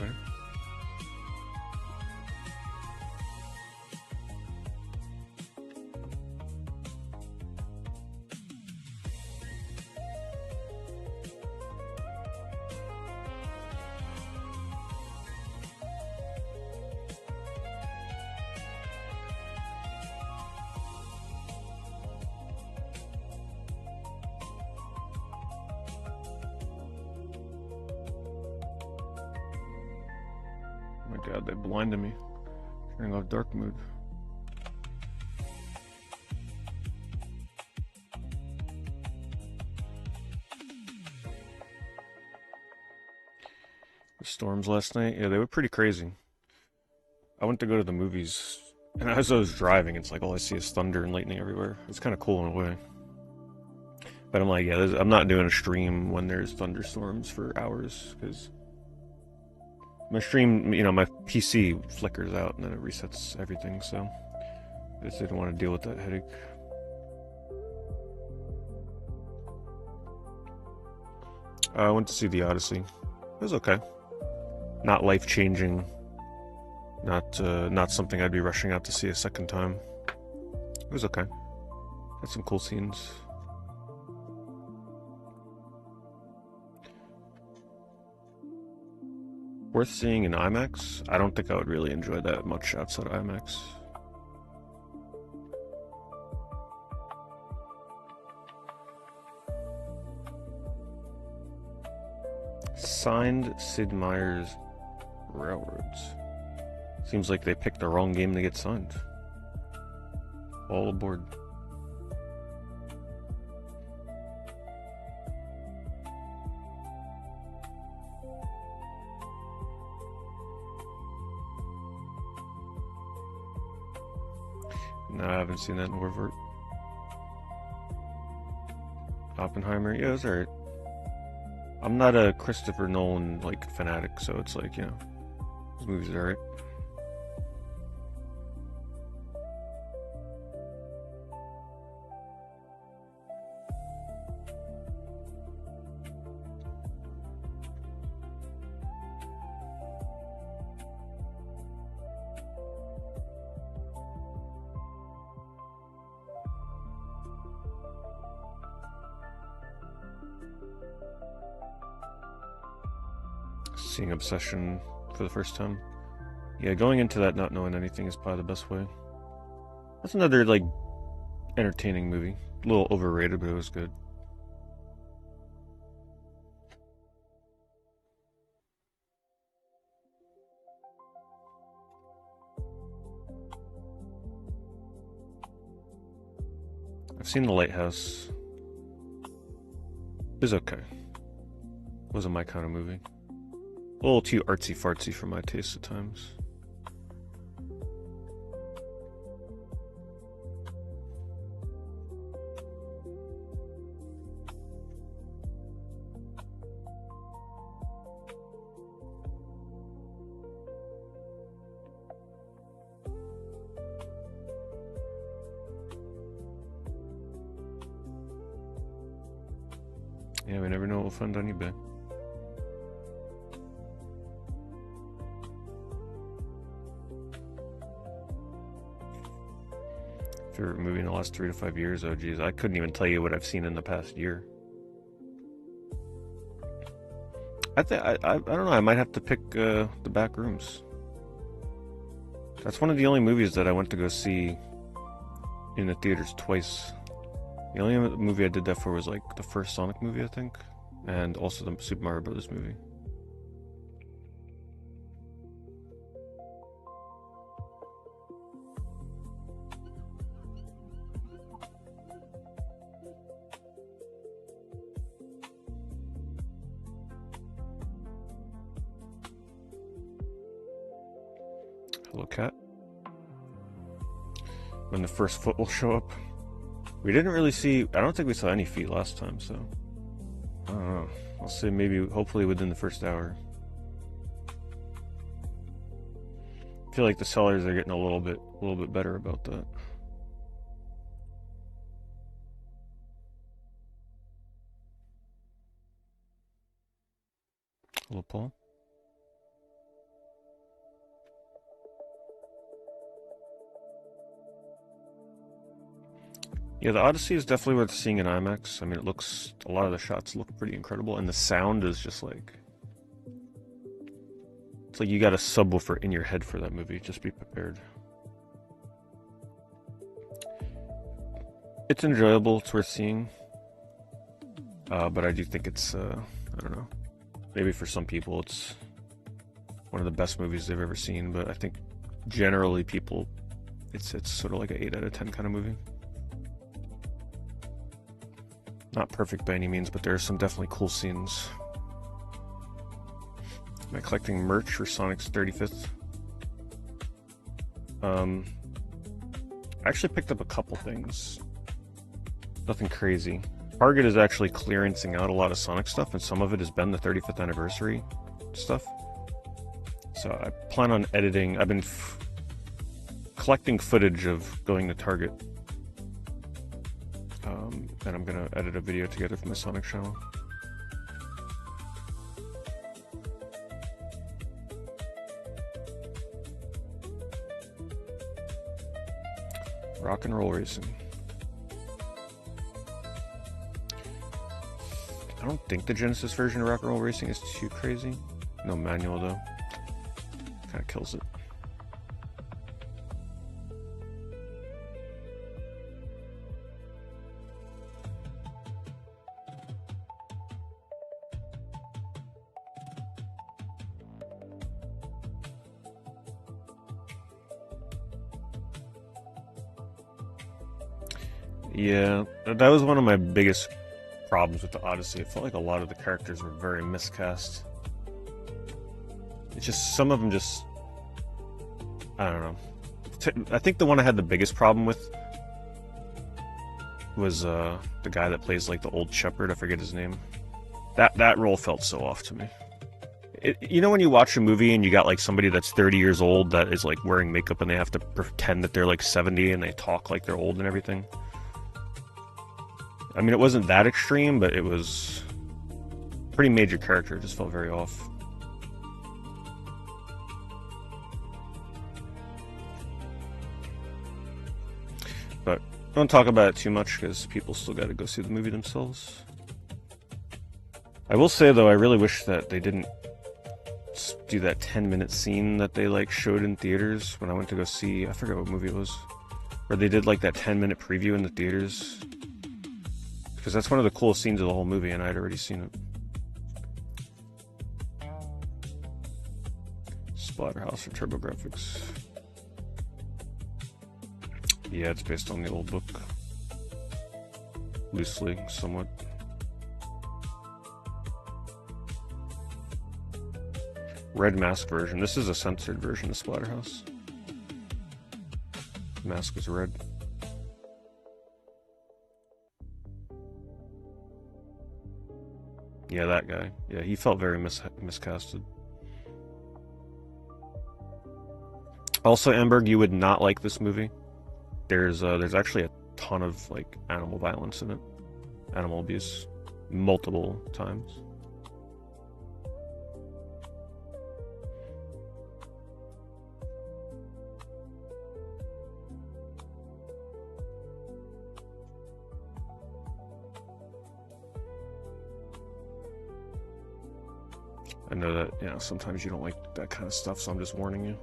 everybody. Oh my god, they blinded me. Turning off dark mode. The storms last night, yeah, they were pretty crazy. I went to go to the movies, and as I was driving, it's like all I see is thunder and lightning everywhere. It's kind of cool in a way. But I'm like, yeah, I'm not doing a stream when there's thunderstorms for hours, because my stream, my PC flickers out and then it resets everything, so I just didn't want to deal with that headache. I went to see The Odyssey. It was okay. Not life-changing. Not something I'd be rushing out to see a second time. It was okay. Had some cool scenes. Worth seeing in IMAX? I don't think I would really enjoy that much outside of IMAX. Signed Sid Meier's Railroads. Seems like they picked the wrong game to get signed. All aboard. No, I haven't seen that in Warvert. Oppenheimer, yeah, it was alright. I'm not a Christopher Nolan fanatic, so it's like, his movies are alright. Seeing Obsession for the first time. Yeah, going into that not knowing anything is probably the best way. That's another, entertaining movie. A little overrated, but it was good. I've seen The Lighthouse. It was okay. Wasn't my kind of movie. A little too artsy-fartsy for my taste at times. Yeah, we never know what we'll find on eBay. Favorite movie in the last 3 to 5 years? Oh geez, I couldn't even tell you what I've seen in the past year. I don't know. I might have to pick The Back Rooms. That's one of the only movies that I went to go see in the theaters twice. The only movie I did that for was the first Sonic movie, I think, and also the Super Mario Brothers movie. Hello, cat. When the first foot will show up. We didn't really see... I don't think we saw any feet last time, so... I don't know. I'll say maybe, hopefully within the first hour. I feel like the sellers are getting a little bit better about that. Hello, Paul. Yeah, the Odyssey is definitely worth seeing in IMAX. I mean, a lot of the shots look pretty incredible, and the sound is just like, it's like you got a subwoofer in your head for that movie. Just be prepared. It's enjoyable. It's worth seeing. But I do think it's, I don't know. Maybe for some people it's one of the best movies they've ever seen, but I think generally people, it's sort of like an 8 out of 10 kind of movie. Not perfect by any means, but there are some definitely cool scenes. Am I collecting merch for Sonic's 35th? I actually picked up a couple things. Nothing crazy. Target is actually clearancing out a lot of Sonic stuff, and some of it has been the 35th anniversary stuff. So I plan on editing. I've been collecting footage of going to Target. And I'm going to edit a video together for my Sonic channel. Rock and roll racing. I don't think the Genesis version of Rock and Roll Racing is too crazy. No manual though. Kind of kills it. Yeah, that was one of my biggest problems with the Odyssey. It felt like a lot of the characters were very miscast. It's just, some of them just, I don't know. I think the one I had the biggest problem with was the guy that plays like the old shepherd. I forget his name. That role felt so off to me. You know when you watch a movie and you got like somebody that's 30 years old that is like wearing makeup and they have to pretend that they're like 70 and they talk like they're old and everything? I mean, it wasn't that extreme, but it was a pretty major character. It just felt very off. But don't talk about it too much because people still got to go see the movie themselves. I will say though, I really wish that they didn't do that 10-minute scene that they like showed in theaters when I went to go see, I forget what movie it was, where they did like that 10-minute preview in the theaters. Because that's one of the coolest scenes of the whole movie, and I'd already seen it. Splatterhouse or TurboGrafx. Yeah, it's based on the old book. Loosely, somewhat. Red mask version. This is a censored version of Splatterhouse. The mask is red. Yeah, that guy. Yeah, he felt very miscasted. Also, Emberg, you would not like this movie. There's actually a ton of like animal violence in it, animal abuse, multiple times. I know that, you know, sometimes you don't like that kind of stuff, so I'm just warning you.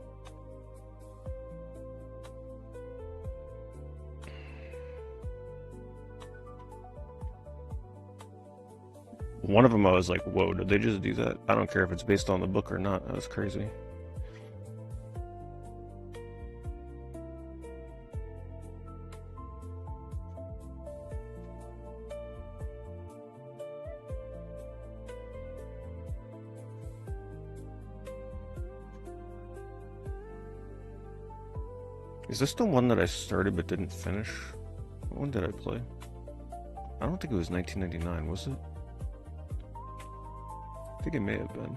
One of them I was like, whoa, did they just do that? I don't care if it's based on the book or not. That's crazy. Is this the one that I started but didn't finish? What one did I play? I don't think it was 1999, was it? I think it may have been.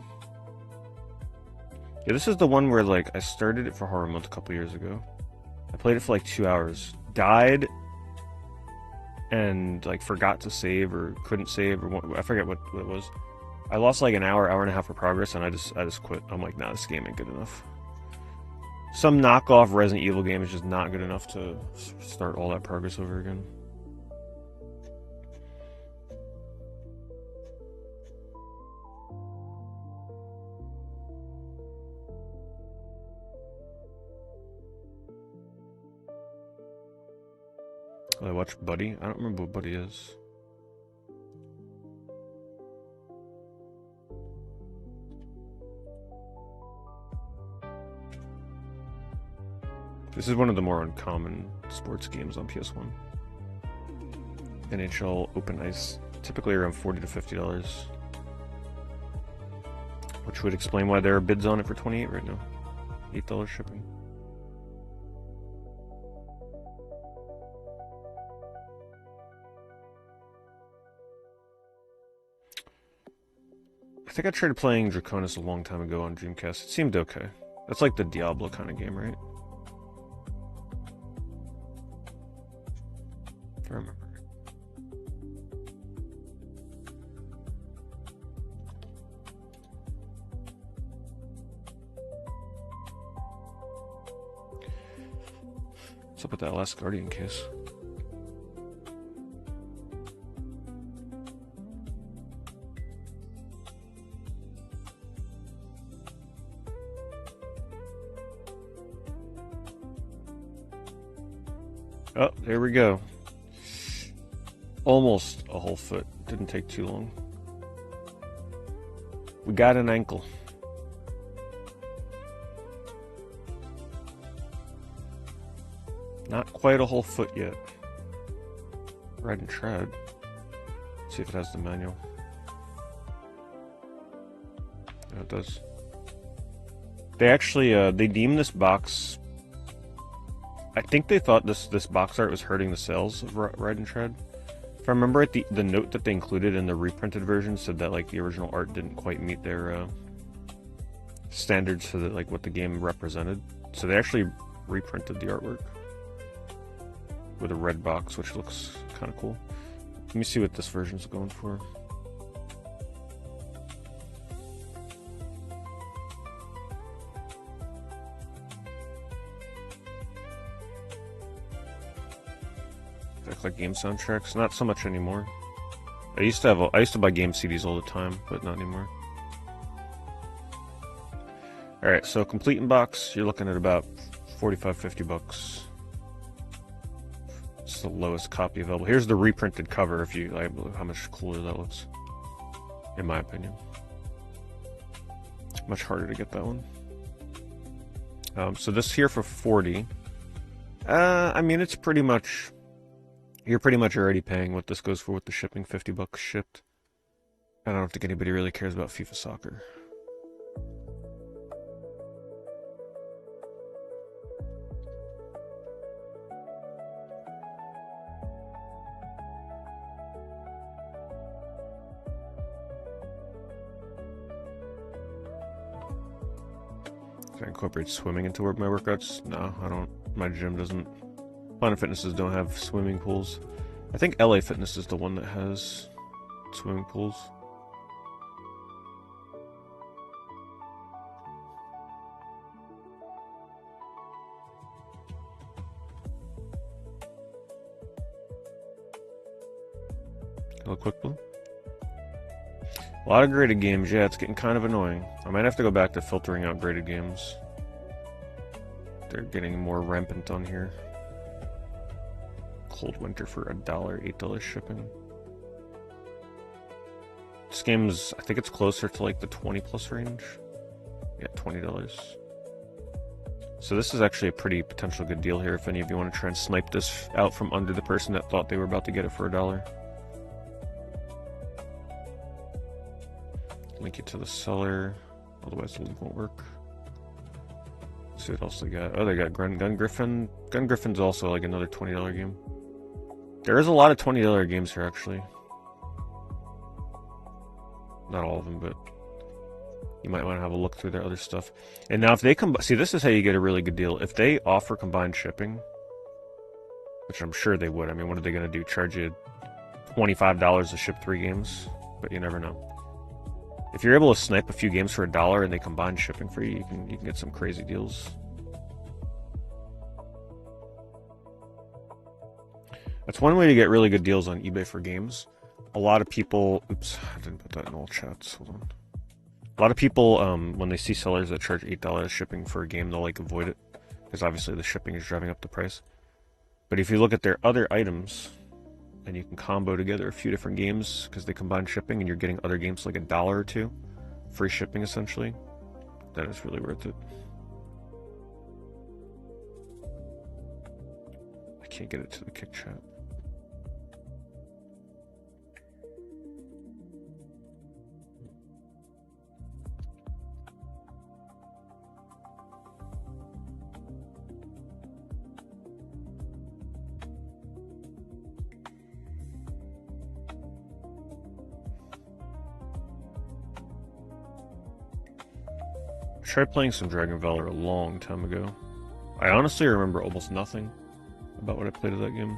Yeah, this is the one where like I started it for Horror Month a couple years ago. I played it for like 2 hours, died, and like forgot to save or couldn't save or what, I forget what it was. I lost like an hour and a half of progress, and I just quit. I'm like, nah, this game ain't good enough. Some knockoff Resident Evil game is just not good enough to start all that progress over again. Oh, I watched Buddy. I don't remember what Buddy is. This is one of the more uncommon sports games on PS1. NHL Open Ice, typically around $40 to $50, which would explain why there are bids on it for $28 right now. $8 shipping. I think I tried playing Draconis a long time ago on Dreamcast. It seemed okay. That's like the Diablo kind of game, right? If I remember. What's up with that last Guardian case? Oh, there we go. Almost a whole foot. Didn't take too long. We got an ankle. Not quite a whole foot yet. Red and tread. Let's see if it has the manual. Yeah, it does. They actually, they deemed this box... I think they thought this box art was hurting the sales of Ride and Tread. If I remember it, the note that they included in the reprinted version said that like the original art didn't quite meet their standards for the, like what the game represented. So they actually reprinted the artwork with a red box, which looks kind of cool. Let me see what this version's going for. Like game soundtracks, not so much anymore. I used to buy game CDs all the time, but not anymore. All right, so complete in box, you're looking at about $45-50. It's the lowest copy available. Here's the reprinted cover. If you like, how much cooler that looks, in my opinion. Much harder to get that one. So this here for $40. I mean, it's pretty much. You're pretty much already paying what this goes for with the shipping, $50 shipped. I don't think anybody really cares about FIFA Soccer. Can I incorporate swimming into my workouts? No, I don't. My gym doesn't. Planet Fitnesses don't have swimming pools. I think LA Fitness is the one that has swimming pools. Hello, Quick Blue. A lot of graded games, yeah, it's getting kind of annoying. I might have to go back to filtering out graded games. They're getting more rampant on here. Cold Winter for $1, $8 shipping. This game's, I think it's closer to like the 20 plus range. Yeah, $20. So this is actually a pretty potential good deal here if any of you want to try and snipe this out from under the person that thought they were about to get it for $1. Link it to the seller, otherwise the link won't work. Let's see what else they got. Oh, they got Gun Griffin. Gun Griffin's also like another $20 game. There is a lot of $20 games here, actually. Not all of them, but you might want to have a look through their other stuff. And now if they see, this is how you get a really good deal. If they offer combined shipping, which I'm sure they would. I mean, what are they going to do? Charge you $25 to ship 3 games? But you never know. If you're able to snipe a few games for $1 and they combine shipping for you, you can get some crazy deals. That's one way to get really good deals on eBay for games. A lot of people... Oops, I didn't put that in all chats. Hold on. A lot of people, when they see sellers that charge $8 shipping for a game, they'll like avoid it. Because obviously the shipping is driving up the price. But if you look at their other items, and you can combo together a few different games because they combine shipping and you're getting other games like $1 or $2, free shipping essentially, that is really worth it. I can't get it to the kick chat. I tried playing some Dragon Valor a long time ago. I honestly remember almost nothing about what I played of that game.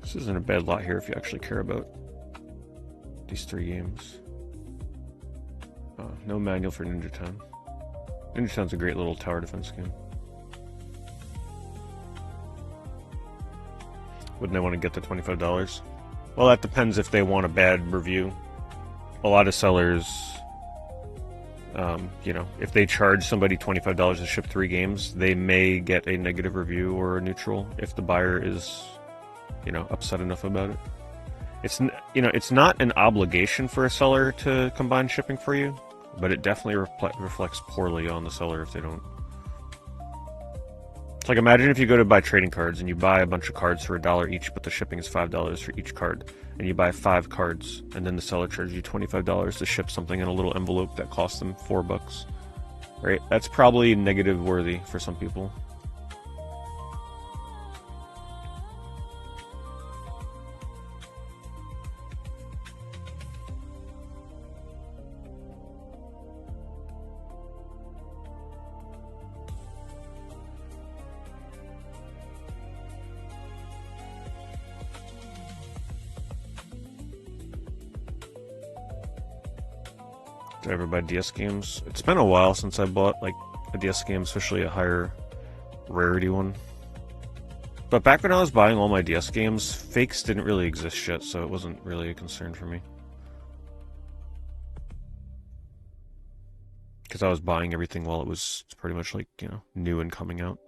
This isn't a bad lot here if you actually care about these 3 games. No manual for Ninja Town. Ninja Town's a great little tower defense game. Wouldn't I want to get the $25? Well, that depends if they want a bad review. A lot of sellers, if they charge somebody $25 to ship 3 games, they may get a negative review or a neutral if the buyer is, upset enough about it. It's not an obligation for a seller to combine shipping for you, but it definitely reflects poorly on the seller if they don't. It's like, imagine if you go to buy trading cards and you buy a bunch of cards for $1 each, but the shipping is $5 for each card, and you buy 5 cards, and then the seller charges you $25 to ship something in a little envelope that costs them $4, right? That's probably negative worthy for some people. Did I ever buy DS games? It's been a while since I bought like a DS game, especially a higher rarity one. But back when I was buying all my DS games, fakes didn't really exist yet, so it wasn't really a concern for me. Because I was buying everything while it was pretty much like, new and coming out.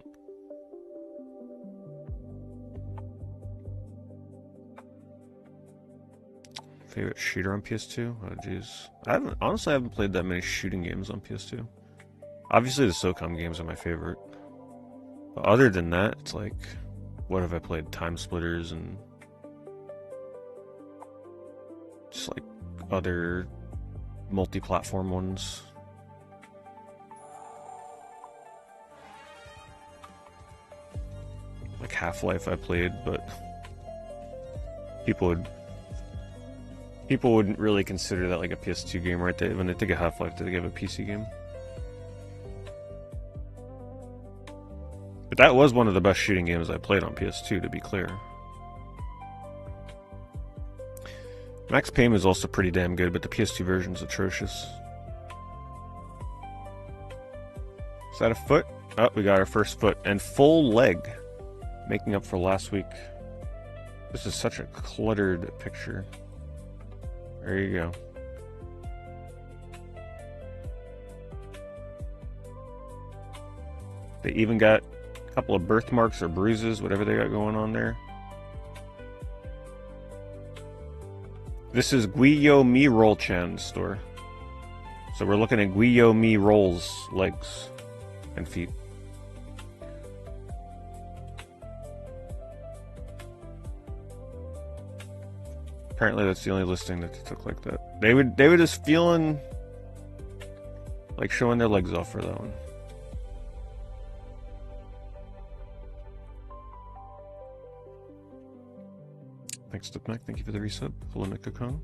Favorite shooter on PS2? Oh jeez. I haven't played that many shooting games on PS2. Obviously the SOCOM games are my favorite. But other than that, it's like, what have I played? Time Splitters and just like other multi-platform ones. Like Half-Life I played, but people wouldn't really consider that like a PS2 game, right? When they think of Half-Life, they think of a PC game. But that was one of the best shooting games I played on PS2, to be clear. Max Payne is also pretty damn good, but the PS2 version is atrocious. Is that a foot? Oh, we got our first foot. And full leg, making up for last week. This is such a cluttered picture. There you go. They even got a couple of birthmarks or bruises, whatever they got going on there. This is Guiyo Mi Roll-chan's store. So we're looking at Guiyo Mi Roll's legs and feet. Apparently that's the only listing that they took like that. They were just feeling like showing their legs off for that one. Thanks to Mac, thank you for the resub. Hello Nikokon.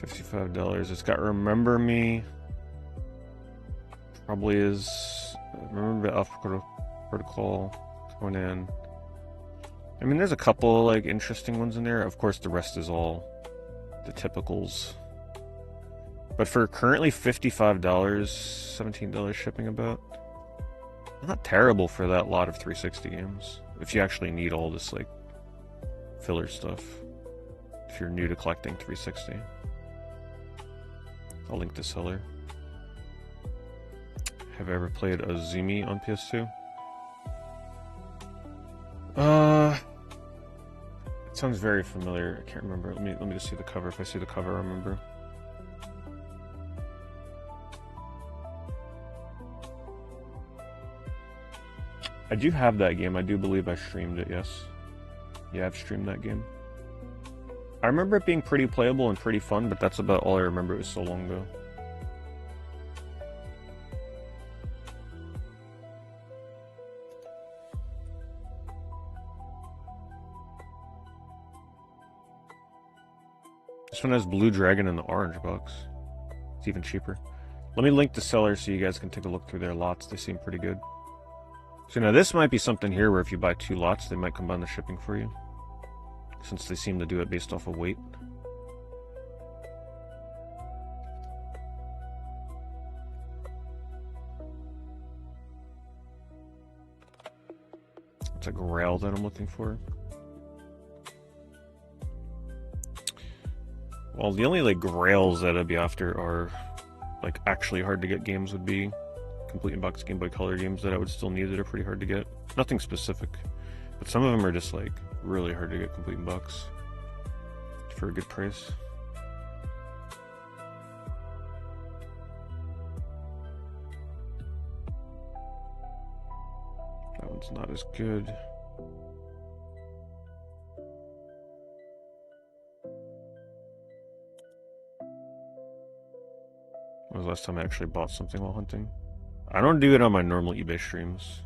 $55. It's got Remember Me. Probably is Remember Me Alpha Protocol, Conan. I mean, there's a couple like interesting ones in there. Of course, the rest is all the typicals. But for currently $55, $17 shipping about. Not terrible for that lot of 360 games. If you actually need all this like filler stuff. If you're new to collecting 360. I'll link the seller. Have I ever played Azumi on PS2? It sounds very familiar. I can't remember. Let me just see the cover. If I see the cover, I remember. I do have that game. I do believe I streamed it, yes. Yeah, I've streamed that game. I remember it being pretty playable and pretty fun, but that's about all I remember. It was so long ago. This one has Blue Dragon in the orange box. It's even cheaper. Let me link the seller so you guys can take a look through their lots. They seem pretty good. So now this might be something here where if you buy 2 lots, they might combine the shipping for you. Since they seem to do it based off of weight. It's a Grail that I'm looking for. Well, the only like Grails that I'd be after are like actually hard to get games would be complete in-box Game Boy Color games that I would still need that are pretty hard to get. Nothing specific, but some of them are just like really hard to get complete in-box for a good price. That one's not as good. When was the last time I actually bought something while hunting? I don't do it on my normal eBay streams.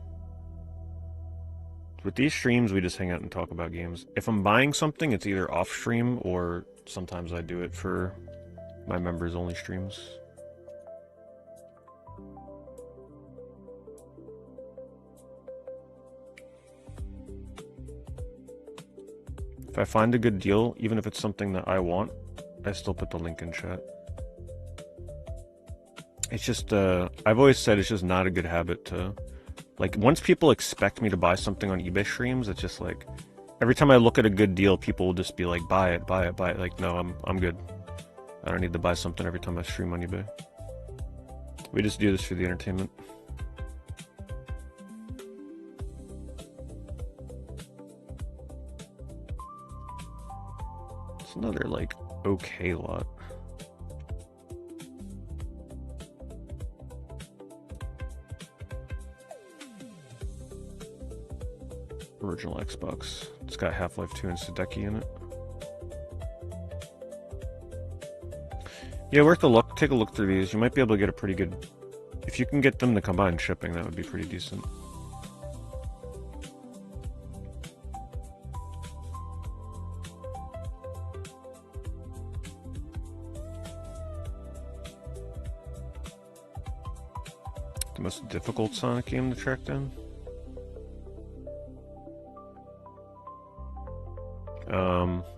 With these streams, we just hang out and talk about games. If I'm buying something, it's either off stream or sometimes I do it for my members only streams. If I find a good deal, even if it's something that I want, I still put the link in chat. It's just, I've always said it's just not a good habit to, like, once people expect me to buy something on eBay streams, it's just like, every time I look at a good deal, people will just be like, buy it, buy it, buy it. Like, no, I'm good. I don't need to buy something every time I stream on eBay. We just do this for the entertainment. It's another, like, okay lot. Original Xbox. It's got Half-Life 2 and Sadeki in it. Yeah, worth a look. Take a look through these. You might be able to get a pretty good... If you can get them to combine shipping, that would be pretty decent. The most difficult Sonic game to track down?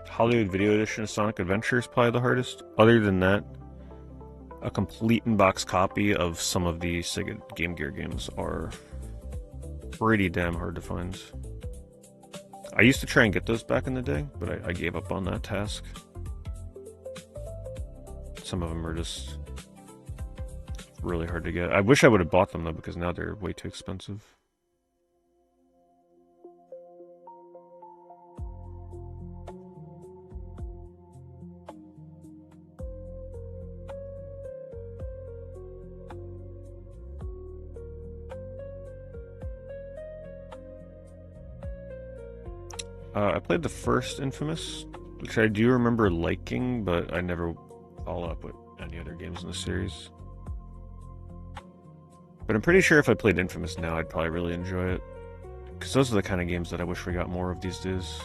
Hollywood Video Edition of Sonic Adventure is probably the hardest. Other than that, a complete in-box copy of some of the Sega Game Gear games are pretty damn hard to find. I used to try and get those back in the day, but I gave up on that task. Some of them are just really hard to get. I wish I would have bought them though, because now they're way too expensive. I played the first Infamous, which I do remember liking, but I never follow up with any other games in the series. But I'm pretty sure if I played Infamous now, I'd probably really enjoy it. Because those are the kind of games that I wish we got more of these days.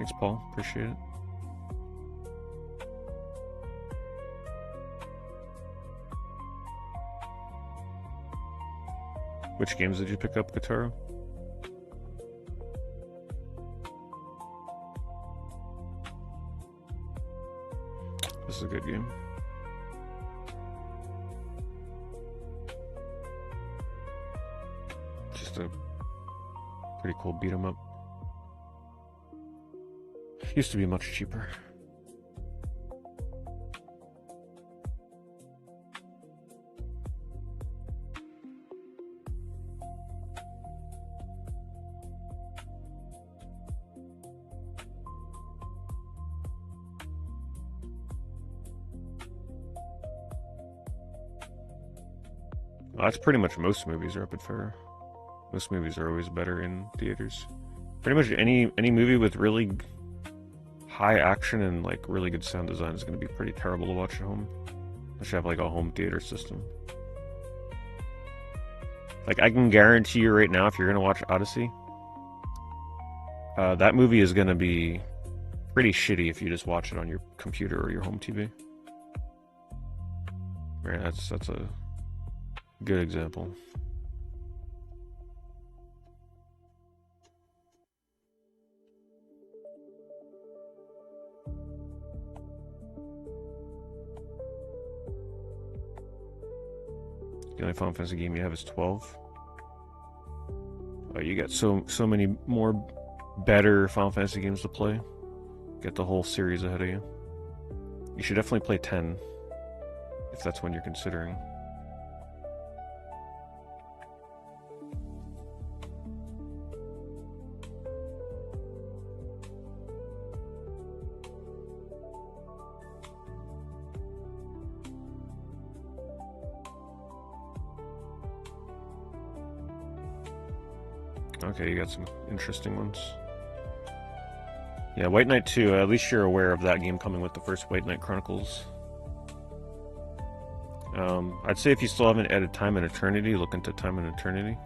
Thanks, Paul. Appreciate it. Which games did you pick up, Guitarro? This is a good game. Just a pretty cool beat 'em up. Used to be much cheaper. Well, that's pretty much most movies are Rapid Fire. Most movies are always better in theaters. Pretty much any movie with really high action and like really good sound design is going to be pretty terrible to watch at home. I should have like a home theater system. Like I can guarantee you right now, if you're going to watch Odyssey, that movie is going to be pretty shitty if you just watch it on your computer or your home TV. Right, that's a good example. The only Final Fantasy game you have is 12. You got so many more better Final Fantasy games to play. Get the whole series ahead of you. You should definitely play 10 if that's one you're considering. Okay, you got some interesting ones. Yeah, White Knight 2, at least you're aware of that game coming with the first White Knight Chronicles. I'd say if you still haven't added Time and Eternity, look into Time and Eternity.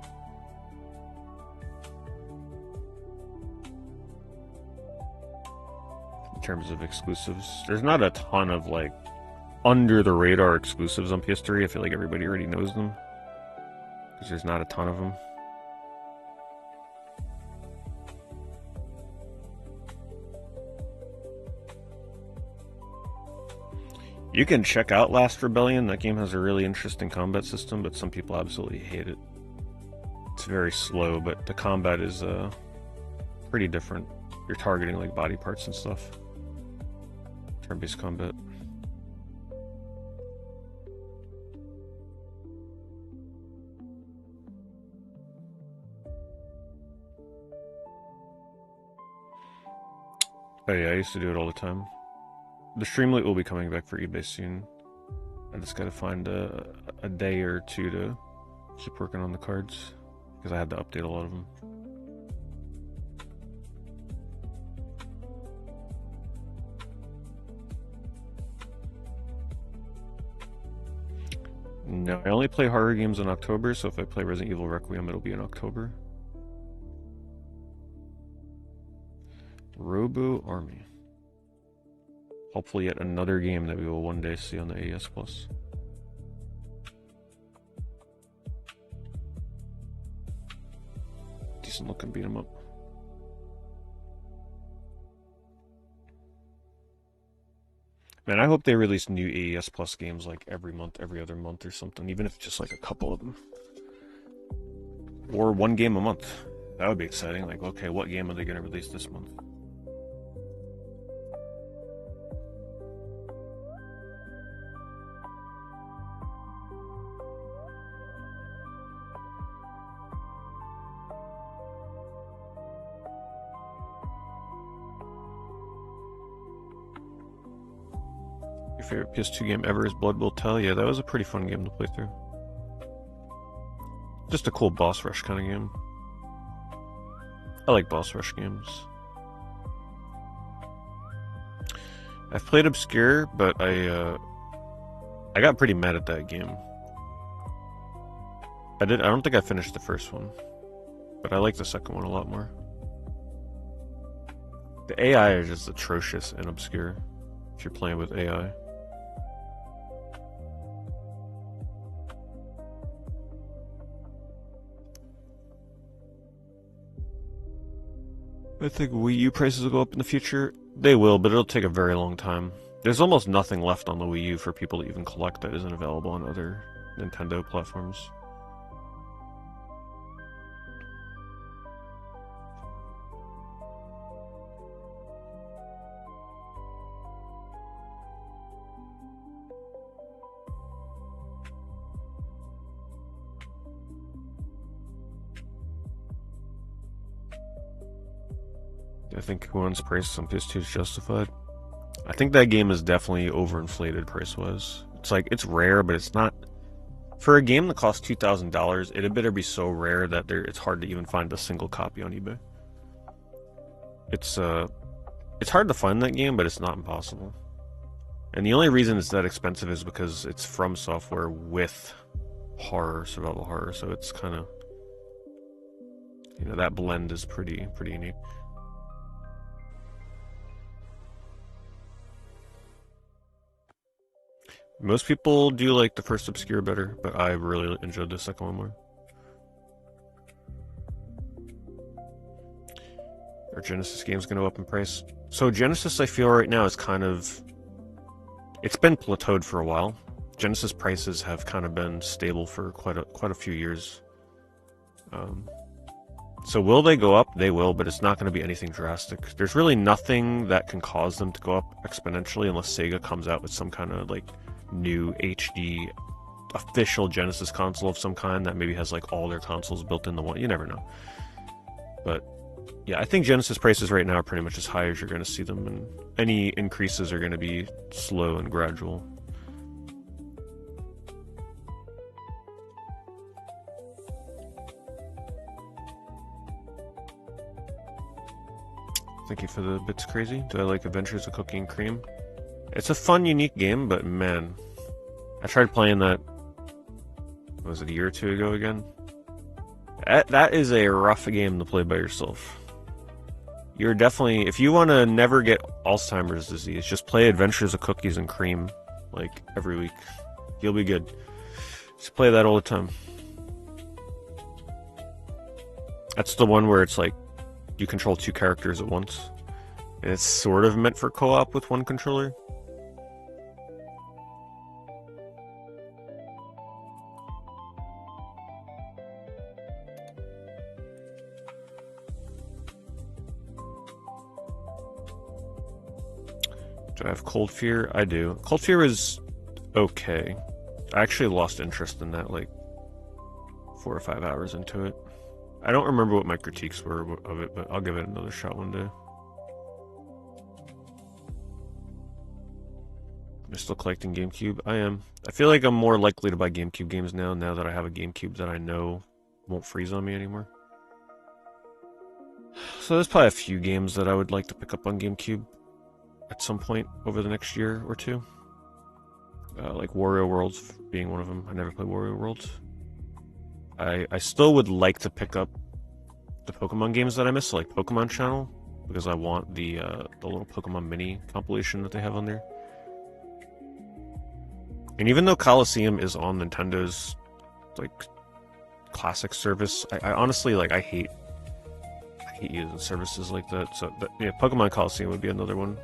In terms of exclusives, there's not a ton of like under-the-radar exclusives on PS3. I feel like everybody already knows them, because there's not a ton of them. You can check out Last Rebellion. That game has a really interesting combat system, but some people absolutely hate it. It's very slow, but the combat is pretty different. You're targeting like body parts and stuff. Turn-based combat. Oh yeah, I used to do it all the time. The Streamlit will be coming back for eBay soon. I just gotta find a day or two to keep working on the cards, because I had to update a lot of them. No, I only play horror games in October, so if I play Resident Evil Requiem, it'll be in October. Robo Army. Hopefully yet another game that we will one day see on the AES Plus. Decent looking beat 'em up. Man, I hope they release new AES Plus games like every month, every other month or something, even if it's just like a couple of them. Or one game a month. That would be exciting. Like, okay, what game are they going to release this month? Your favorite PS2 game ever is Blood Will Tell? Yeah, that was a pretty fun game to play through. Just a cool boss rush kind of game. I like boss rush games. I've played Obscure, but I got pretty mad at that game. I don't think I finished the first one, but I like the second one a lot more. The AI is just atrocious and obscure if you're playing with AI. I think Wii U prices will go up in the future. They will, but it'll take a very long time. There's almost nothing left on the Wii U for people to even collect that isn't available on other Nintendo platforms. I think one's price on PS2 is justified. I think that game is definitely overinflated price-wise. It's like, it's rare, but it's not... For a game that costs $2,000, it had better be so rare that it's hard to even find a single copy on eBay. It's hard to find that game, but it's not impossible. And the only reason it's that expensive is because it's from software with horror, survival horror, so it's kind of... You know, that blend is pretty unique. Most people do like the first Obscure better, but I really enjoyed the second one more. Are Genesis games going to go up in price? So Genesis, I feel right now is kind of... It's been plateaued for a while. Genesis prices have kind of been stable for quite a few years. So will they go up? They will, but it's not going to be anything drastic. There's really nothing that can cause them to go up exponentially unless Sega comes out with some kind of like new HD official Genesis console of some kind that maybe has like all their consoles built in the one. You never know. But yeah, I think Genesis prices right now are pretty much as high as you're going to see them, and any increases are going to be slow and gradual. Thank you for the bits, Crazy. Do I like Adventures of Cookie and Cream? It's a fun, unique game, but man, I tried playing that, was it a year or two ago again? That is a rough game to play by yourself. You're definitely, if you want to never get Alzheimer's disease, just play Adventures of Cookies and Cream, like, every week. You'll be good. Just play that all the time. That's the one where it's like, you control two characters at once. And it's sort of meant for co-op with one controller. Do I have Cold Fear? I do. Cold Fear is okay. I actually lost interest in that like 4 or 5 hours into it. I don't remember what my critiques were of it, but I'll give it another shot one day. I'm still collecting GameCube. I am. I feel like I'm more likely to buy GameCube games now that I have a GameCube that I know won't freeze on me anymore. So there's probably a few games that I would like to pick up on GameCube at some point over the next year or two. Like Wario Worlds being one of them. I never played Wario Worlds. I still would like to pick up the Pokemon games that I missed, like Pokemon Channel, because I want the little Pokemon mini compilation that they have on there. And even though Coliseum is on Nintendo's like classic service, I honestly like I hate using services like that. So yeah, Pokemon Coliseum would be another one.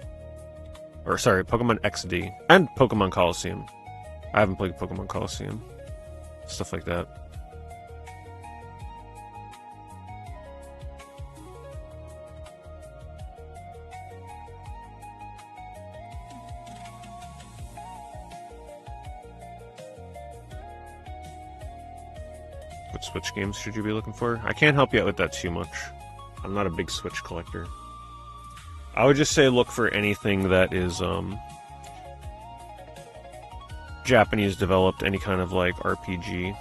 Or sorry, Pokemon XD and Pokemon Coliseum. I haven't played Pokemon Coliseum. Stuff like that. What Switch games should you be looking for? I can't help you out with that too much. I'm not a big Switch collector. I would just say look for anything that is Japanese developed, any kind of like RPG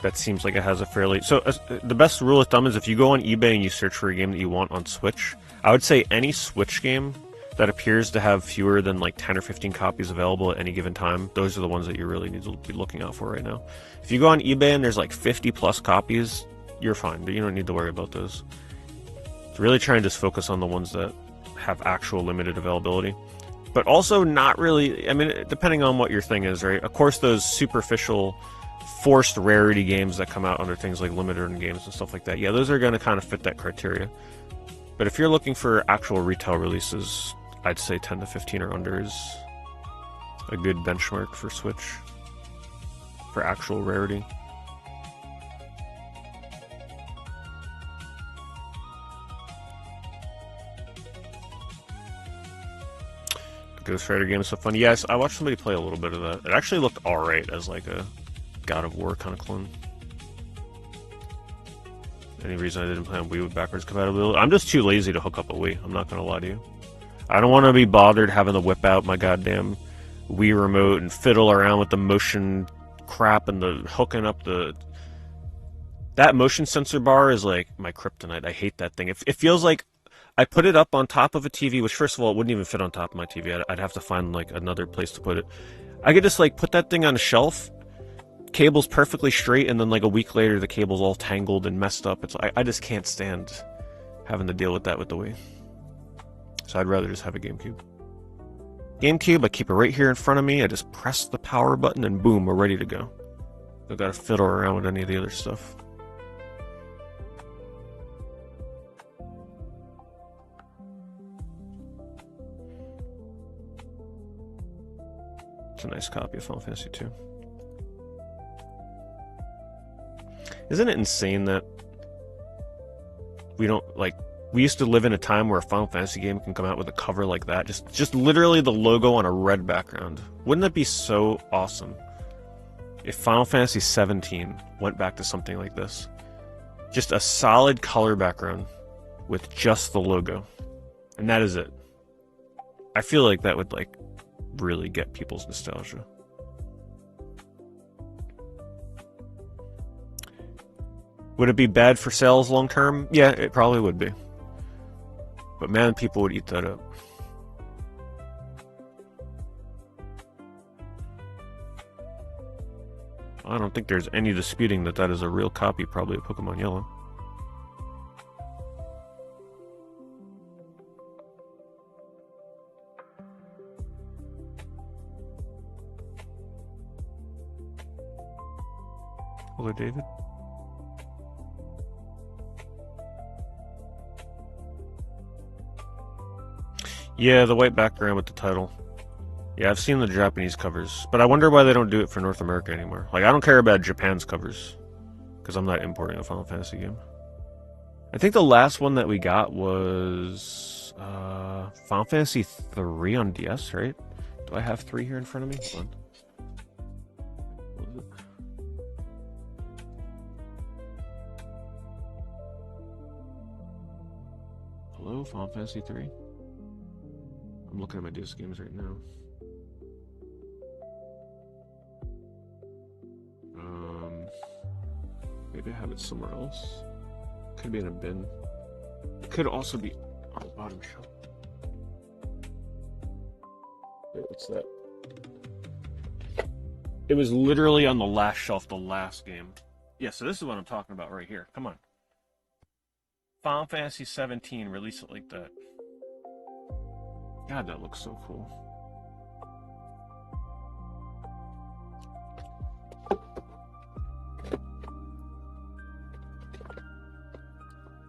that seems like it has a fairly... So the best rule of thumb is if you go on eBay and you search for a game that you want on Switch, I would say any Switch game that appears to have fewer than like 10 or 15 copies available at any given time, those are the ones that you really need to be looking out for right now. If you go on eBay and there's like 50 plus copies, you're fine, but you don't need to worry about those. Really try and just focus on the ones that have actual limited availability. But also not really, I mean, depending on what your thing is, right? Of course, those superficial, forced rarity games that come out under things like limited run games and stuff like that, yeah, those are going to kind of fit that criteria. But if you're looking for actual retail releases, I'd say 10 to 15 or under is a good benchmark for Switch, for actual rarity. Ghost Rider game is so fun. Yes, I watched somebody play a little bit of that. It actually looked alright as like a God of War kind of clone. Any reason I didn't play on Wii with backwards compatibility? I'm just too lazy to hook up a Wii. I'm not gonna lie to you. I don't want to be bothered having to whip out my goddamn Wii remote and fiddle around with the motion crap and the hooking up the... That motion sensor bar is like my kryptonite. I hate that thing. It feels like I put it up on top of a TV, which first of all, it wouldn't even fit on top of my TV. I'd have to find like another place to put it. I could just like put that thing on a shelf, cable's perfectly straight, and then like a week later the cable's all tangled and messed up. I just can't stand having to deal with that with the Wii. So I'd rather just have a GameCube. GameCube, I keep it right here in front of me. I just press the power button and boom, we're ready to go. I've got to fiddle around with any of the other stuff. It's a nice copy of Final Fantasy II. Isn't it insane that we don't, like, we used to live in a time where a Final Fantasy game can come out with a cover like that. Just literally the logo on a red background. Wouldn't that be so awesome if Final Fantasy 17 went back to something like this? Just a solid color background with just the logo. And that is it. I feel like that would, like, really get people's nostalgia. Would it be bad for sales long term? Yeah, it probably would be. But man, people would eat that up. I don't think there's any disputing that that is a real copy, probably, of Pokemon Yellow. Hello, David. Yeah, the white background with the title. Yeah, I've seen the Japanese covers, but I wonder why they don't do it for North America anymore. Like, I don't care about Japan's covers, because I'm not importing a Final Fantasy game. I think the last one that we got was Final Fantasy 3 on DS, right? Do I have 3 here in front of me? Hold on. Hello, Final Fantasy 3? I'm looking at my disc games right now. Maybe I have it somewhere else. Could be in a bin. It could also be on the bottom shelf. Wait, what's that? It was literally on the last shelf, the last game. Yeah, so this is what I'm talking about right here. Come on. Final Fantasy 17, release it like that. God, that looks so cool.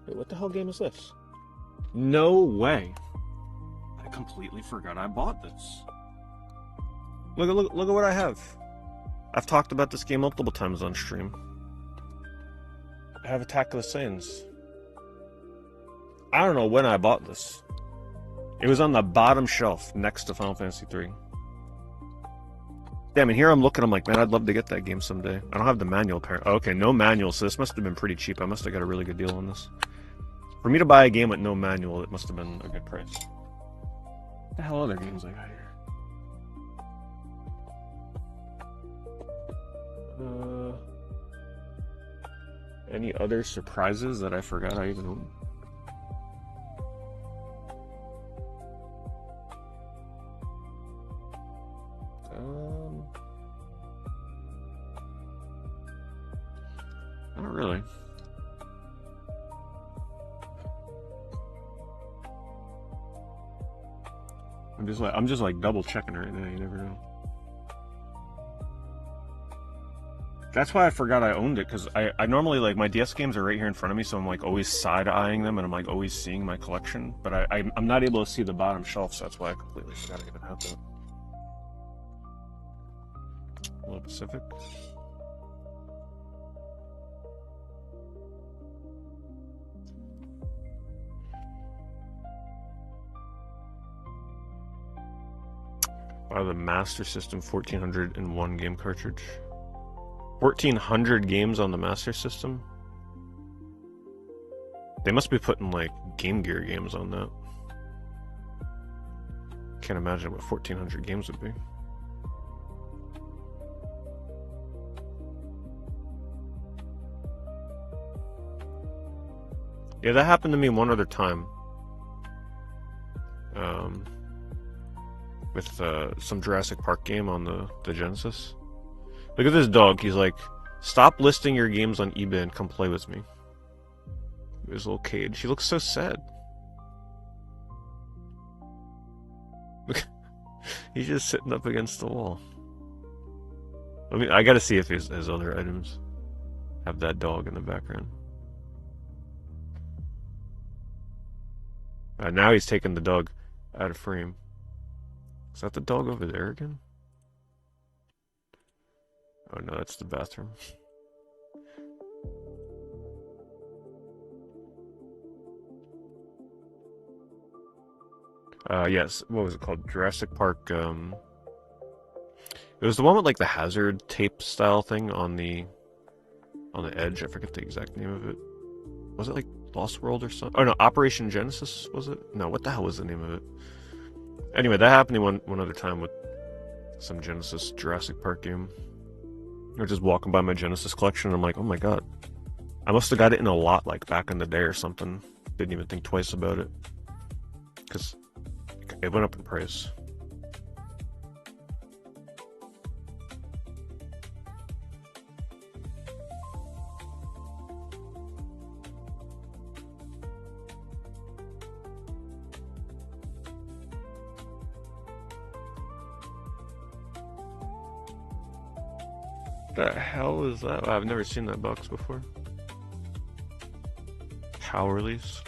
Wait, what the hell game is this? No way. I completely forgot I bought this. Look at what I have. I've talked about this game multiple times on stream. I have Attack of the Saiyans. I don't know when I bought this. It was on the bottom shelf next to Final Fantasy 3. Damn, and here I'm looking, I'm like, man, I'd love to get that game someday. I don't have the manual apparently. Oh, okay, no manual, so this must have been pretty cheap. I must have got a really good deal on this. For me to buy a game with no manual, it must have been a good price. What the hell other games I got here? Any other surprises that I forgot I even owned? Not really. I'm just like double checking right now. You never know. That's why I forgot I owned it, because I normally, like, my DS games are right here in front of me, so I'm like always side-eyeing them, and I'm like always seeing my collection, but I'm not able to see the bottom shelf, so that's why I completely forgot I even had that. Hello, Pacific. Buy the Master System 1401 game cartridge. 1400 games on the Master System? They must be putting, like, Game Gear games on that. Can't imagine what 1400 games would be. Yeah, that happened to me one other time. With some Jurassic Park game on the Genesis. Look at this dog. He's like, stop listing your games on eBay and come play with me. His little cage. He looks so sad. Look, he's just sitting up against the wall. I mean, I gotta see if his other items have that dog in the background. Now he's taking the dog out of frame. Is that the dog over there again? Oh no, that's the bathroom. Yes, what was it called? Jurassic Park, it was the one with like the hazard tape style thing on the edge. I forget the exact name of it. Was it like Lost World or something? Oh no, Operation Genesis, was it? No, what the hell was the name of it? Anyway, that happened to me one other time with some Genesis Jurassic Park game. I was just walking by my Genesis collection and I'm like, oh my god. I must have got it in a lot like back in the day or something. Didn't even think twice about it. Because it went up in price. The hell is that? I've never seen that box before. How release?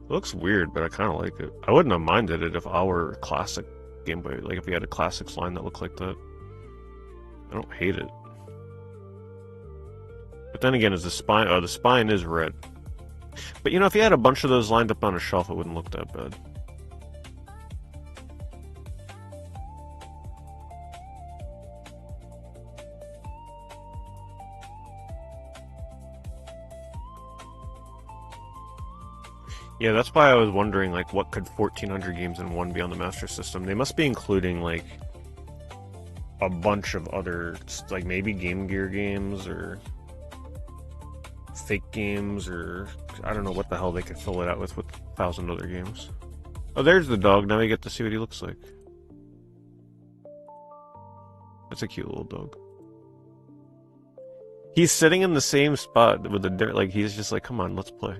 It looks weird, but I kind of like it. I wouldn't have minded it if our classic Game Boy, like if we had a classics line that looked like that. I don't hate it. But then again, is the spine? Oh, the spine is red. But you know, if you had a bunch of those lined up on a shelf, it wouldn't look that bad. Yeah, that's why I was wondering, like, what could 1400 games in one be on the Master System? They must be including, like, a bunch of other, like, maybe Game Gear games, or fake games, or I don't know what the hell they could fill it out with 1,000 other games. Oh, there's the dog. Now we get to see what he looks like. That's a cute little dog. He's sitting in the same spot with the dirt, like, he's just like, come on, let's play.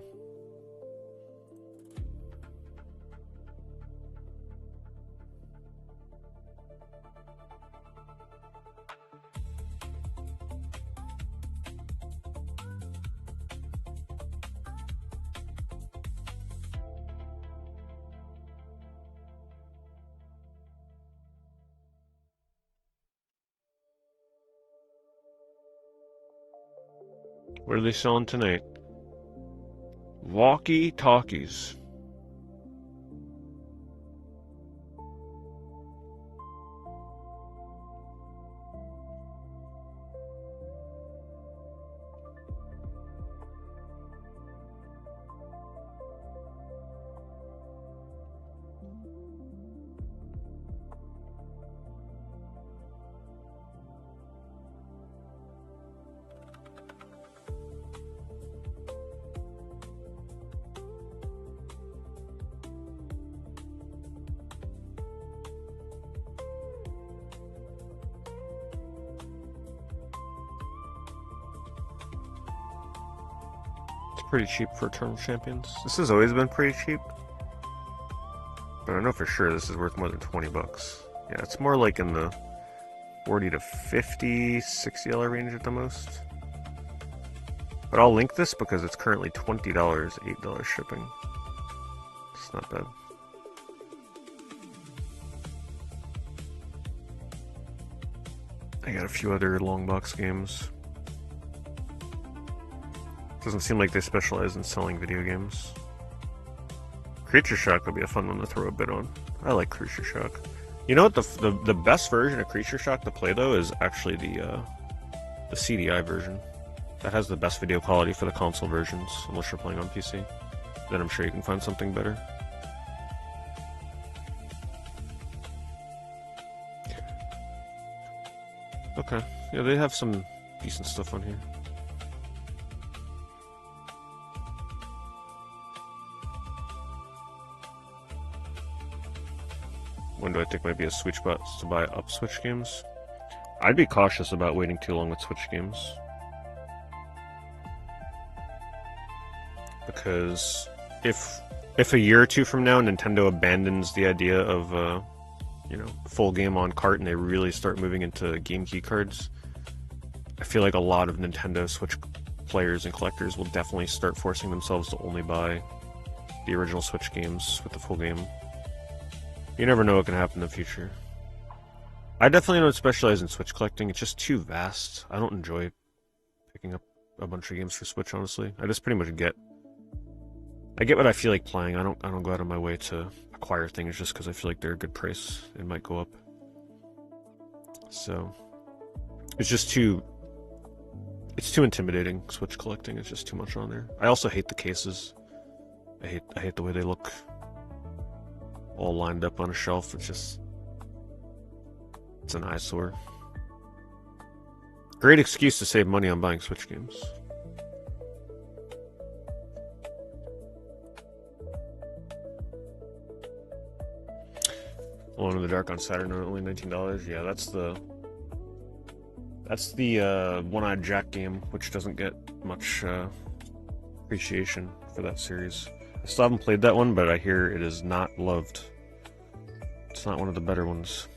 What are they selling tonight? Walkie-talkies. pretty cheap for Eternal Champions. This has always been pretty cheap. But I know for sure this is worth more than 20 bucks. Yeah, it's more like in the 40 to 50, $60 range at the most. But I'll link this because it's currently $20, $8 shipping. It's not bad. I got a few other long box games. Doesn't seem like they specialize in selling video games. Creature Shock would be a fun one to throw a bit on. I like Creature Shock. You know what? The best version of Creature Shock to play though is actually the CDI version. That has the best video quality for the console versions, unless you're playing on PC. Then I'm sure you can find something better. Okay, yeah, they have some decent stuff on here. When do I think might be a sweet spot to buy up Switch games? I'd be cautious about waiting too long with Switch games. Because if a year or two from now Nintendo abandons the idea of full game on cart and they really start moving into game key cards, I feel like a lot of Nintendo Switch players and collectors will definitely start forcing themselves to only buy the original Switch games with the full game. You never know what can happen in the future. I definitely don't specialize in Switch collecting. It's just too vast. I don't enjoy picking up a bunch of games for Switch, honestly. I just pretty much get what I feel like playing. I don't go out of my way to acquire things just because I feel like they're a good price. It might go up. So it's just too intimidating, Switch collecting. It's just too much on there. I also hate the cases. I hate the way they look all lined up on a shelf. It's an eyesore. Great excuse to save money on buying Switch games. Alone in the Dark on Saturn, only $19. Yeah, that's the One-Eyed Jack game, which doesn't get much appreciation for that series. I still haven't played that one, but I hear it is not loved. It's not one of the better ones.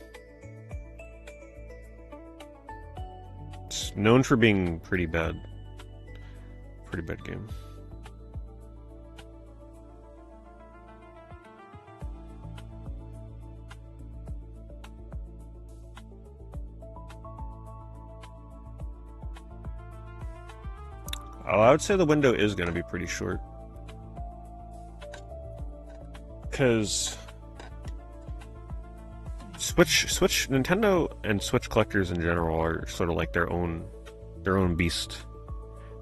It's known for being pretty bad. Pretty bad game. Oh, I would say the window is going to be pretty short. Because Nintendo and Switch collectors in general are sort of like their own beast.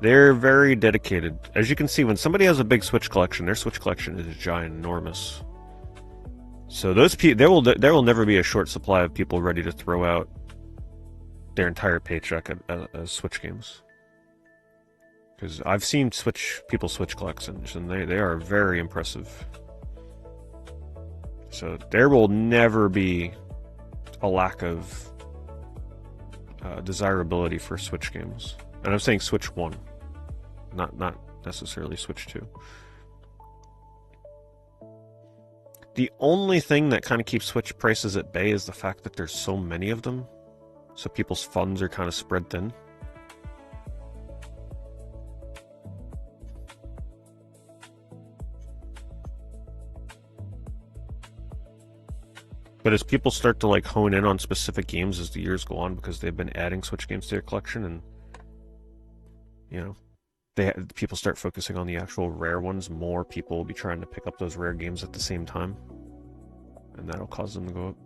They're very dedicated. As you can see, when somebody has a big Switch collection, their Switch collection is ginormous. So there will never be a short supply of people ready to throw out their entire paycheck as Switch games. Because I've seen people Switch collections, and they are very impressive. So there will never be a lack of desirability for Switch games. And I'm saying Switch 1, not necessarily Switch 2. The only thing that kind of keeps Switch prices at bay is the fact that there's so many of them. So people's funds are kind of spread thin. But as people start to like hone in on specific games as the years go on, because they've been adding Switch games to their collection, and people start focusing on the actual rare ones, more people will be trying to pick up those rare games at the same time, and that'll cause them to go up.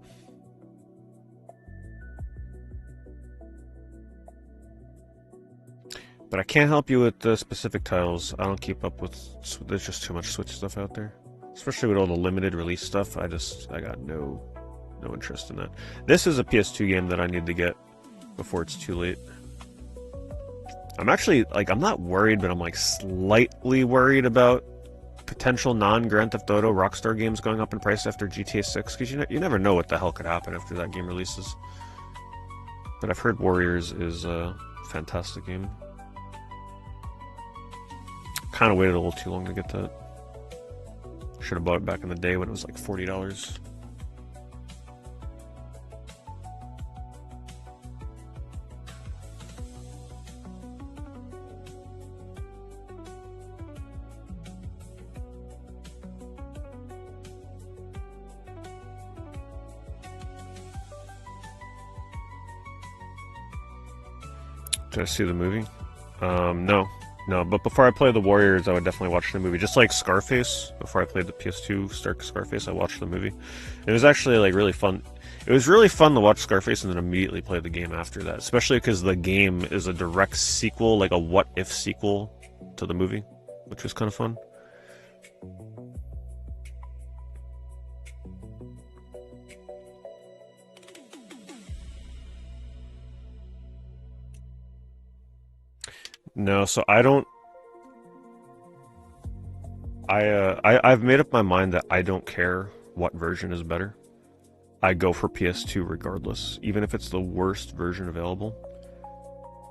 But I can't help you with the specific titles. I don't keep up with. There's just too much Switch stuff out there, especially with all the limited release stuff. I got no interest in that. This is a PS2 game that I need to get before it's too late. I'm actually, I'm not worried, but I'm, slightly worried about potential non-Grand Theft Auto Rockstar games going up in price after GTA 6, because you never know what the hell could happen after that game releases. But I've heard Warriors is a fantastic game. Kind of waited a little too long to get that. Should have bought it back in the day when it was like $40. Did I see the movie? No. No, but before I play the Warriors, I would definitely watch the movie. Just like Scarface, before I played the PS2 Scarface, I watched the movie. It was actually like really fun. It was really fun to watch Scarface and then immediately play the game after that, especially because the game is a direct sequel, like a what-if sequel to the movie, which was kind of fun. No, so I don't. I've made up my mind that I don't care what version is better. I go for PS2 regardless, even if it's the worst version available.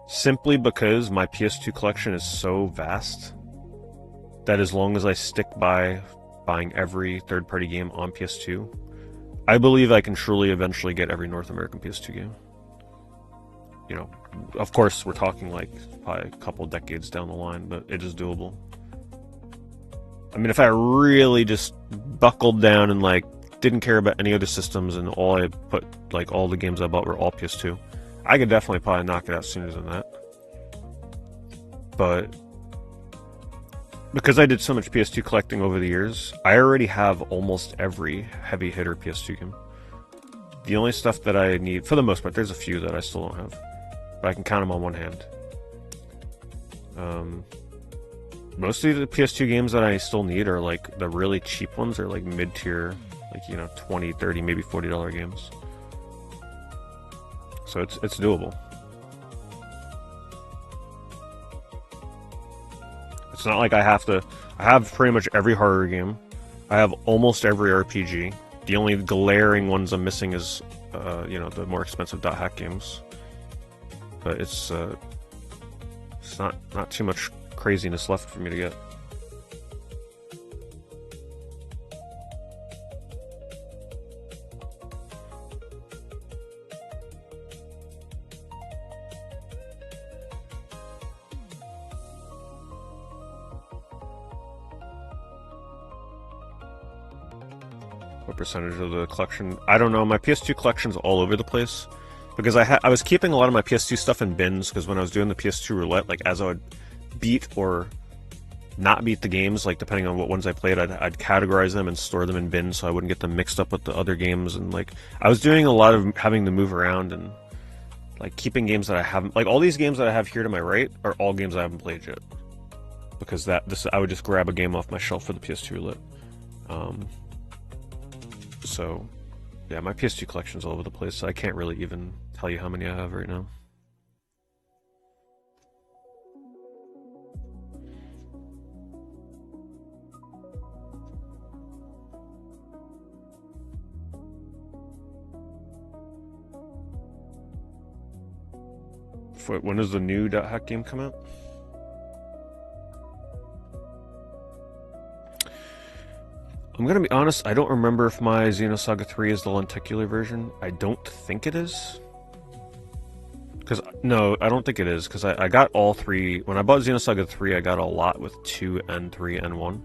Simply because my PS2 collection is so vast that as long as I stick by buying every third-party game on PS2, I believe I can truly eventually get every North American PS2 game. You know, of course, we're talking like probably a couple decades down the line, but it is doable. I mean, if I really just buckled down and like didn't care about any other systems and all I put, like all the games I bought were all PS2, I could definitely probably knock it out sooner than that. But because I did so much PS2 collecting over the years, I already have almost every heavy hitter PS2 game. The only stuff that I need, for the most part, there's a few that I still don't have, but I can count them on one hand. Most of the PS2 games that I still need are like the really cheap ones, or like mid-tier, like, you know, $20, $30, maybe $40 games. So it's doable. It's not like I have to. I have pretty much every horror game. I have almost every RPG. The only glaring ones I'm missing is, you know, the more expensive .hack games. But it's not too much craziness left for me to get. What percentage of the collection? I don't know. My PS2 collection's all over the place because I was keeping a lot of my PS2 stuff in bins, because when I was doing the PS2 roulette, like as I would beat or not beat the games, like depending on what ones I played, I'd categorize them and store them in bins so I wouldn't get them mixed up with the other games. And like I was doing a lot of having to move around and like keeping games that I haven't, like all these games that I have here to my right are all games I haven't played yet, because I would just grab a game off my shelf for the PS2 roulette. So yeah, my PS2 collection's all over the place, so I can't really even tell you how many I have right now. When does the new .hack game come out? I'm gonna be honest, I don't remember if my Xenosaga 3 is the lenticular version. I don't think it is. No, I don't think it is, because I got all three. When I bought Xenosaga 3, I got a lot with 2 and 3 and 1.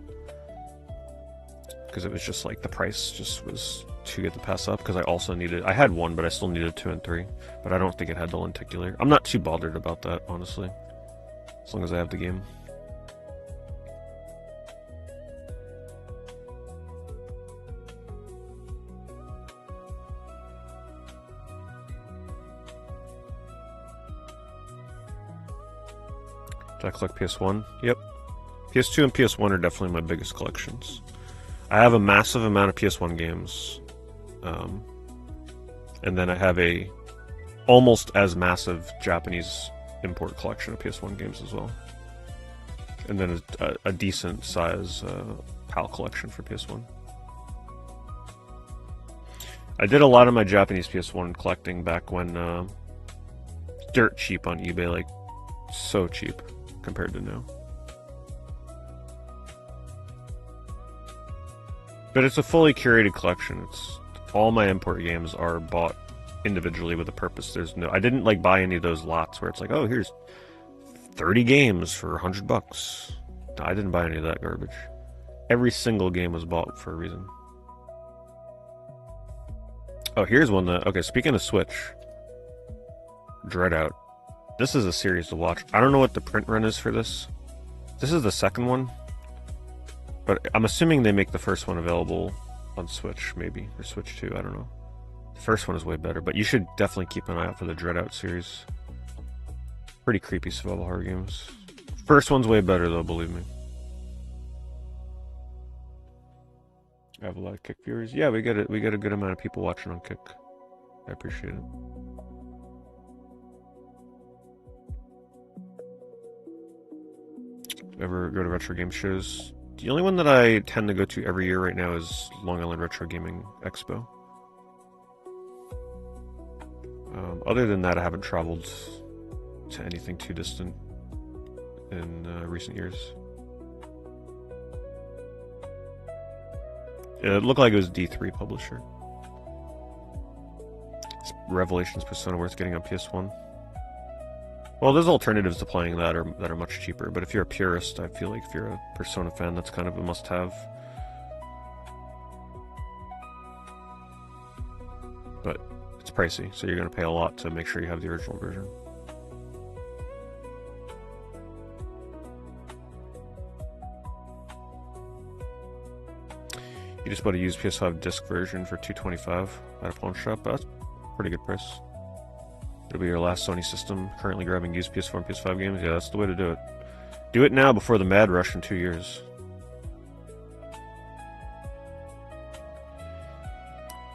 Because it was just like, the price just was too good to pass up, because I had 1, but I still needed 2 and 3. But I don't think it had the lenticular. I'm not too bothered about that, honestly. As long as I have the game. Did I collect PS1? Yep. PS2 and PS1 are definitely my biggest collections. I have a massive amount of PS1 games. And then I have a almost as massive Japanese import collection of PS1 games as well. And then a decent size PAL collection for PS1. I did a lot of my Japanese PS1 collecting back when dirt cheap on eBay, like so cheap compared to now. But it's a fully curated collection. It's all my import games are bought individually with a purpose. There's no, I didn't like buy any of those lots where it's like, oh, here's 30 games for $100. I didn't buy any of that garbage. Every single game was bought for a reason. Oh, here's one that, okay, speaking of Switch, Dread Out. This is a series to watch. I don't know what the print run is for this. This is the second one, but I'm assuming they make the first one available on Switch, maybe, or Switch 2, I don't know. The first one is way better, but you should definitely keep an eye out for the Dread Out series. Pretty creepy survival horror games. First one's way better, though, believe me. I have a lot of Kick viewers. Yeah, we get a good amount of people watching on Kick. I appreciate it. Ever go to retro game shows? The only one that I tend to go to every year right now is Long Island Retro Gaming Expo. Other than that, I haven't traveled to anything too distant in recent years. It looked like it was D3 publisher. Is Revelations Persona worth getting on PS1? Well, there's alternatives to playing that are much cheaper, but if you're a purist, I feel like if you're a Persona fan, that's kind of a must-have. But it's pricey, so you're going to pay a lot to make sure you have the original version. You just bought a used PS5 disc version for $225 at a pawn shop. That's a pretty good price. It'll be your last Sony system. Currently grabbing used PS4 and PS5 games. Yeah, that's the way to do it. Do it now before the mad rush in 2 years.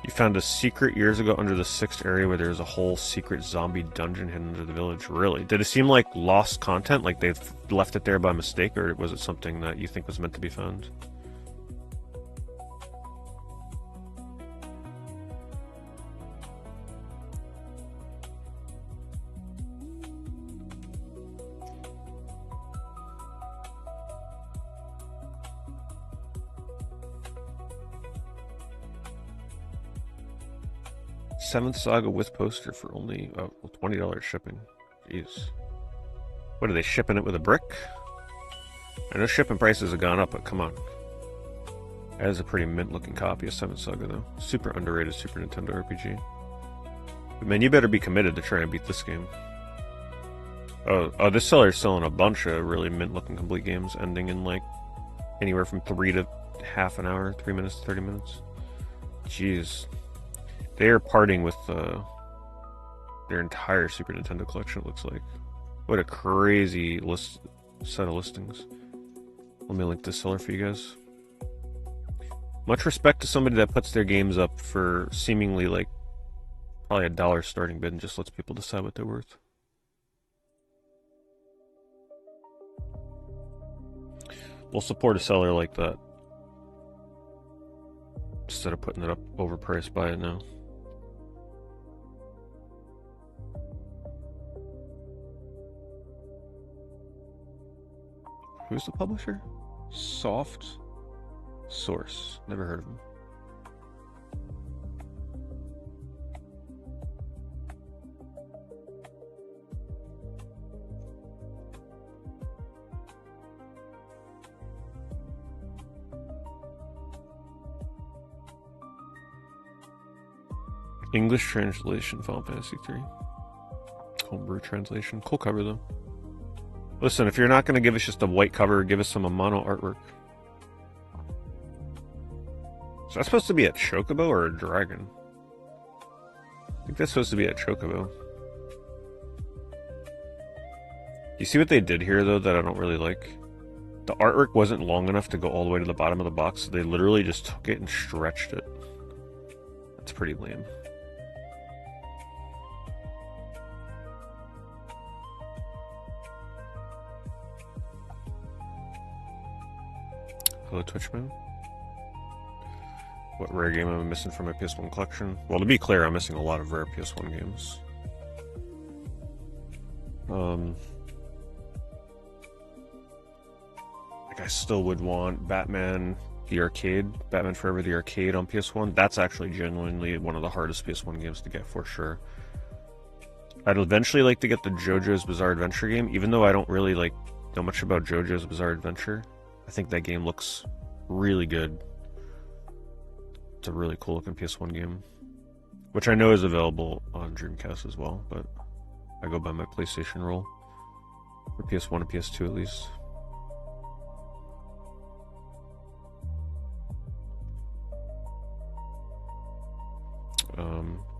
You found a secret years ago under the 6th area where there's a whole secret zombie dungeon hidden under the village. Really? Did it seem like lost content? Like they've left it there by mistake? Or was it something that you think was meant to be found? Seventh Saga with poster for only $20 shipping. Jeez. What are they shipping it with a brick? I know shipping prices have gone up, but come on. That is a pretty mint-looking copy of Seventh Saga, though. Super underrated Super Nintendo RPG. But man, you better be committed to trying to beat this game. Oh, this seller's selling a bunch of really mint-looking complete games, ending in like anywhere from 3 to half an hour, 3 minutes to 30 minutes. Jeez. They are parting with their entire Super Nintendo collection, it looks like. What a crazy set of listings. Let me link this seller for you guys. Much respect to somebody that puts their games up for seemingly like probably $1 starting bid and just lets people decide what they're worth. We'll support a seller like that instead of putting it up overpriced by it now. Who's the publisher? Soft Source. Never heard of him. English translation, Final Fantasy 3. Homebrew translation. Cool cover, though. Listen, if you're not going to give us just a white cover, give us some mono artwork. Is that supposed to be a chocobo or a dragon? I think that's supposed to be a chocobo. You see what they did here, though, that I don't really like? The artwork wasn't long enough to go all the way to the bottom of the box, so they literally just took it and stretched it. That's pretty lame. Hello, Twitchman. What rare game am I missing from my PS1 collection? Well, to be clear, I'm missing a lot of rare PS1 games. Like, I still would want Batman the arcade, Batman Forever the arcade on PS1, that's actually genuinely one of the hardest PS1 games to get for sure. I'd eventually like to get the JoJo's Bizarre Adventure game, even though I don't really know much about JoJo's Bizarre Adventure. I think that game looks really good. It's a really cool looking PS1 game, which I know is available on Dreamcast as well, but I go by my PlayStation rule for PS1 and PS2 at least.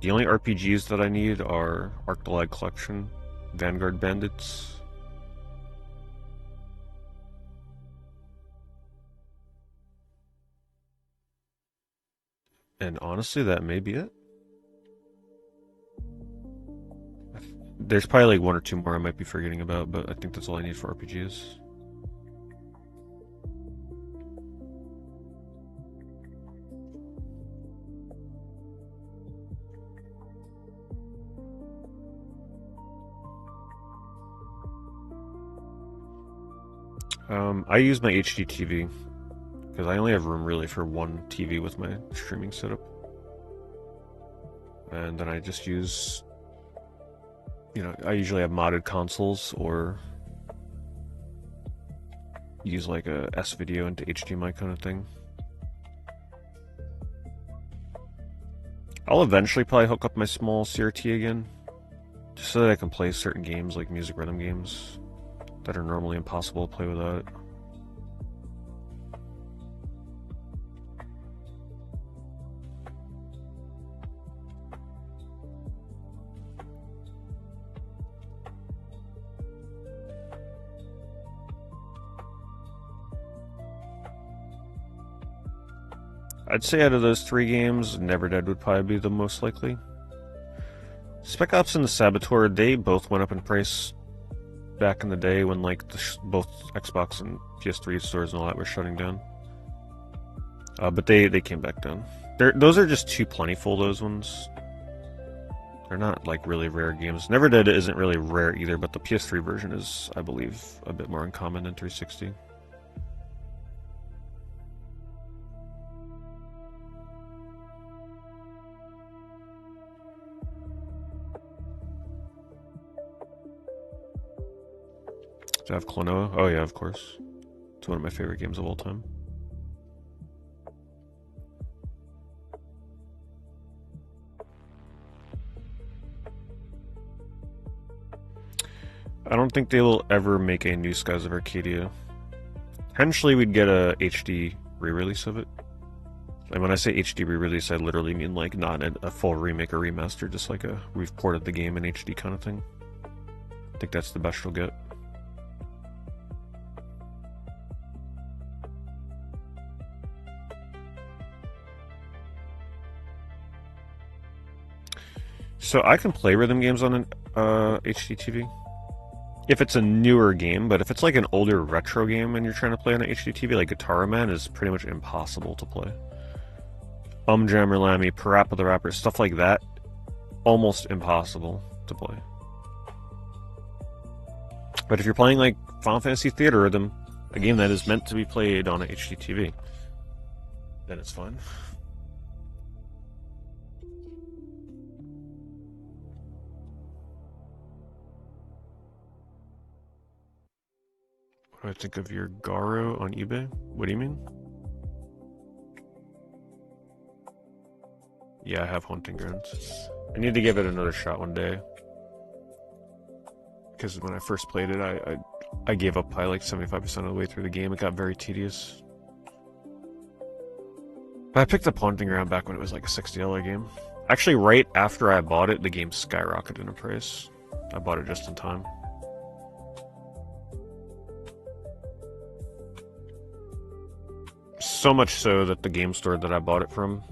The only RPGs that I need are Arc the Lag Collection, Vanguard Bandits, and honestly, that may be it. There's probably like one or two more I might be forgetting about, but I think that's all I need for RPGs. I use my HD TV because I only have room really for one TV with my streaming setup, and then I just use, I usually have modded consoles or use like a S-Video into HDMI kind of thing. I'll eventually probably hook up my small CRT again, just so that I can play certain games like music rhythm games that are normally impossible to play without it. I'd say out of those three games, Never Dead would probably be the most likely. Spec Ops and the Saboteur, they both went up in price back in the day when both Xbox and PS3 stores and all that were shutting down. But they came back down. Those are just too plentiful, those ones. They're not like really rare games. Never Dead isn't really rare either, but the PS3 version is, I believe, a bit more uncommon than 360. Do I have Klonoa? Oh yeah, of course. It's one of my favorite games of all time. I don't think they will ever make a new Skies of Arcadia. Potentially we'd get a HD re-release of it. And when I say HD re-release, I literally mean like not a full remake or remaster, just like we've ported the game in HD kind of thing. I think that's the best you'll get. So I can play rhythm games on an HD TV if it's a newer game, but if it's like an older retro game and you're trying to play on an HD TV, like Guitar Man is pretty much impossible to play. Jammer Lammy, Parappa the Rapper, stuff like that, almost impossible to play. But if you're playing like Final Fantasy Theater Rhythm, a game that is meant to be played on an HD TV, then it's fine. What do I think of your Garo on eBay? What do you mean? Yeah, I have Haunting Grounds. I need to give it another shot one day. Because when I first played it, I gave up probably like 75% of the way through the game. It got very tedious. But I picked up Haunting Ground back when it was like a $60 game. Actually, right after I bought it, the game skyrocketed in price. I bought it just in time. So much so that the game store that I bought it from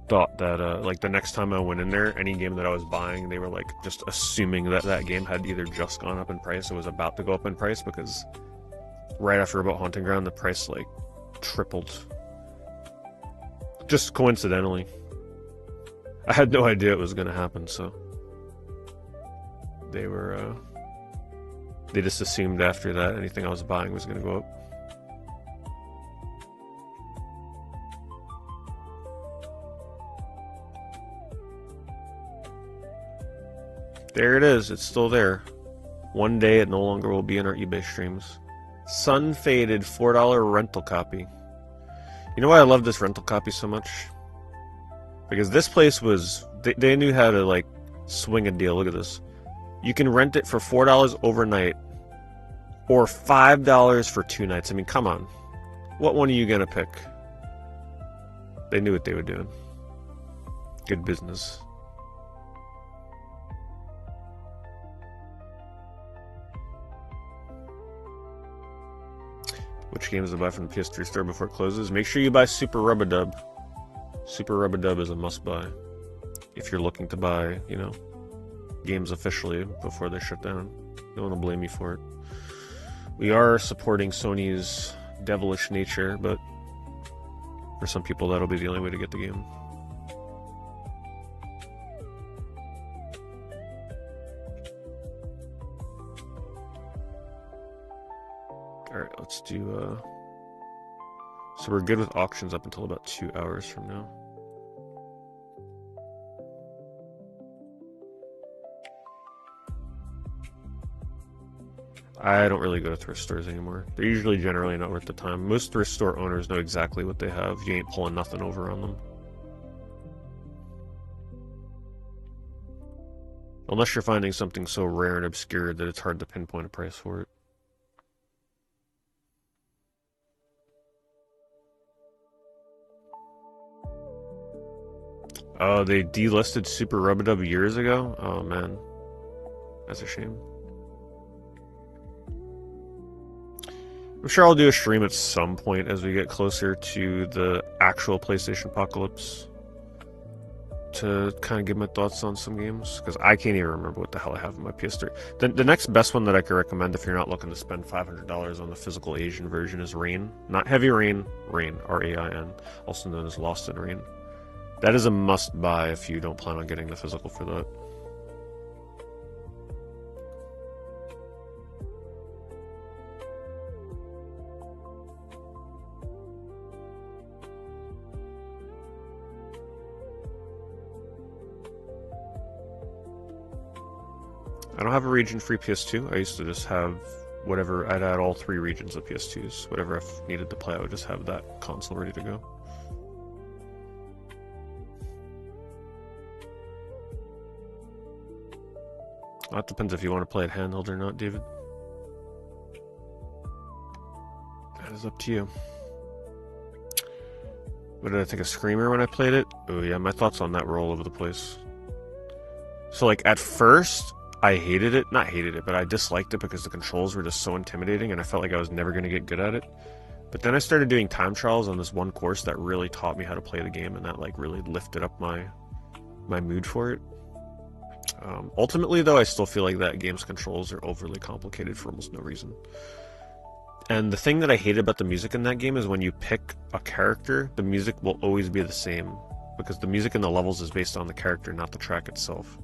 thought that like the next time I went in there, any game that I was buying, they were like just assuming that that game had either just gone up in price or was about to go up in price, because right after I bought Haunting Ground, the price like tripled. Just coincidentally. I had no idea it was going to happen, so they were they just assumed after that anything I was buying was going to go up. There it is. It's still there. One day it no longer will be in our eBay streams. Sun Faded $4 rental copy. You know why I love this rental copy so much? Because this place was... They knew how to, like, swing a deal. Look at this. You can rent it for $4 overnight. Or $5 for 2 nights. I mean, come on. What one are you gonna pick? They knew what they were doing. Good business. Which games to buy from the PS3 store before it closes? Make sure you buy Super Rub-a-Dub. Super Rub-a-Dub is a must-buy. If you're looking to buy, you know, games officially before they shut down. No one will blame you for it. We are supporting Sony's devilish nature, but for some people that'll be the only way to get the game. Alright, let's do, so we're good with auctions up until about 2 hours from now. I don't really go to thrift stores anymore. They're usually generally not worth the time. Most thrift store owners know exactly what they have. You ain't pulling nothing over on them. Unless you're finding something so rare and obscure that it's hard to pinpoint a price for it. Oh, they delisted Super Rub-a-Dub years ago? Oh, man. That's a shame. I'm sure I'll do a stream at some point as we get closer to the actual PlayStation Apocalypse to kind of give my thoughts on some games, because I can't even remember what the hell I have in my PS3. The next best one that I could recommend if you're not looking to spend $500 on the physical Asian version is Rain. Not Heavy Rain, Rain, R-A-I-N, also known as Lost in Rain. That is a must-buy if you don't plan on getting the physical for that. I don't have a region-free PS2. I used to just have whatever. I'd add all 3 regions of PS2s. Whatever I needed to play, I would just have that console ready to go. Well, that depends if you want to play it handheld or not, David. That is up to you. What did I think of Screamer when I played it? Oh yeah, my thoughts on that were all over the place. So like at first, I hated it. Not hated it, but I disliked it because the controls were just so intimidating and I felt like I was never going to get good at it. But then I started doing time trials on this one course that really taught me how to play the game, and that like really lifted up my mood for it. Ultimately though, I still feel like that game's controls are overly complicated for almost no reason. And the thing that I hated about the music in that game is when you pick a character, the music will always be the same, because the music in the levels is based on the character, not the track itself.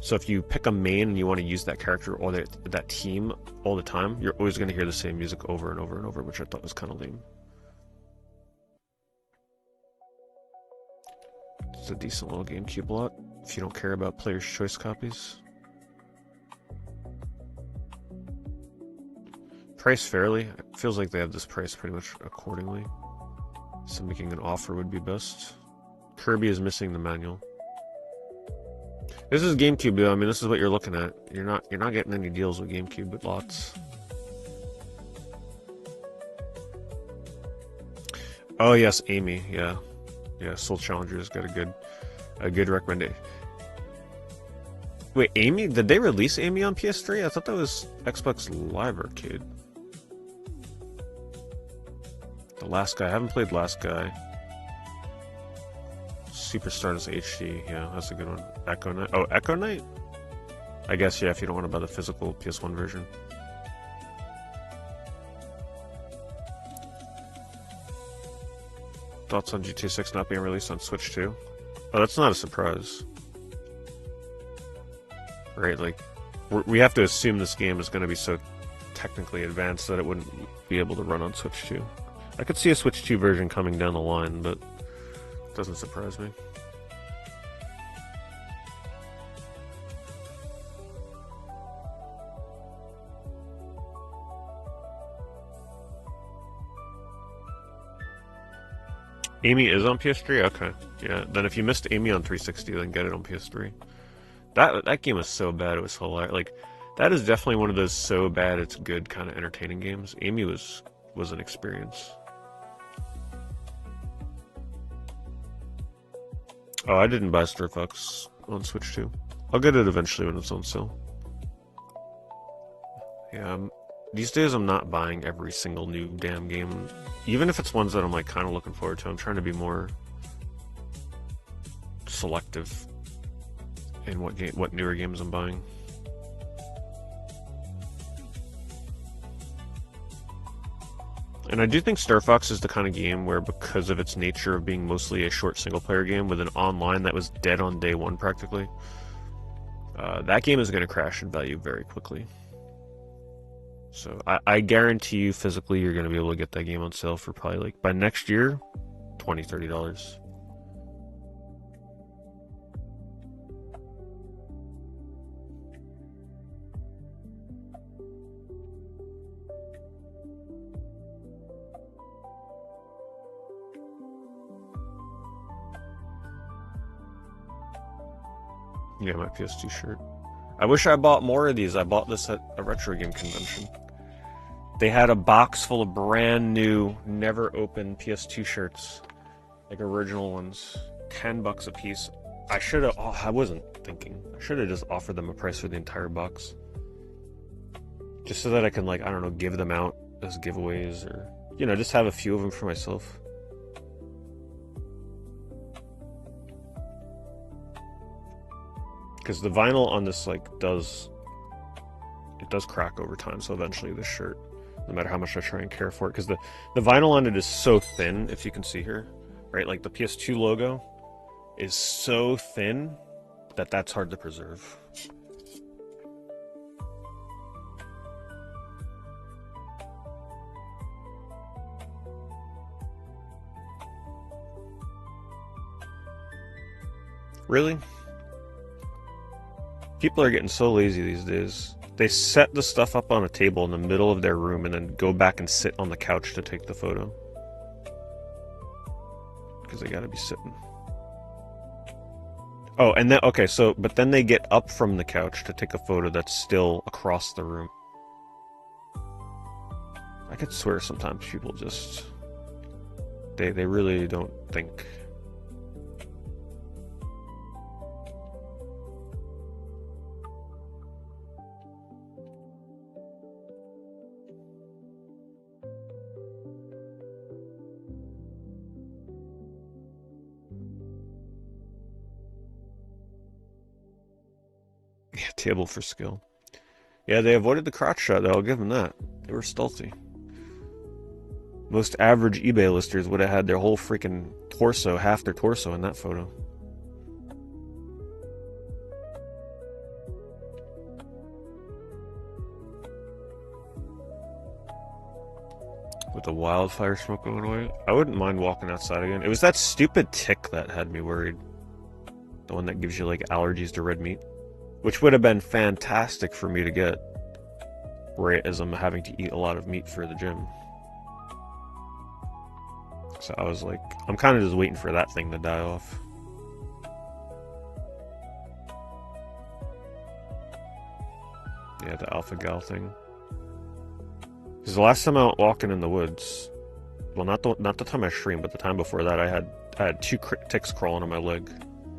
So if you pick a main and you want to use that character or that team all the time, you're always going to hear the same music over and over and over, which I thought was kind of lame. It's a decent little GameCube lot, if you don't care about player's choice copies. Price fairly. It feels like they have this price pretty much accordingly. So making an offer would be best. Kirby is missing the manual. This is GameCube though. I mean, this is what you're looking at. You're not getting any deals with GameCube, but lots. Oh yes, Amy. Yeah, Soul Challenger's got a good recommendation. Wait, Amy? Did they release Amy on PS3? I thought that was Xbox Live Arcade. The Last Guy. I haven't played Last Guy. Super Stardust HD. Yeah, that's a good one. Echo Knight. Oh, Echo Knight? I guess, yeah, if you don't want to buy the physical PS1 version. Thoughts on GTA 6 not being released on Switch 2? Oh, that's not a surprise. Right, like, we have to assume this game is going to be so technically advanced that it wouldn't be able to run on Switch 2. I could see a Switch 2 version coming down the line, but it doesn't surprise me. Amy is on PS3? Okay. Yeah, then if you missed Amy on 360, then get it on PS3. That game was so bad, it was hilarious. Like, that is definitely one of those so bad it's good kind of entertaining games. Amy was an experience. Oh, I didn't buy Star Fox on Switch too. I'll get it eventually when it's on sale. Yeah, these days I'm not buying every single new damn game, even if it's ones that I'm like kind of looking forward to. I'm trying to be more selective in what newer games I'm buying. And I do think Star Fox is the kind of game where, because of its nature of being mostly a short single-player game with an online that was dead on day one practically, that game is going to crash in value very quickly. So I guarantee you physically you're going to be able to get that game on sale for probably like by next year, $20-$30. Yeah, my PS2 shirt. I wish I bought more of these. I bought this at a retro game convention. They had a box full of brand new, never opened PS2 shirts, like original ones, $10 a piece. I should have. Oh, I wasn't thinking. I should have just offered them a price for the entire box, just so that I can, like, I don't know, give them out as giveaways, or just have a few of them for myself. Because the vinyl on this does crack over time, so eventually this shirt, no matter how much I try and care for it, because the vinyl on it is so thin, if you can see here, right? Like the PS2 logo is so thin that that's hard to preserve. Really? People are getting so lazy these days. They set the stuff up on a table in the middle of their room and then go back and sit on the couch to take the photo. Because they gotta be sitting. Oh, and then, okay, but then they get up from the couch to take a photo that's still across the room. I could swear sometimes people just, they really don't think. Yeah, table for skill. Yeah, they avoided the crotch shot, though. I'll give them that. They were stealthy. Most average eBay listers would have had their whole freaking torso, half their torso in that photo. With the wildfire smoke going away, I wouldn't mind walking outside again. It was that stupid tick that had me worried. The one that gives you, like, allergies to red meat. Which would have been fantastic for me to get, right as I'm having to eat a lot of meat for the gym. So I was like, I'm kind of just waiting for that thing to die off. Yeah, the alpha gal thing. Because the last time I went walking in the woods, well, not the time I streamed, but the time before that, I had two ticks crawling on my leg.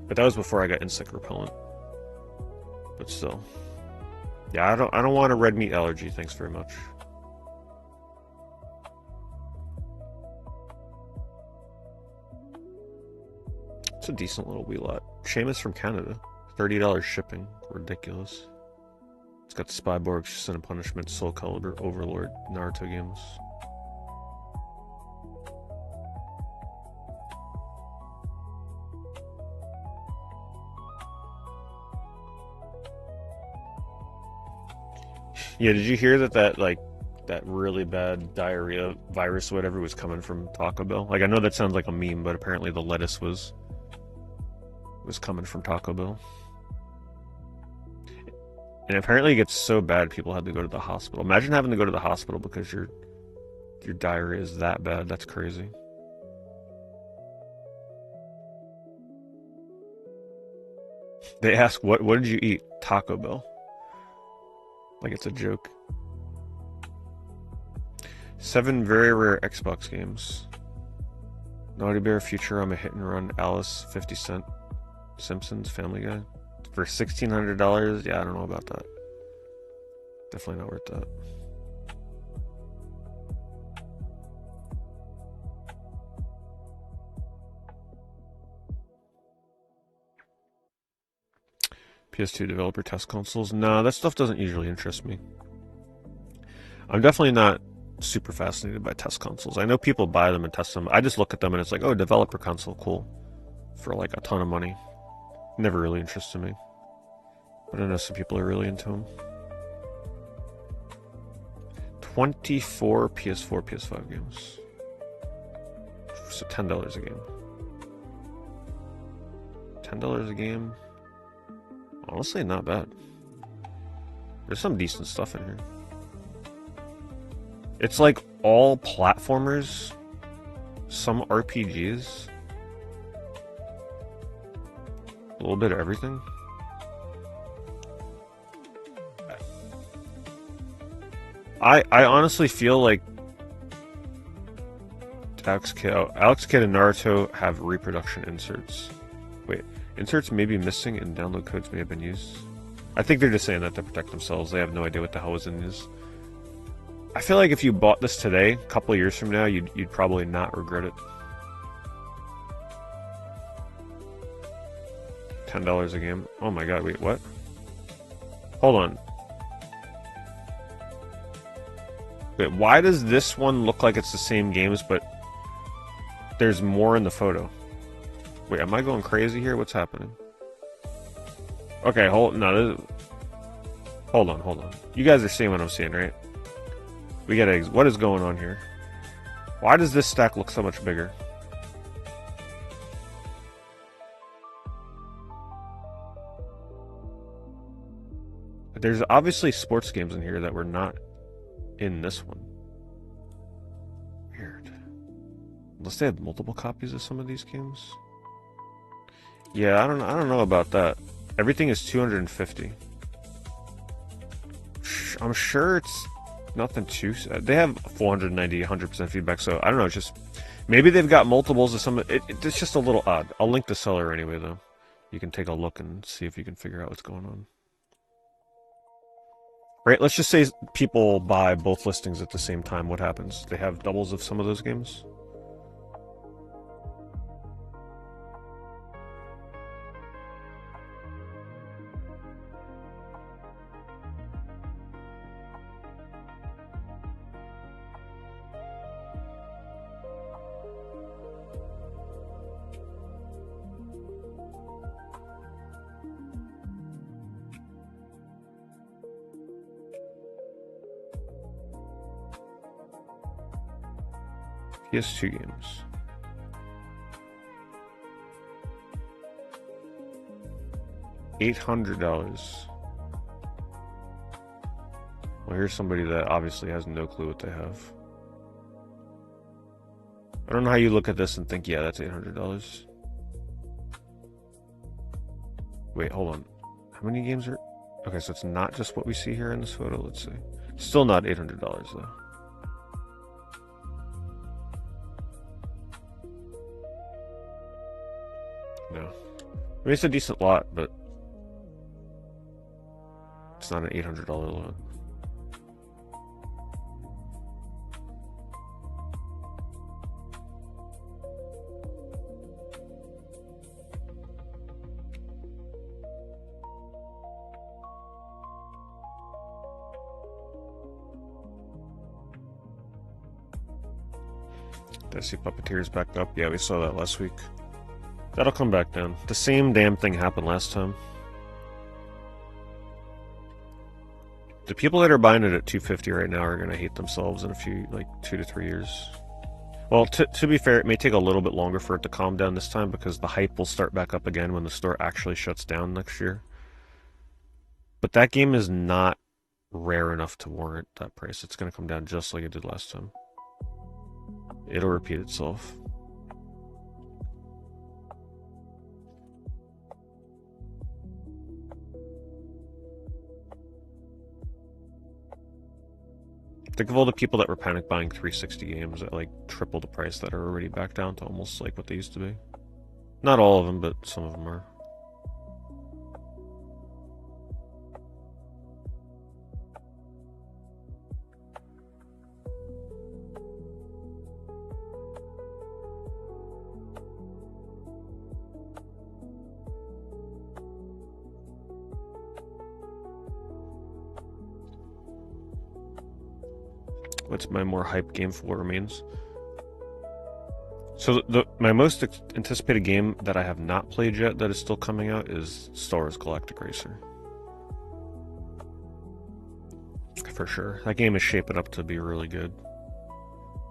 But that was before I got insect repellent. But still, yeah, I don't want a red meat allergy. Thanks very much. It's a decent little wee lot. Seamus from Canada, $30 shipping. Ridiculous. It's got Spyborg, Sin and Punishment, Soul Calibur, Overlord, Naruto games. Yeah, did you hear that really bad diarrhea virus or whatever was coming from Taco Bell? Like, I know that sounds like a meme, but apparently the lettuce was coming from Taco Bell. And apparently it gets so bad people had to go to the hospital. Imagine having to go to the hospital because your diarrhea is that bad. That's crazy. They ask, what did you eat? Taco Bell. Like it's a joke. 7 very rare Xbox games. Naughty Bear, Futurama, Hit and Run, Alice, 50 Cent, Simpsons, Family Guy. For $1,600? Yeah, I don't know about that. Definitely not worth that. PS2 developer test consoles? Nah, that stuff doesn't usually interest me. I'm definitely not super fascinated by test consoles. I know people buy them and test them. I just look at them and it's like, oh, developer console, cool. For like a ton of money. Never really interested me. But I know some people are really into them. 24 PS4, PS5 games. So $10 a game. $10 a game. Honestly, not bad. There's some decent stuff in here. It's like all platformers, some RPGs, a little bit of everything. I honestly feel like Alex Kidd and Naruto have reproduction inserts. Wait, inserts may be missing and download codes may have been used. I think they're just saying that to protect themselves. They have no idea what the hell is in these. I feel like if you bought this today, a couple of years from now, you'd probably not regret it. $10 a game. Oh my god, wait, what? Hold on. Wait, why does this one look like it's the same games, but there's more in the photo? Wait, am I going crazy here? What's happening? Okay, hold on. You guys are seeing what I'm seeing, right? We got eggs. What is going on here? Why does this stack look so much bigger? There's obviously sports games in here that were not in this one. Weird. Unless they have multiple copies of some of these games. Yeah, I don't know about that. Everything is 250. I'm sure it's nothing too sad. They have 490, 100% feedback, so I don't know, it's just maybe they've got multiples of some. It's just a little odd. I'll link the seller anyway, though. You can take a look and see if you can figure out what's going on. Right, let's just say people buy both listings at the same time. What happens? They have doubles of some of those games? PS2 games. $800. Well, here's somebody that obviously has no clue what they have. I don't know how you look at this and think, yeah, that's $800. Wait, hold on. How many games are... Okay, so it's not just what we see here in this photo. Let's see. Still not $800, though. No. I mean, it's a decent lot, but it's not an $800 lot. Did I see Puppeteers back up? Yeah, we saw that last week. That'll come back down. The same damn thing happened last time. The people that are buying it at $250 right now are going to hate themselves in a few, like 2 to 3 years. Well, to be fair, it may take a little bit longer for it to calm down this time because the hype will start back up again when the store actually shuts down next year. But that game is not rare enough to warrant that price. It's going to come down just like it did last time. It'll repeat itself. Think of all the people that were panic buying 360 games at like triple the price that are already back down to almost like what they used to be. Not all of them, but some of them are. What's my more hype game for what remains? So my most anticipated game that I have not played yet that is still coming out is Star Wars Galactic Racer. For sure. That game is shaping up to be really good.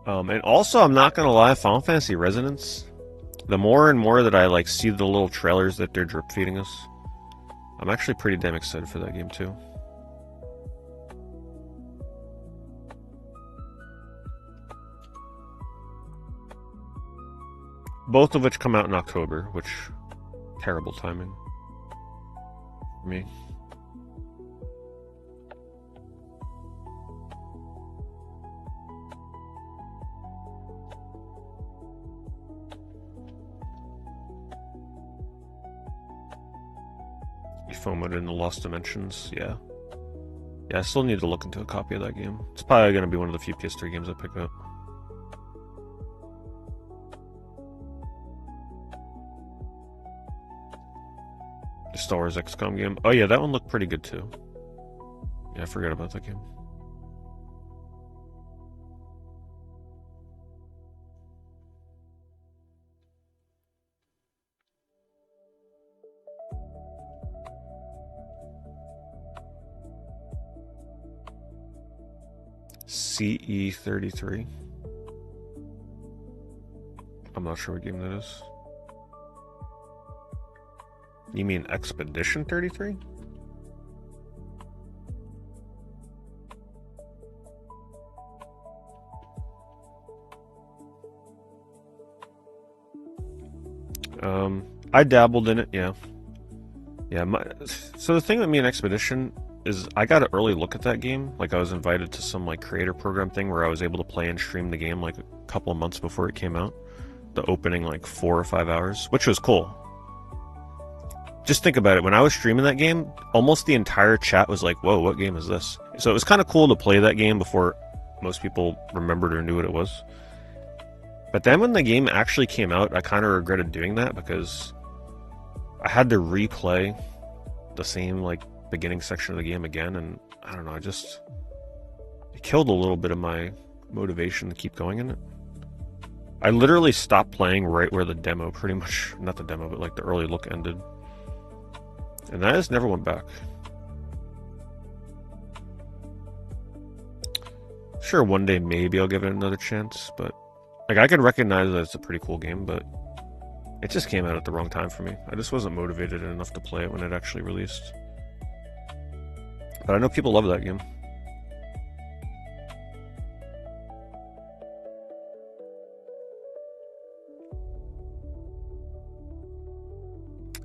And also, I'm not gonna lie, Final Fantasy Resonance, the more and more that I like see the little trailers that they're drip feeding us, I'm actually pretty damn excited for that game too. Both of which come out in October, which terrible timing for me. You FOMO'd in the Lost Dimensions, yeah. Yeah, I still need to look into a copy of that game. It's probably going to be one of the few PS3 games I pick up. The Star Wars XCOM game. Oh yeah, that one looked pretty good too. Yeah, I forgot about that game. CE33. I'm not sure what game that is. You mean Expedition 33? I dabbled in it, yeah. Yeah, so the thing with me and Expedition is I got an early look at that game. Like, I was invited to some, like, creator program thing where I was able to play and stream the game, like, a couple of months before it came out. The opening, like, 4 or 5 hours, which was cool. Just think about it. When I was streaming that game, almost the entire chat was like, whoa, what game is this? So it was kind of cool to play that game before most people remembered or knew what it was. But then when the game actually came out, I kind of regretted doing that because I had to replay the same, like, beginning section of the game again, and I don't know, it killed a little bit of my motivation to keep going in it. I literally stopped playing right where the demo pretty much, not the demo, but like the early look ended. And I just never went back. Sure, one day maybe I'll give it another chance, but like I can recognize that it's a pretty cool game, but it just came out at the wrong time for me. I just wasn't motivated enough to play it when it actually released. But I know people love that game.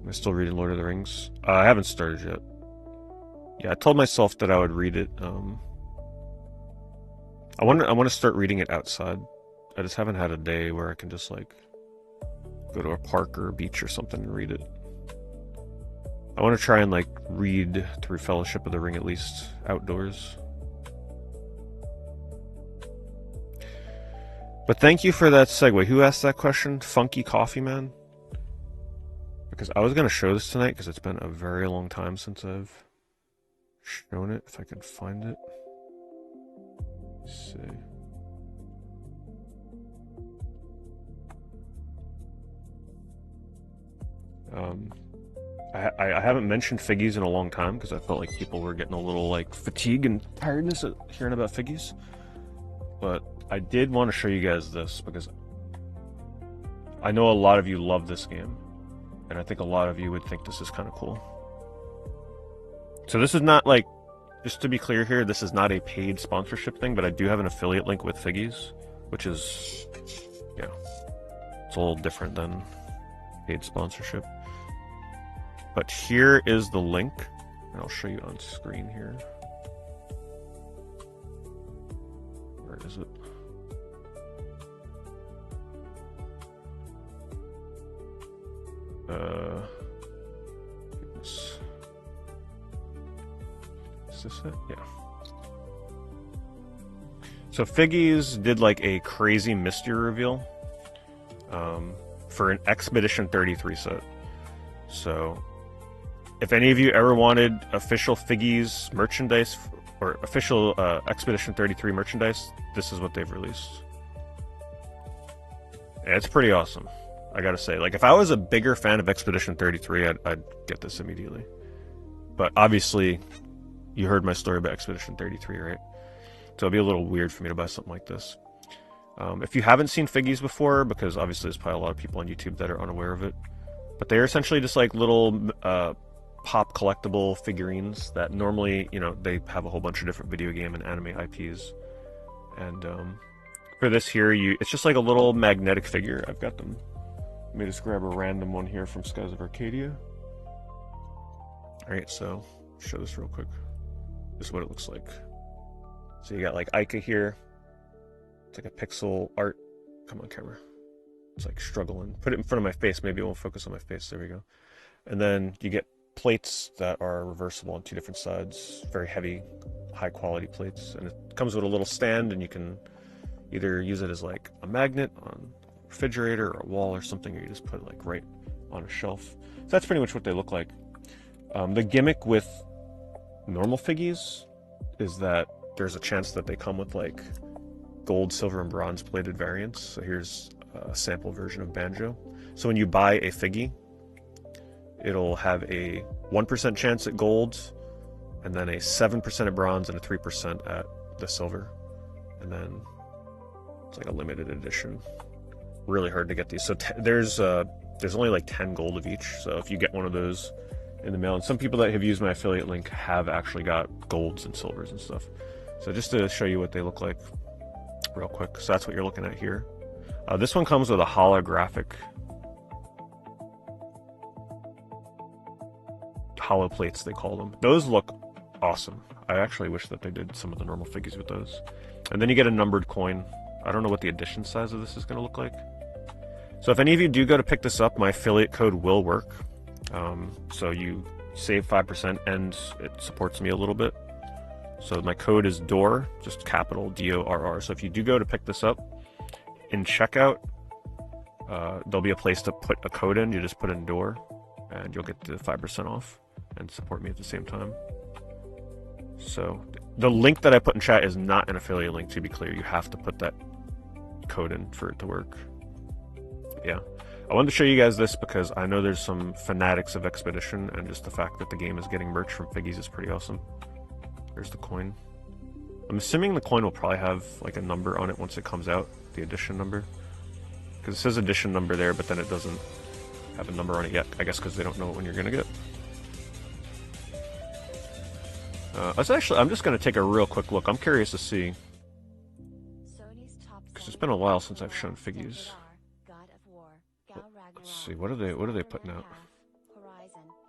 Am I still reading Lord of the Rings? I haven't started yet. Yeah, I told myself that I would read it. I want to start reading it outside. I just haven't had a day where I can just like go to a park or a beach or something and read it. I want to try and like read through Fellowship of the Ring at least outdoors. But thank you for that segue. Who asked that question? Funky Coffee Man? Because I was going to show this tonight because it's been a very long time since I've shown it. If I can find it. Let's see. I haven't mentioned Figgies in a long time because I felt like people were getting a little like fatigue and tiredness at hearing about Figgies. But I did want to show you guys this because I know a lot of you love this game. And I think a lot of you would think this is kind of cool. So this is not like, just to be clear here, this is not a paid sponsorship thing, but I do have an affiliate link with Figgies, which is, yeah, it's a little different than paid sponsorship. But here is the link, and I'll show you on screen here. is it? Goodness. Is this it? Yeah. So Figgies did like a crazy mystery reveal for an Expedition 33 set. So if any of you ever wanted official Figgies merchandise or official Expedition 33 merchandise, this is what they've released. And it's pretty awesome, I gotta say. Like, if I was a bigger fan of Expedition 33, I'd get this immediately. But obviously, you heard my story about Expedition 33, right? So it'll be a little weird for me to buy something like this. If you haven't seen Figgies before, because obviously there's probably a lot of people on YouTube that are unaware of it, but they're essentially just like little pop collectible figurines that normally, you know, they have a whole bunch of different video game and anime IPs. And for this here, it's just like a little magnetic figure. I've got them. Let me just grab a random one here from Skies of Arcadia. Alright, so show this real quick. This is what it looks like. So you got like Ica here. It's like a pixel art. Come on, camera. It's like struggling. Put it in front of my face. Maybe it won't focus on my face. There we go. And then you get plates that are reversible on two different sides. Very heavy, high quality plates. And it comes with a little stand, and you can either use it as like a magnet on a refrigerator or a wall or something, or you just put it like right on a shelf. So that's pretty much what they look like. The gimmick with normal Figgies is that there's a chance that they come with like gold, silver, and bronze plated variants. So here's a sample version of Banjo. So when you buy a Figgy, it'll have a 1% chance at gold, and then a 7% at bronze, and a 3% at the silver. And then it's like a limited edition. Really hard to get these. So there's only like 10 gold of each. So if you get one of those in the mail, and some people that have used my affiliate link have actually got golds and silvers and stuff. So just to show you what they look like real quick. So that's what you're looking at here. This one comes with a holographic hollow plates, they call them. Those look awesome. I actually wish that they did some of the normal Figgies with those. And then you get a numbered coin. I don't know what the edition size of this is going to look like. So if any of you do go to pick this up, my affiliate code will work. So you save 5% and it supports me a little bit. So my code is DORR, just capital DORR. So if you do go to pick this up, in checkout, there'll be a place to put a code in. You just put in DORR, and you'll get the 5% off and support me at the same time. So the link that I put in chat is not an affiliate link, to be clear. You have to put that code in for it to work. Yeah. I wanted to show you guys this because I know there's some fanatics of Expedition, and just the fact that the game is getting merch from Figgies is pretty awesome. There's the coin. I'm assuming the coin will probably have like a number on it once it comes out, the edition number. Because it says edition number there, but then it doesn't have a number on it yet. I guess because they don't know when you're going to get. I'm just going to take a real quick look. I'm curious to see. Because it's been a while since I've shown Figgies. Let's see, what are they putting out?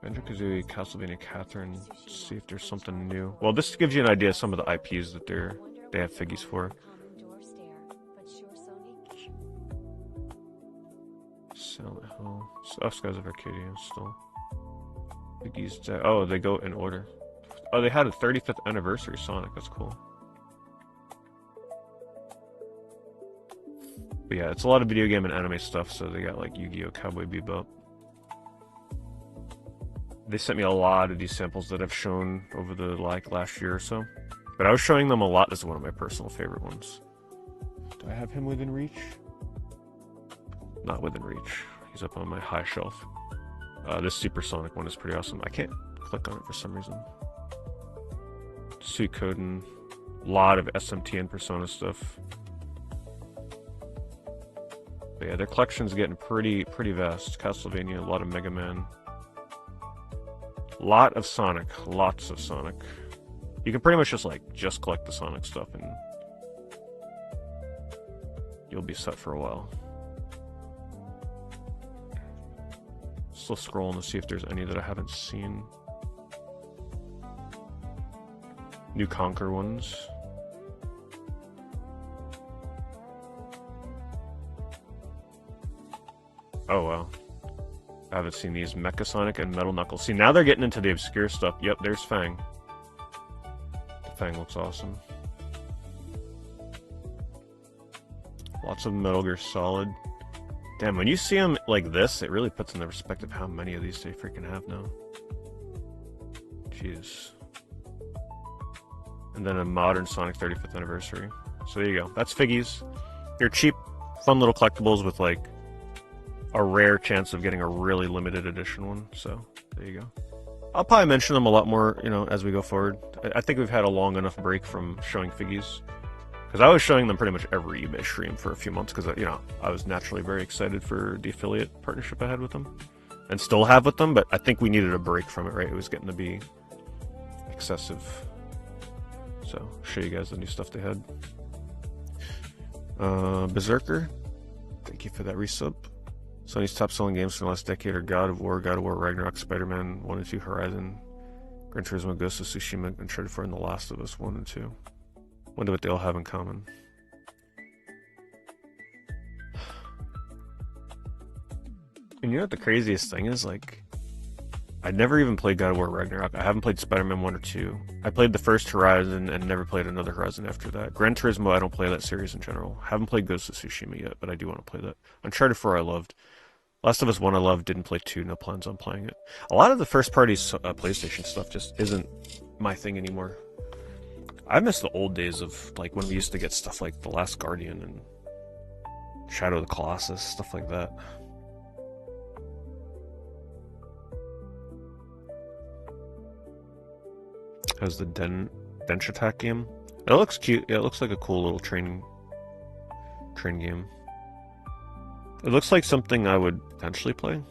Banjo-Kazooie, Castlevania, Catherine. Let's see if there's something new. Well, this gives you an idea of some of the IPs that they have Figgies for. Silent Hill. Oh, Skies of Arcadia still. Figgies. Oh, they go in order. Oh, they had a 35th anniversary Sonic. That's cool. But yeah, it's a lot of video game and anime stuff, so they got like Yu-Gi-Oh! Cowboy Bebop. They sent me a lot of these samples that I've shown over the last year or so. But I was showing them a lot. This is one of my personal favorite ones. Do I have him within reach? Not within reach. He's up on my high shelf. This Supersonic one is pretty awesome. I can't click on it for some reason. Suikoden. A lot of SMT and Persona stuff. But yeah, their collection's getting pretty vast. Castlevania, a lot of Mega Man. Lot of Sonic. Lots of Sonic. You can pretty much just collect the Sonic stuff and you'll be set for a while. Still scrolling to see if there's any that I haven't seen. New Conquer ones. Oh, wow. I haven't seen these. Mecha Sonic and Metal Knuckles. See, now they're getting into the obscure stuff. Yep, there's Fang. The Fang looks awesome. Lots of Metal Gear Solid. Damn, when you see them like this, it really puts in the perspective how many of these they freaking have now. Jeez. And then a modern Sonic 35th anniversary. So there you go. That's Figgies. They're cheap, fun little collectibles with like a rare chance of getting a really limited edition one. So there you go. I'll probably mention them a lot more, you know, as we go forward. I think we've had a long enough break from showing Figgies. Because I was showing them pretty much every eBay stream for a few months because, you know, I was naturally very excited for the affiliate partnership I had with them. And still have with them, but I think we needed a break from it, right? It was getting to be excessive. So, I'll show you guys the new stuff they had. Berserker. Thank you for that resub. Sony's top-selling games for the last decade are God of War Ragnarok, Spider-Man 1 and 2, Horizon, Gran Turismo, Ghost of Tsushima, Uncharted 4, and The Last of Us 1 and 2. Wonder what they all have in common. And you know what the craziest thing is? Like, I never even played God of War Ragnarok. I haven't played Spider-Man 1 or 2. I played the first Horizon and never played another Horizon after that. Gran Turismo, I don't play that series in general. Haven't played Ghost of Tsushima yet, but I do want to play that. Uncharted 4 I loved. Last of Us 1 I loved, didn't play 2, no plans on playing it. A lot of the first-party PlayStation stuff just isn't my thing anymore. I miss the old days of, like, when we used to get stuff like The Last Guardian and Shadow of the Colossus, stuff like that. How's the Dench Attack game? It looks cute. Yeah, it looks like a cool little train game. It looks like something I would potentially play.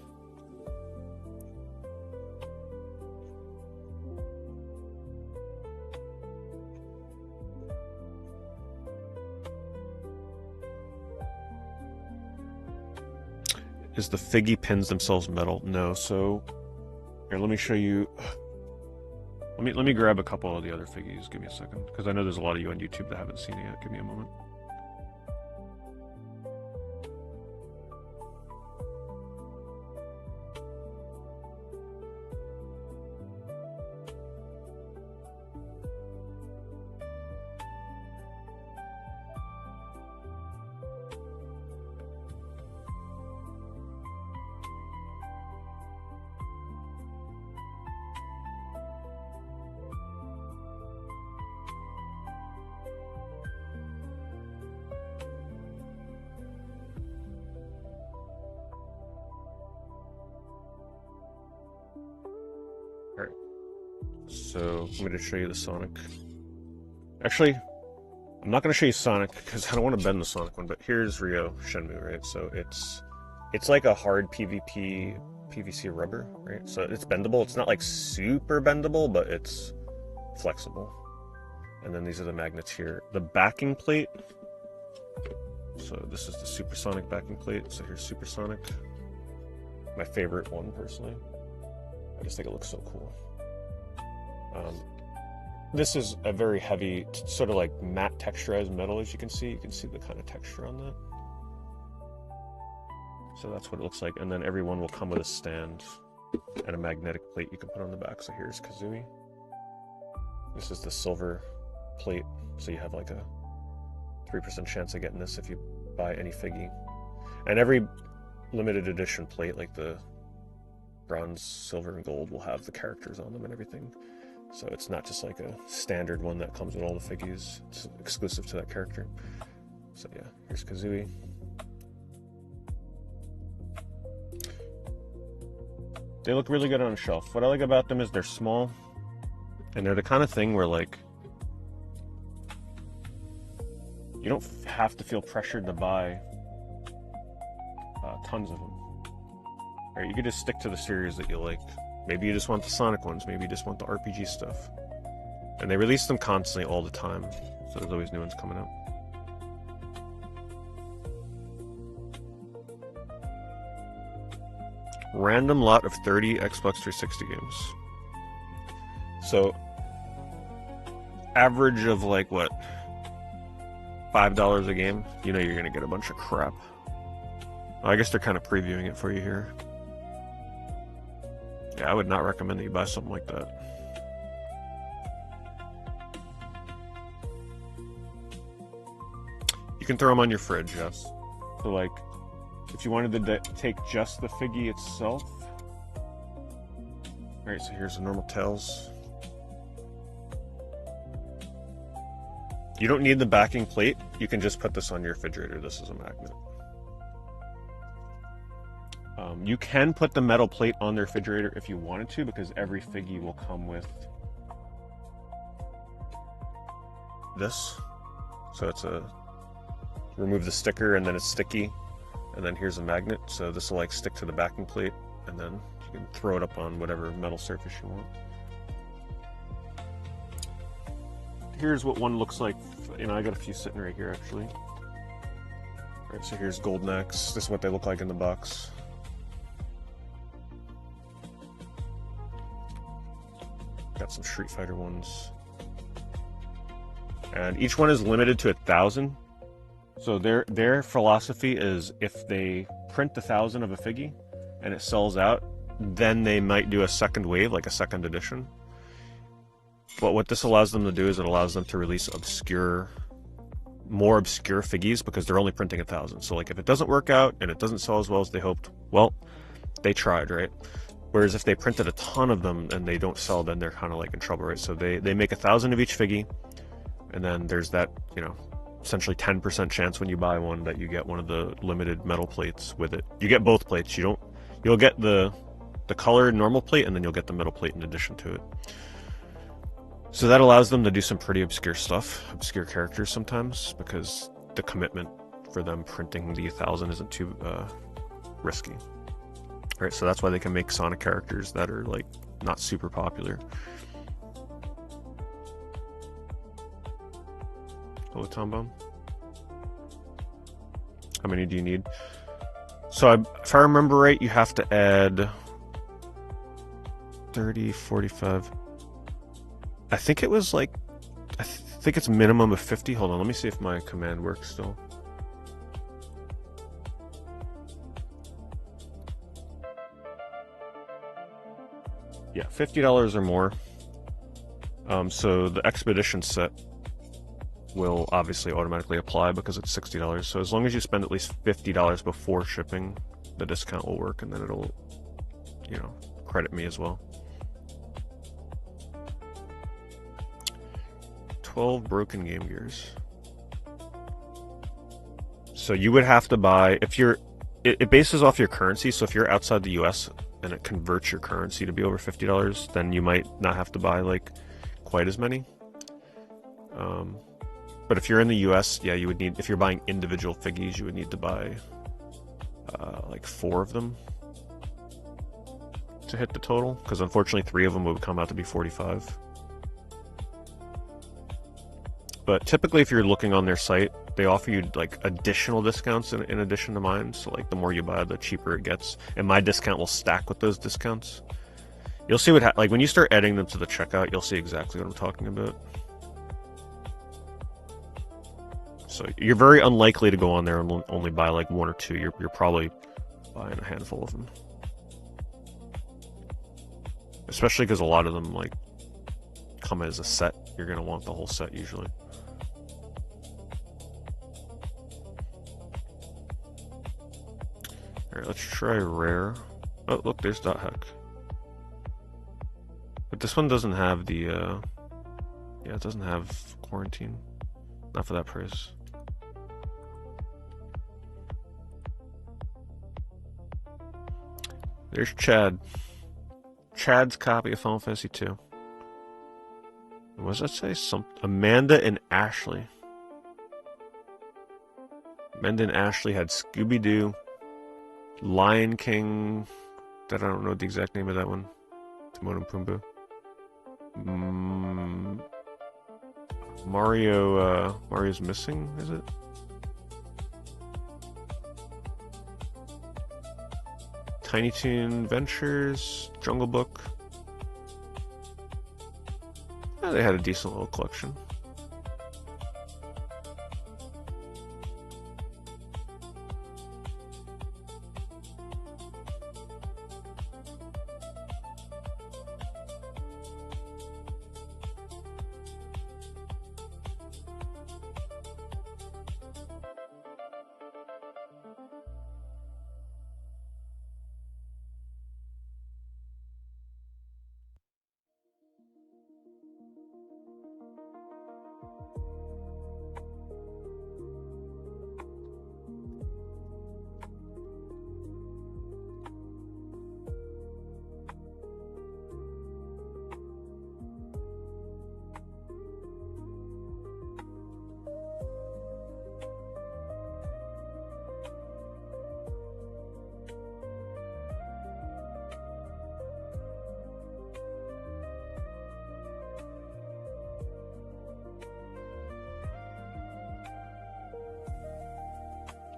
Is the Figgy pins themselves metal? No. So here, let me show you. Let me grab a couple of the other Figgies. Give me a second, because I know there's a lot of you on YouTube that haven't seen it yet. Give me a moment. Alright, so I'm going to show you the Sonic. Actually, I'm not going to show you Sonic because I don't want to bend the Sonic one, but here's Ryo Shenmue, right? So it's like a hard PVC rubber, right? So it's bendable. It's not like super bendable, but it's flexible. And then these are the magnets here. The backing plate. So this is the Supersonic backing plate. So here's Supersonic. My favorite one, personally. I just think it looks so cool. This is a very heavy, sort of like matte texturized metal, as you can see. You can see the kind of texture on that. So that's what it looks like. And then every one will come with a stand and a magnetic plate you can put on the back. So here's Kazooie. This is the silver plate. So you have like a 3% chance of getting this if you buy any Figgy. And every limited edition plate, like the bronze, silver, and gold, will have the characters on them and everything. So it's not just like a standard one that comes with all the Figgies. It's exclusive to that character. So yeah, here's Kazooie. They look really good on a shelf. What I like about them is they're small, and they're the kind of thing where, like, you don't have to feel pressured to buy tons of them. Right, you could just stick to the series that you like. Maybe you just want the Sonic ones, maybe you just want the RPG stuff. And they release them constantly all the time, so there's always new ones coming out. Random lot of 30 Xbox 360 games. So, average of like, what, $5 a game? You know you're gonna get a bunch of crap. I guess they're kind of previewing it for you here. Yeah, I would not recommend that you buy something like that. You can throw them on your fridge, yes. So like, if you wanted to take just the figgy itself. Alright, so here's the normal tails. You don't need the backing plate. You can just put this on your refrigerator. This is a magnet. You can put the metal plate on the refrigerator if you wanted to, because every figgy will come with this. So it's a remove the sticker and then it's sticky, and then here's a magnet. So this will like stick to the backing plate, and then you can throw it up on whatever metal surface you want. Here's what one looks like. You know, I got a few sitting right here actually. All right, so here's Golden Axe. This is what they look like in the box. Got some Street Fighter ones. And each one is limited to 1,000. So their philosophy is if they print 1,000 of a figgy and it sells out, then they might do a second wave, like a second edition. But what this allows them to do is it allows them to release more obscure figgies, because they're only printing 1,000. So like if it doesn't work out and it doesn't sell as well as they hoped, well, they tried, right? Whereas if they printed a ton of them and they don't sell, then they're kind of like in trouble, right? So they make 1,000 of each figgy, and then there's that, you know, essentially 10% chance when you buy one that you get one of the limited metal plates with it. You get both plates. You'll get the colored normal plate, and then you'll get the metal plate in addition to it. So that allows them to do some pretty obscure stuff, obscure characters sometimes, because the commitment for them printing the 1,000 isn't too risky. All right, so that's why they can make Sonic characters that are like not super popular. Hello, Tom Bomb. How many do you need? So if I remember right, you have to add 30, 45. I think it was like, I think it's minimum of 50. Hold on, let me see if my command works still. Yeah, $50 or more. So the Expedition set will obviously automatically apply because it's $60. So as long as you spend at least $50 before shipping, the discount will work, and then it'll, you know, credit me as well. 12 broken Game Gears. So you would have to buy, if you're, it bases off your currency. So if you're outside the US and it converts your currency to be over $50, then you might not have to buy like quite as many. But if you're in the US, yeah, you would need, if you're buying individual figgies, you would need to buy like 4 of them to hit the total, because unfortunately 3 of them would come out to be 45. But typically if you're looking on their site, they offer you like additional discounts in addition to mine. So like the more you buy, the cheaper it gets. And my discount will stack with those discounts. You'll see what, like when you start adding them to the checkout, you'll see exactly what I'm talking about. So you're very unlikely to go on there and only buy like 1 or 2. You're probably buying a handful of them. Especially because a lot of them like come as a set. You're going to want the whole set usually. Alright, let's try rare. Oh, look, there's Dot Hack. But this one doesn't have the, yeah, it doesn't have quarantine. Not for that price. There's Chad. Chad's copy of Final Fantasy 2. What does that say? Amanda and Ashley. Amanda and Ashley had Scooby-Doo, Lion King, that I don't know the exact name of that one. Timon and Pumbaa. Mario's Missing, is it? Tiny Toon Adventures, Jungle Book. Yeah, they had a decent little collection.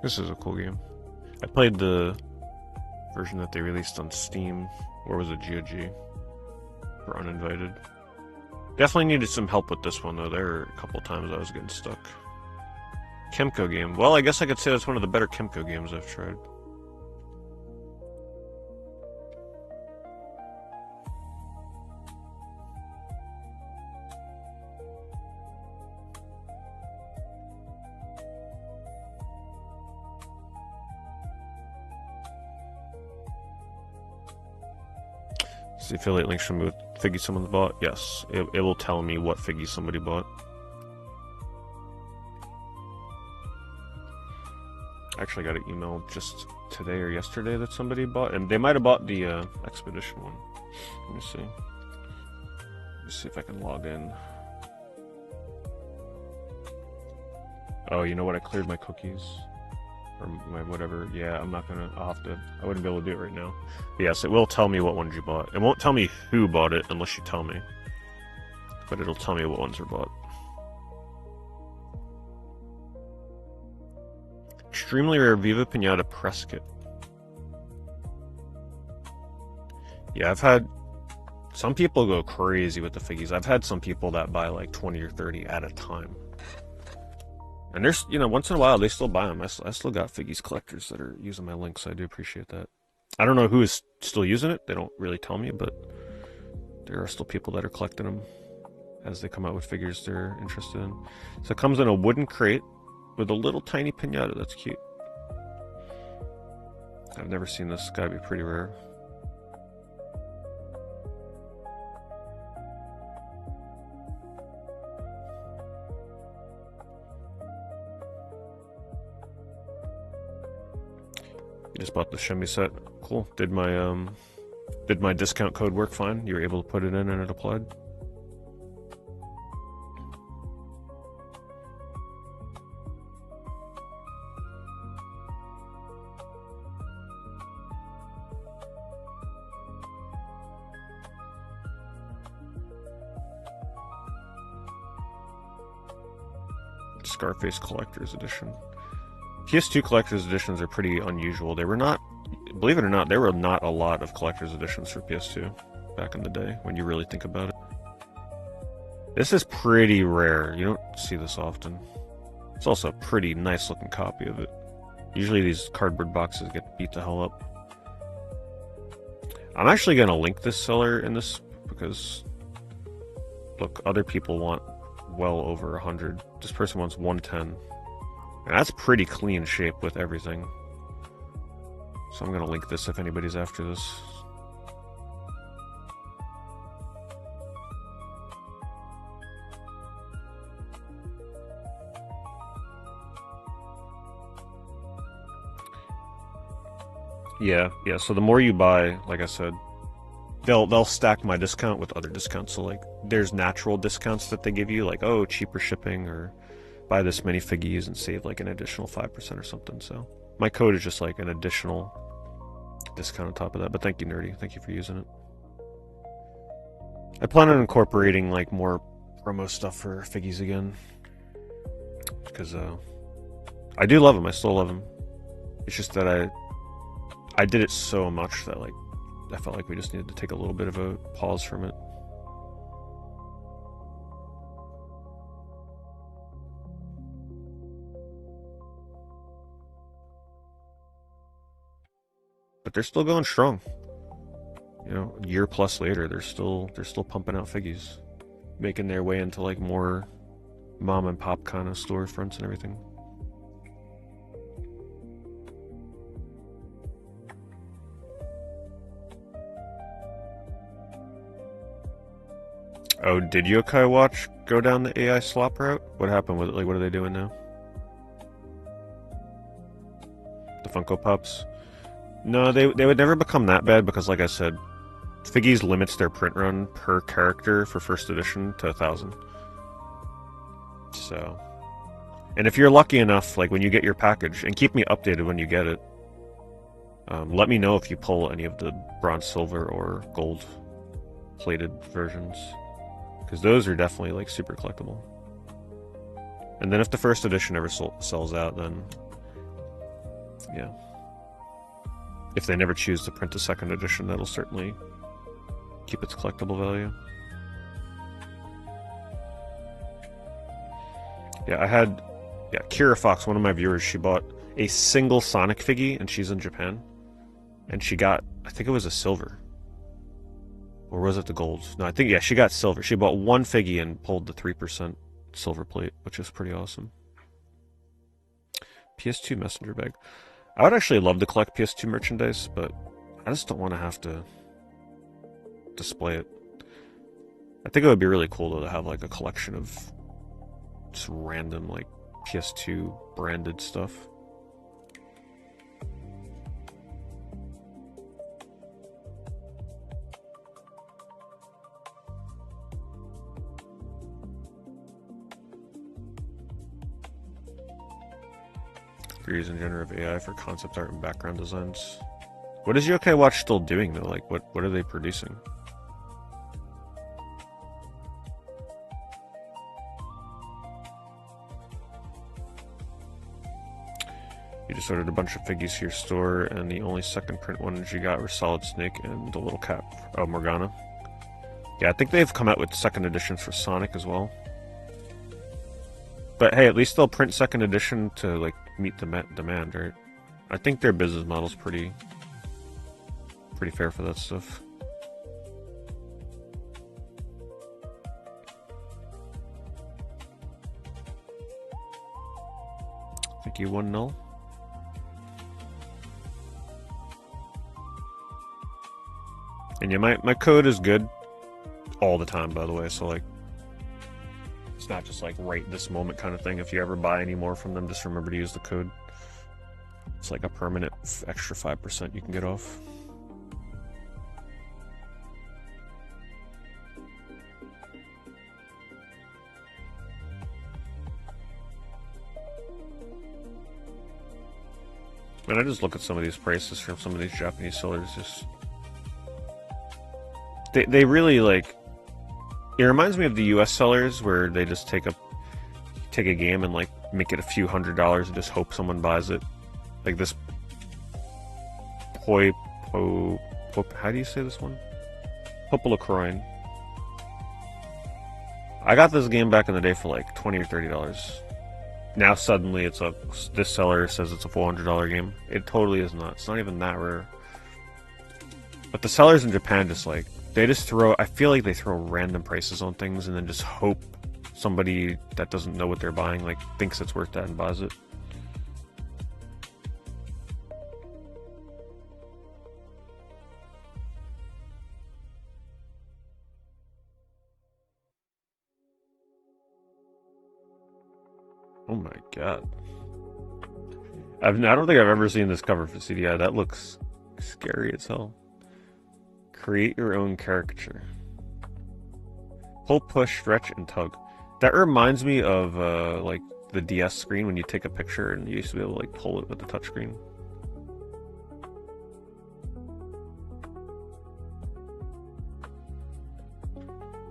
This is a cool game. I played the version that they released on Steam, or was it GOG? For Uninvited. Definitely needed some help with this one though. There were a couple times I was getting stuck. Kemco game. Well, I guess I could say that's one of the better Kemco games I've tried. The affiliate link show me what figgy someone bought. Yes, it will tell me what figgy somebody bought. Actually, got an email just today or yesterday that somebody bought, and they might have bought the Expedition one. Let me see. Let me see if I can log in. Oh, you know what? I cleared my cookies. Or my whatever. Yeah, I'm not gonna. I'll have to. I wouldn't be able to do it right now. But yes, it will tell me what ones you bought. It won't tell me who bought it unless you tell me. But it'll tell me what ones are bought. Extremely rare Viva Pinata press kit. Yeah, I've had some people go crazy with the figgies. I've had some people that buy like 20 or 30 at a time. And there's, you know, once in a while they still buy them. I still got figgies collectors that are using my links. So I do appreciate that. I don't know who is still using it. They don't really tell me, but there are still people that are collecting them as they come out with figures they're interested in. So it comes in a wooden crate with a little tiny pinata. That's cute. I've never seen this. It's gotta be pretty rare. You just bought the Shemmy set. Cool. Did my discount code work fine? You were able to put it in and it applied? Scarface Collector's Edition. PS2 Collector's Editions are pretty unusual. They were not, believe it or not, there were not a lot of Collector's Editions for PS2 back in the day, when you really think about it. This is pretty rare. You don't see this often. It's also a pretty nice looking copy of it. Usually these cardboard boxes get beat the hell up. I'm actually going to link this seller in this because, look, other people want well over 100. This person wants 110. And that's pretty clean shape with everything. So I'm going to link this if anybody's after this. Yeah, so the more you buy, like I said, they'll stack my discount with other discounts. So like there's natural discounts that they give you, like, oh, cheaper shipping, or buy this many figgies and save like an additional 5% or something. So my code is just like an additional discount on top of that. But thank you, Nerdy. Thank you for using it. I plan on incorporating like more promo stuff for figgies again, because I do love them. I still love them. It's just that I did it so much that like I felt like we just needed to take a little bit of a pause from it. But they're still going strong. You know, a year plus later, they're still pumping out figgies, making their way into like more mom and pop kind of storefronts and everything. Oh, did Yokai Watch go down the AI slop route? What happened with it? Like, what are they doing now? The Funko Pops? No, they would never become that bad because, like I said, Figgies limits their print run per character for first edition to 1,000. So, and if you're lucky enough, like when you get your package, and keep me updated when you get it, let me know if you pull any of the bronze, silver, or gold plated versions, because those are definitely like super collectible. And then if the first edition ever sells out, then Yeah. If they never choose to print a second edition, that'll certainly keep its collectible value. Yeah, Kira Fox, one of my viewers, she bought a single Sonic figgy, and she's in Japan. And she got, I think it was a silver. Or was it the gold? No, I think, yeah, she got silver. She bought one figgy and pulled the 3% silver plate, which is pretty awesome. PS2 messenger bag. I would actually love to collect PS2 merchandise, but I just don't want to have to display it. I think it would be really cool, though, to have, like, a collection of just random, like, PS2 branded stuff. Using generative AI for concept art and background designs. What is Yokai Watch still doing though? Like, what are they producing? You just ordered a bunch of figures to your store, and the only second print ones you got were Solid Snake and the little cat, Morgana. Yeah, I think they've come out with second editions for Sonic as well. But hey, at least they'll print second edition to, like, meet the demand, right? I think their business model's pretty fair for that stuff. Thank you, 1-0. And yeah, my code is good all the time, by the way, so, like, it's not just like right this moment kind of thing. If you ever buy any more from them, just remember to use the code. It's like a permanent extra 5% you can get off. And I just look at some of these prices from some of these Japanese sellers. Just they really, like, it reminds me of the US sellers where they just take a game and, like, make it a few $100s and just hope someone buys it. Like this how do you say this one? Popolocroin. I got this game back in the day for like $20 or $30. Now suddenly this seller says it's a $400 game. It totally is not. It's not even that rare. But the sellers in Japan just, like, I feel like they throw random prices on things and then just hope somebody that doesn't know what they're buying, like, thinks it's worth that and buys it. Oh my god. I don't think I've ever seen this cover for CDI. That looks scary as hell. Create your own caricature. Pull, push, stretch, and tug. That reminds me of like the DS screen when you take a picture and you used to be able to, like, pull it with the touchscreen.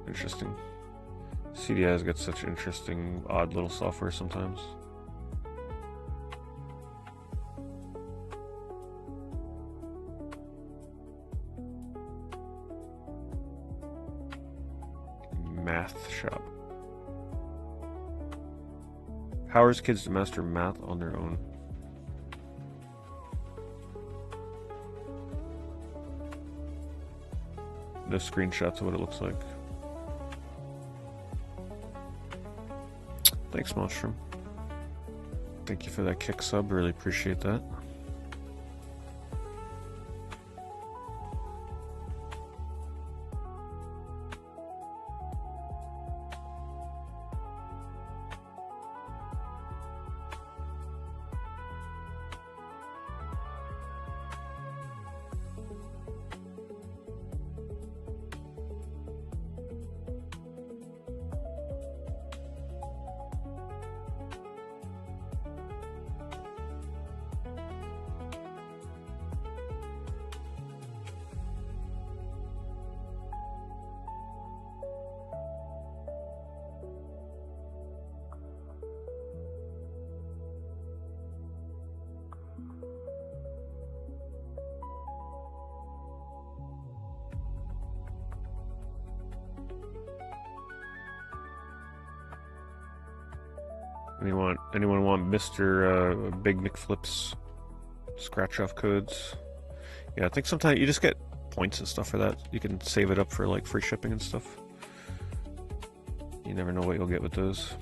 Interesting. CDI's got such interesting, odd little software sometimes. Math shop. Powers kids to master math on their own. No screenshots of what it looks like. Thanks, Monstrum. Thank you for that kick sub. Really appreciate that. Anyone want Mr. Big McFlips scratch off codes? Yeah, I think sometimes you just get points and stuff for that. You can save it up for like free shipping and stuff. You never know what you'll get with those.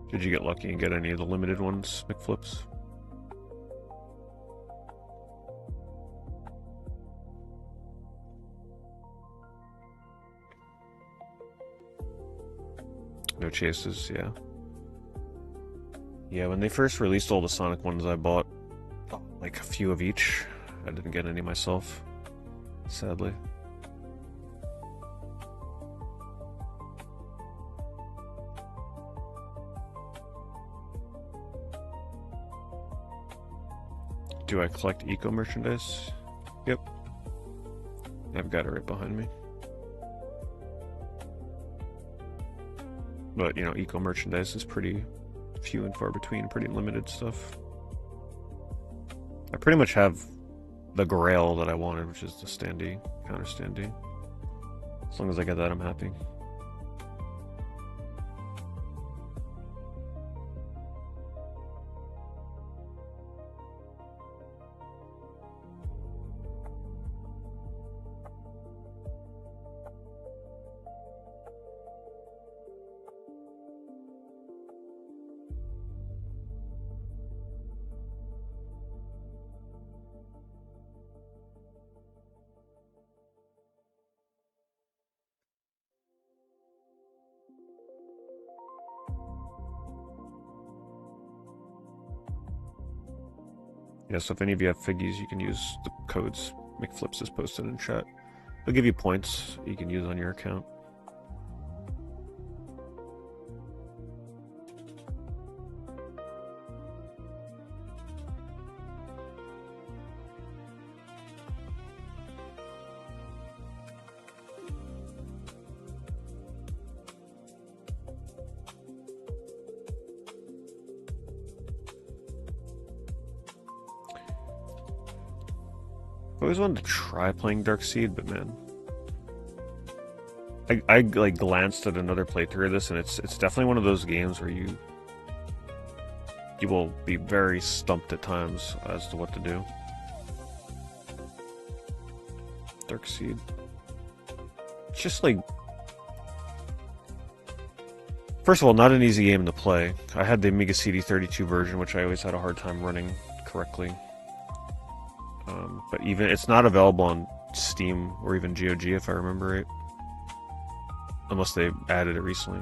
Did you get lucky and get any of the limited ones, McFlips? No chases, yeah. Yeah, when they first released all the Sonic ones, I bought like a few of each. I didn't get any myself, sadly. Do I collect eco merchandise? Yep. I've got it right behind me. But, you know, eco merchandise is pretty few and far between, pretty limited stuff. I pretty much have the grail that I wanted, which is the standee, counter standee. As long as I get that, I'm happy. Yeah, so if any of you have figgies, you can use the codes McFlips is posted in chat. They'll give you points you can use on your account. I always wanted to try playing Dark Seed, but man, I like glanced at another playthrough of this, and it's definitely one of those games where you will be very stumped at times as to what to do. Dark Seed. It's just like, first of all, not an easy game to play. I had the Amiga CD32 version, which I always had a hard time running correctly. But even it's not available on Steam or even GOG, if I remember right, unless they added it recently.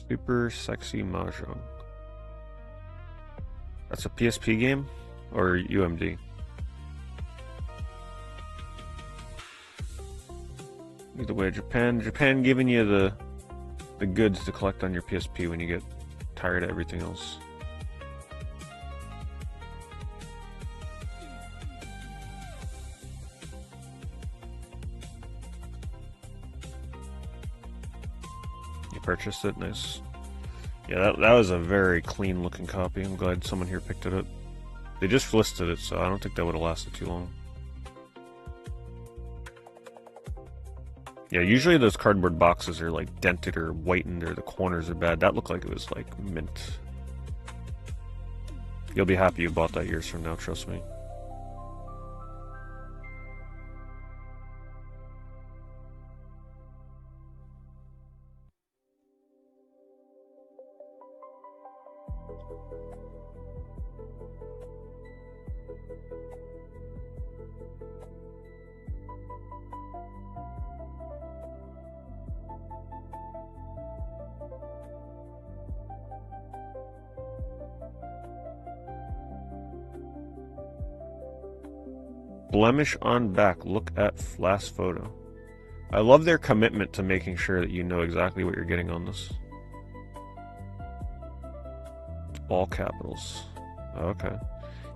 Super Sexy Mahjong. That's a PSP game or UMD? Either way, Japan giving you the goods to collect on your PSP when you get tired of everything else. Purchased it, nice. Yeah, that was a very clean looking copy. I'm glad someone here picked it up. They just listed it, so I don't think that would have lasted too long. Yeah, usually those cardboard boxes are like dented or whitened or the corners are bad. That looked like it was like mint. You'll be happy you bought that years from now, trust me. Blemish on back. Look at last photo. I love their commitment to making sure that you know exactly what you're getting on this. All capitals. Okay.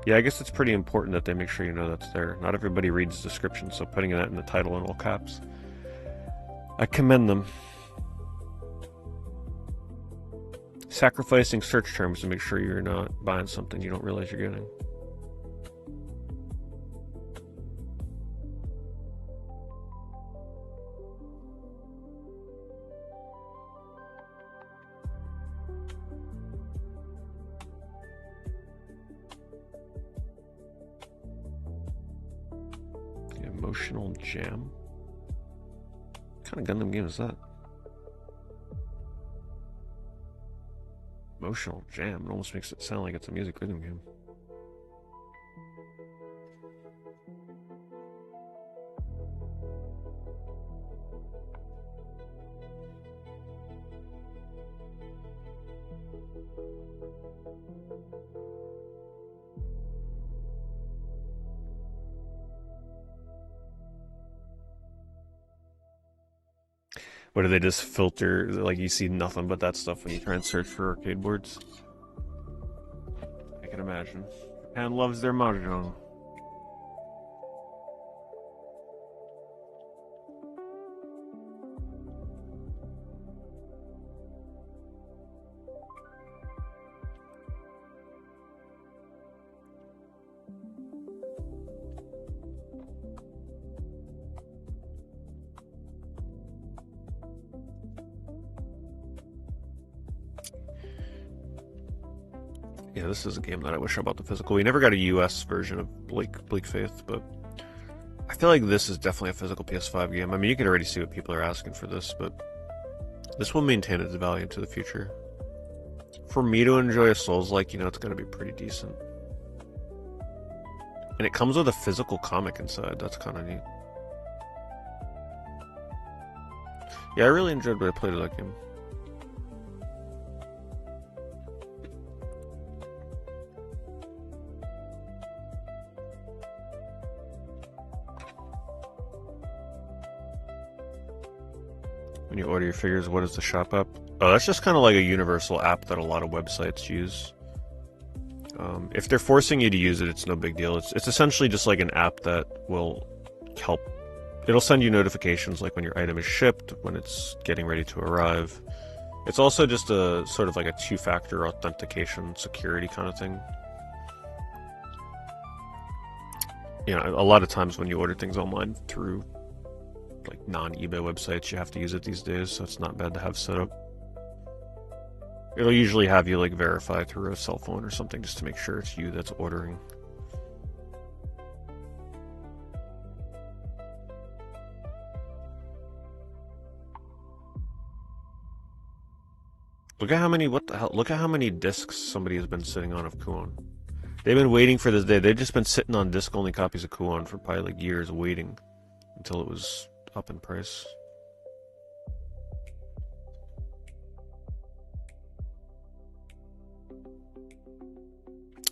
Yeah, I guess it's pretty important that they make sure you know that's there. Not everybody reads the description, so putting that in the title in all caps. I commend them. Sacrificing search terms to make sure you're not buying something you don't realize you're getting. Emotional Jam? What kind of Gundam game is that? Emotional Jam? It almost makes it sound like it's a music rhythm game. Or do they just filter, like you see nothing but that stuff when you try and search for arcade boards? I can imagine. Japan loves their mahjong. Yeah, this is a game that I wish I bought the physical. We never got a US version of Bleak Faith, but I feel like this is definitely a physical PS5 game. I mean, you can already see what people are asking for this, but this will maintain its value into the future. For me to enjoy a Souls-like, you know, it's going to be pretty decent. And it comes with a physical comic inside. That's kind of neat. Yeah, I really enjoyed what I played of that game. When you order your figures, what is the shop app? Oh, that's just kind of like a universal app that a lot of websites use. If they're forcing you to use it, it's no big deal. It's essentially just like an app that will help. It'll send you notifications like when your item is shipped, when it's getting ready to arrive. It's also just a sort of like a two-factor authentication security kind of thing. You know, a lot of times when you order things online through like non-eBay websites, you have to use it these days, so it's not bad to have set up. It'll usually have you like verify through a cell phone or something just to make sure it's you that's ordering. Look at how many, what the hell, look at how many discs somebody has been sitting on of Kuon. They've been waiting for this day. They've just been sitting on disc-only copies of Kuon for probably like years, waiting until it was up in price.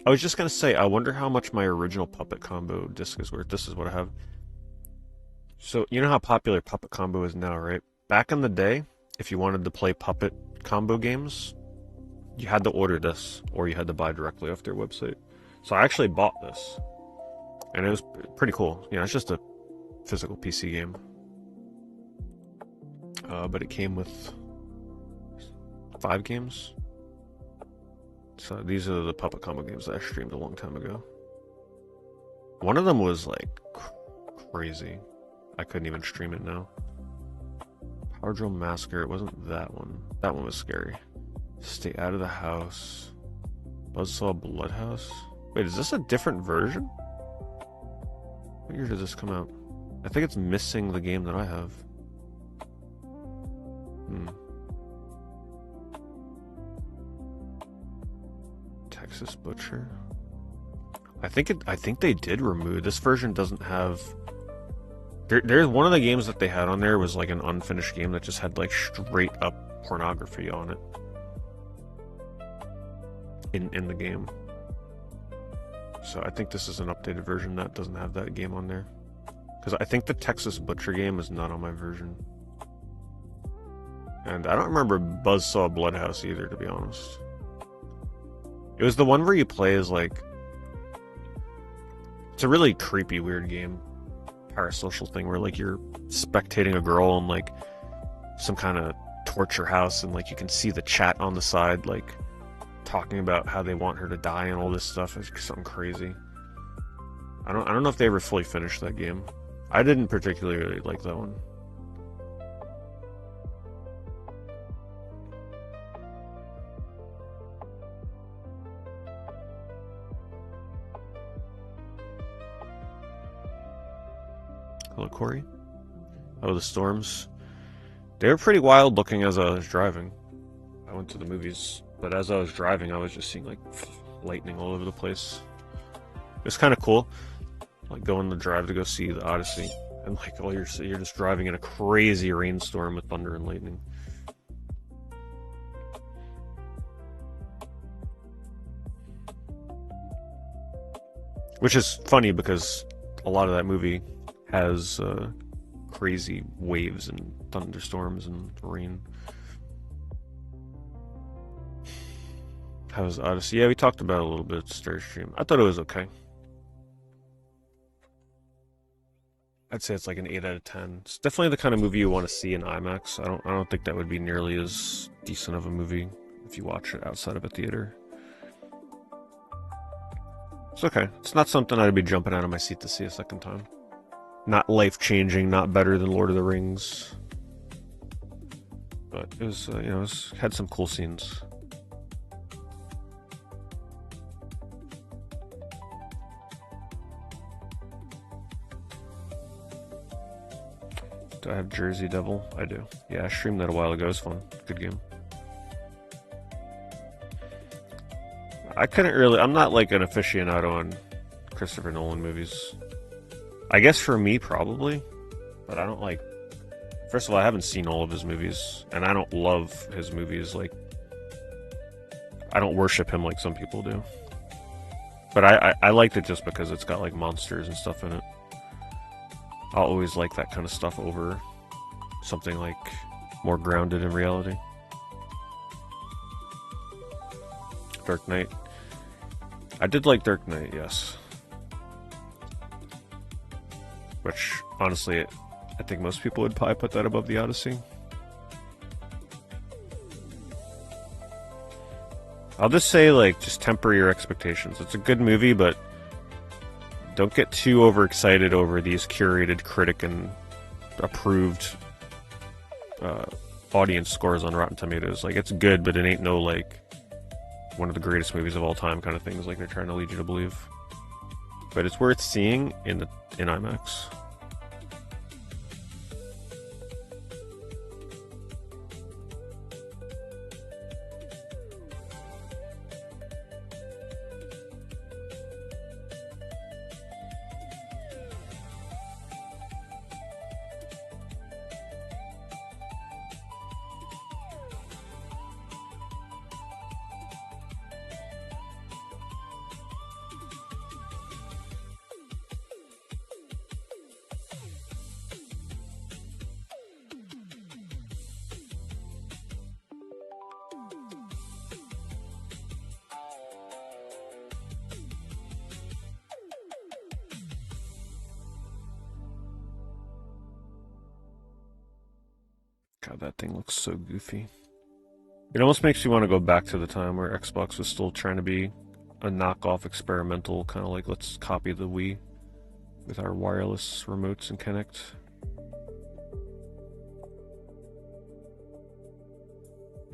I was just gonna say, I wonder how much my original Puppet Combo disc is worth. This is what I have. So, you know how popular Puppet Combo is now, right? Back in the day, if you wanted to play Puppet Combo games, you had to order this, or you had to buy directly off their website. So I actually bought this, and it was pretty cool. You know, it's just a physical PC game. But it came with 5 games. So these are the Puppet Combo games that I streamed a long time ago. One of them was like crazy. I couldn't even stream it now. Hard Massacre. It wasn't that one. That one was scary. Stay Out of the House. Buzzsaw Bloodhouse. Wait, is this a different version? What year did this come out? I think it's missing the game that I have. Texas Butcher. I think they did remove this version. Doesn't have. There's one of the games that they had on there was like an unfinished game that just had like straight up pornography on it in the game. So I think this is an updated version that doesn't have that game on there. Because I think the Texas Butcher game is not on my version. And I don't remember Buzzsaw Bloodhouse either, to be honest. It was the one where you play as like... It's a really creepy, weird game. Parasocial thing where like you're spectating a girl in like some kind of torture house and like you can see the chat on the side like talking about how they want her to die and all this stuff. It's something crazy. I don't know if they ever fully finished that game. I didn't particularly like that one. Hello, Corey. Oh, the storms. They were pretty wild looking as I was driving. I went to the movies, but as I was driving, I was just seeing like lightning all over the place. It's kind of cool, like going the drive to go see the Odyssey, and like you're just driving in a crazy rainstorm with thunder and lightning. Which is funny because a lot of that movie has crazy waves and thunderstorms and rain. How was Odyssey? Yeah, we talked about it a little bit at Starstream. I thought it was okay. I'd say it's like an 8 out of 10. It's definitely the kind of movie you want to see in IMAX. I don't think that would be nearly as decent of a movie if you watch it outside of a theater. It's okay. It's not something I'd be jumping out of my seat to see a second time. Not life-changing, not better than Lord of the Rings. But it was, it had some cool scenes. Do I have Jersey Devil? I do. Yeah, I streamed that a while ago. It was fun. Good game. I couldn't really... I'm not like an aficionado on Christopher Nolan movies. I guess for me, probably. But I don't like... First of all, I haven't seen all of his movies. And I don't love his movies. Like, I don't worship him like some people do. But I liked it just because it's got like monsters and stuff in it. I'll always like that kind of stuff over something like more grounded in reality. Dark Knight. I did like Dark Knight, yes. Which, honestly, I think most people would probably put that above the Odyssey. I'll just say, like, just temper your expectations. It's a good movie, but don't get too overexcited over these curated critic and approved audience scores on Rotten Tomatoes. Like, it's good, but it ain't no, like, one of the greatest movies of all time kind of things like they're trying to lead you to believe. But it's worth seeing in IMAX. God, that thing looks so goofy. It almost makes you want to go back to the time where Xbox was still trying to be a knockoff experimental, kind of like, let's copy the Wii with our wireless remotes and Kinect.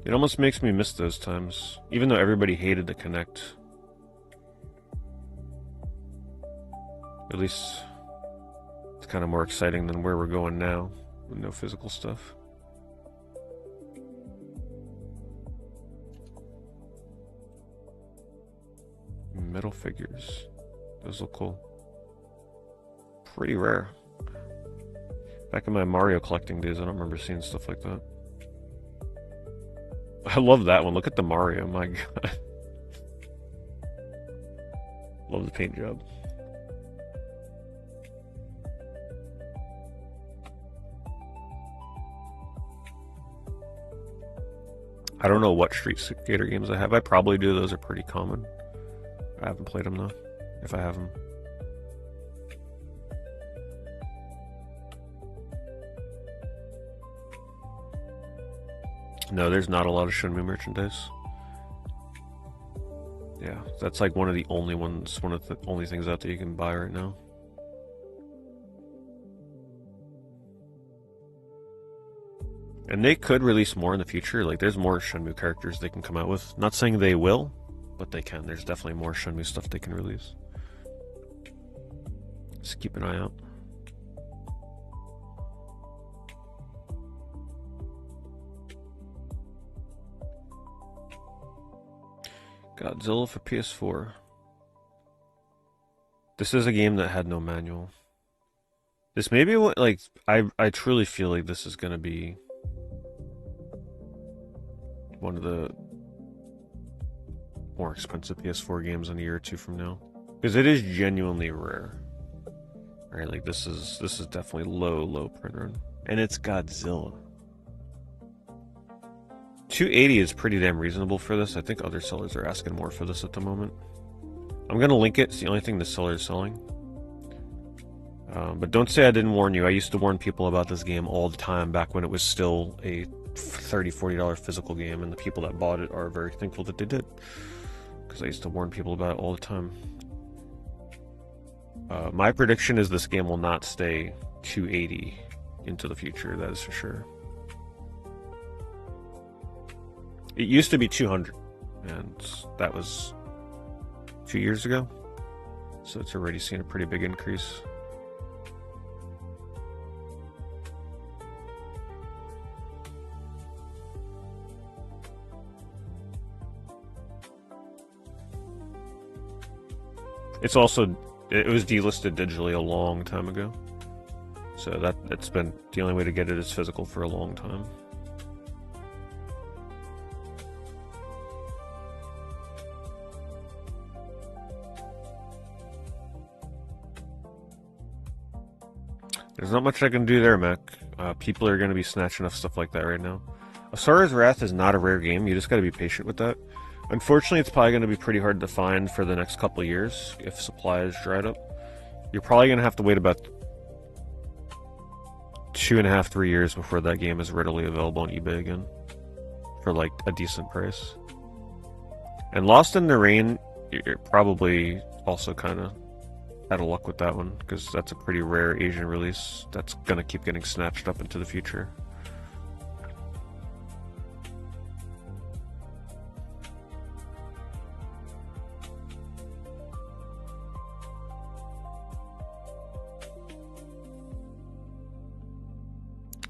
It almost makes me miss those times, even though everybody hated the Kinect. At least it's kind of more exciting than where we're going now, with no physical stuff. Metal figures. Those look cool. Pretty rare. Back in my Mario collecting days, I don't remember seeing stuff like that. I love that one. Look at the Mario, my god. Love the paint job. I don't know what Street Skater games I have. I probably do. Those are pretty common. I haven't played them though, if I have them. No, there's not a lot of Shenmue merchandise. Yeah, that's like one of the only things out there you can buy right now. And they could release more in the future. Like, there's more Shenmue characters they can come out with. Not saying they will, but they can. There's definitely more Shenmue stuff they can release. Just keep an eye out. Godzilla for PS4. This is a game that had no manual. This may be what, like, I truly feel like this is gonna be one of the more expensive PS4 games in a year or two from now, because it is genuinely rare. Right, like this is definitely low print run, and it's Godzilla. 280 is pretty damn reasonable for this. I think other sellers are asking more for this at the moment. I'm gonna link it. It's the only thing the seller is selling. But don't say I didn't warn you. I used to warn people about this game all the time back when it was still a $30, $40 physical game, and the people that bought it are very thankful that they did, because I used to warn people about it all the time. My prediction is this game will not stay 280 into the future, that is for sure. It used to be 200, and that was 2 years ago, so it's already seen a pretty big increase. It was delisted digitally a long time ago, so that's been the only way to get it is physical for a long time. There's not much I can do there, Mac. People are going to be snatching up stuff like that right now. Asura's Wrath is not a rare game. You just got to be patient with that. Unfortunately, it's probably going to be pretty hard to find for the next couple of years if supply is dried up. You're probably going to have to wait about 2.5, 3 years before that game is readily available on eBay again for like a decent price. And Lost in the Rain, you're probably also kind of out of luck with that one, because that's a pretty rare Asian release that's going to keep getting snatched up into the future.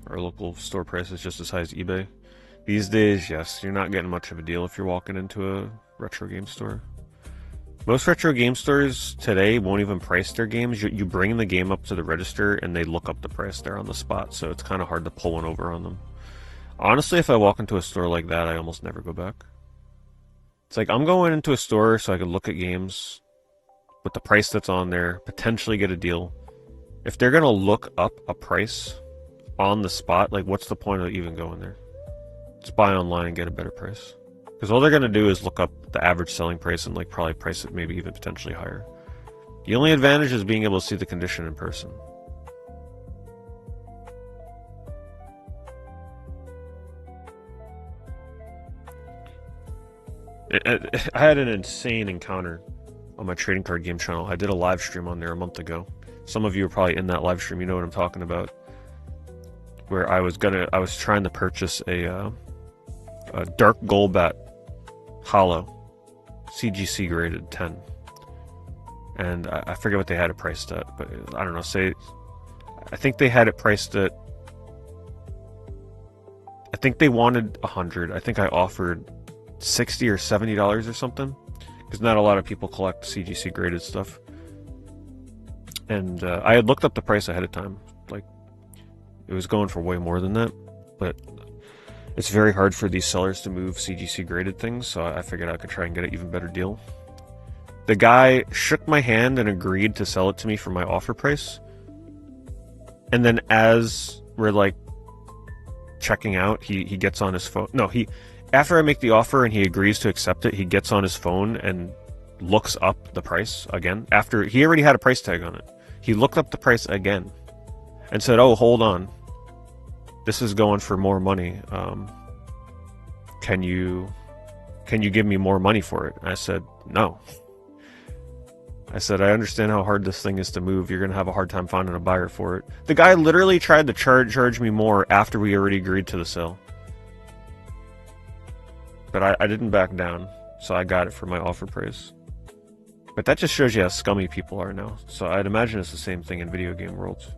Our local store price is just as high as eBay. These days, yes, you're not getting much of a deal if you're walking into a retro game store. Most retro game stores today won't even price their games. You bring the game up to the register and they look up the price there on the spot, so it's kind of hard to pull one over on them. Honestly, if I walk into a store like that, I almost never go back. It's like, I'm going into a store so I can look at games with the price that's on there, potentially get a deal. If they're going to look up a price on the spot, like, what's the point of even going there? Just buy online and get a better price. Because all they're going to do is look up the average selling price and like probably price it maybe even potentially higher. The only advantage is being able to see the condition in person. I had an insane encounter on my trading card game channel. I did a live stream on there a month ago. Some of you are probably in that live stream, you know what I'm talking about. Where I was trying to purchase a Dark Golbat Hollow, CGC graded 10. And I forget what they had it priced at, but I don't know, I think they had it priced at, I think they wanted 100. I think I offered $60 or $70 or something, because not a lot of people collect CGC graded stuff. And I had looked up the price ahead of time, like it was going for way more than that, but it's very hard for these sellers to move CGC graded things, so I figured I could try and get an even better deal. The guy shook my hand and agreed to sell it to me for my offer price. And then as we're like checking out, he gets on his phone. No, after I make the offer and he agrees to accept it, he gets on his phone and looks up the price again. After he already had a price tag on it, he looked up the price again and said, "Oh, hold on. This is going for more money. Can you give me more money for it?" And I said, "No." I said, "I understand how hard this thing is to move. You're going to have a hard time finding a buyer for it." The guy literally tried to charge me more after we already agreed to the sale. But I didn't back down, so I got it for my offer price. But that just shows you how scummy people are now. So I'd imagine it's the same thing in video game worlds.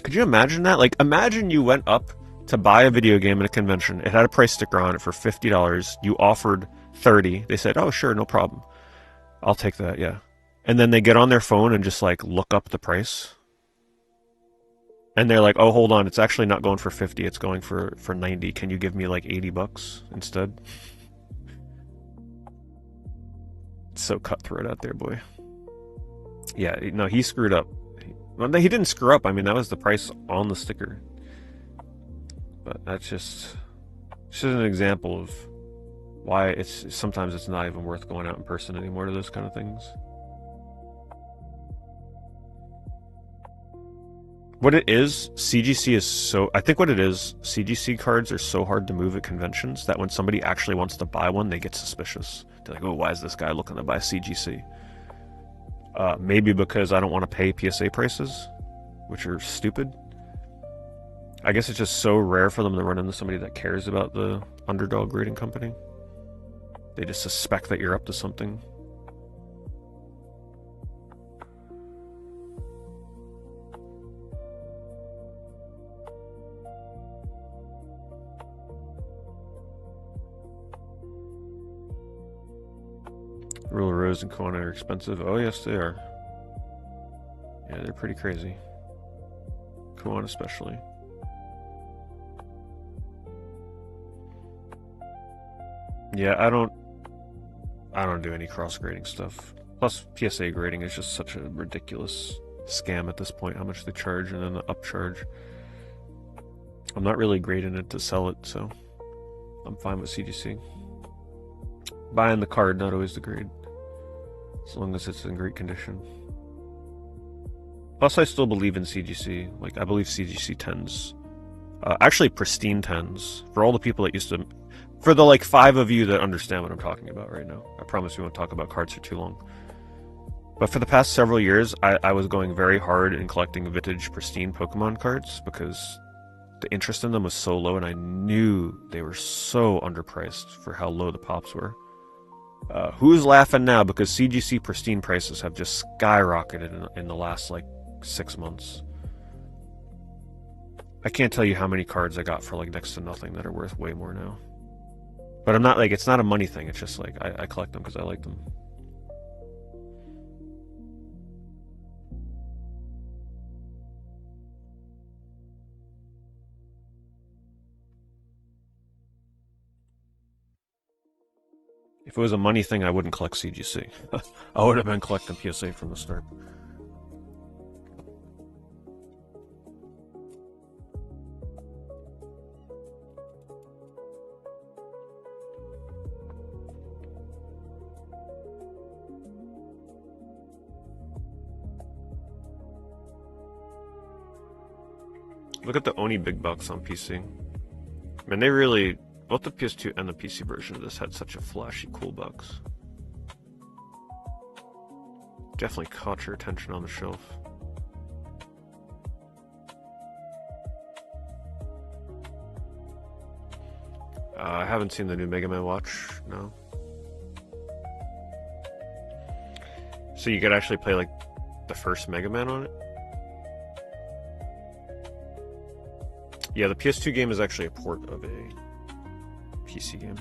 Could you imagine that? Like, imagine you went up to buy a video game at a convention. It had a price sticker on it for $50. You offered $30. They said, "Oh, sure, no problem. I'll take that, yeah." And then they get on their phone and just like look up the price. And they're like, "Oh, hold on, it's actually not going for 50, it's going for 90. Can you give me like $80 instead?" It's so cutthroat out there, boy. Yeah, no, he screwed up. Well, he didn't screw up. I mean, that was the price on the sticker. But that's just an example of why sometimes it's not even worth going out in person anymore to those kind of things. What it is, CGC is so... I think what it is, CGC cards are so hard to move at conventions that when somebody actually wants to buy one, they get suspicious. They're like, "Oh, why is this guy looking to buy CGC?" Maybe because I don't want to pay PSA prices, which are stupid. I guess it's just so rare for them to run into somebody that cares about the underdog grading company. They just suspect that you're up to something. Rule Rose and Kona are expensive. Oh, yes, they are. Yeah, they're pretty crazy. Kona especially. Yeah, I don't do any cross grading stuff. Plus, PSA grading is just such a ridiculous scam at this point, how much they charge and then the upcharge. I'm not really grading it to sell it, so I'm fine with CGC. Buying the card, not always the grade, as long as it's in great condition. Plus, I still believe in CGC. Like, I believe CGC 10s. Actually, pristine 10s. For all the people that used to... For the, like, 5 of you that understand what I'm talking about right now. I promise we won't talk about cards for too long. But for the past several years, I was going very hard in collecting vintage, pristine Pokemon cards because the interest in them was so low, and I knew they were so underpriced for how low the pops were. Who's laughing now? Because CGC pristine prices have just skyrocketed in the last, like, 6 months. I can't tell you how many cards I got for, like, next to nothing that are worth way more now. But I'm not, like, it's not a money thing. It's just, like, I collect them because I like them. If it was a money thing, I wouldn't collect CGC. I would have been collecting PSA from the start. Look at the Oni big bucks on PC. I mean, they really... Both the PS2 and the PC version of this had such a flashy, cool box. Definitely caught your attention on the shelf. I haven't seen the new Mega Man Watch, no. So you could actually play, like, the first Mega Man on it? Yeah, the PS2 game is actually a port of a PC game.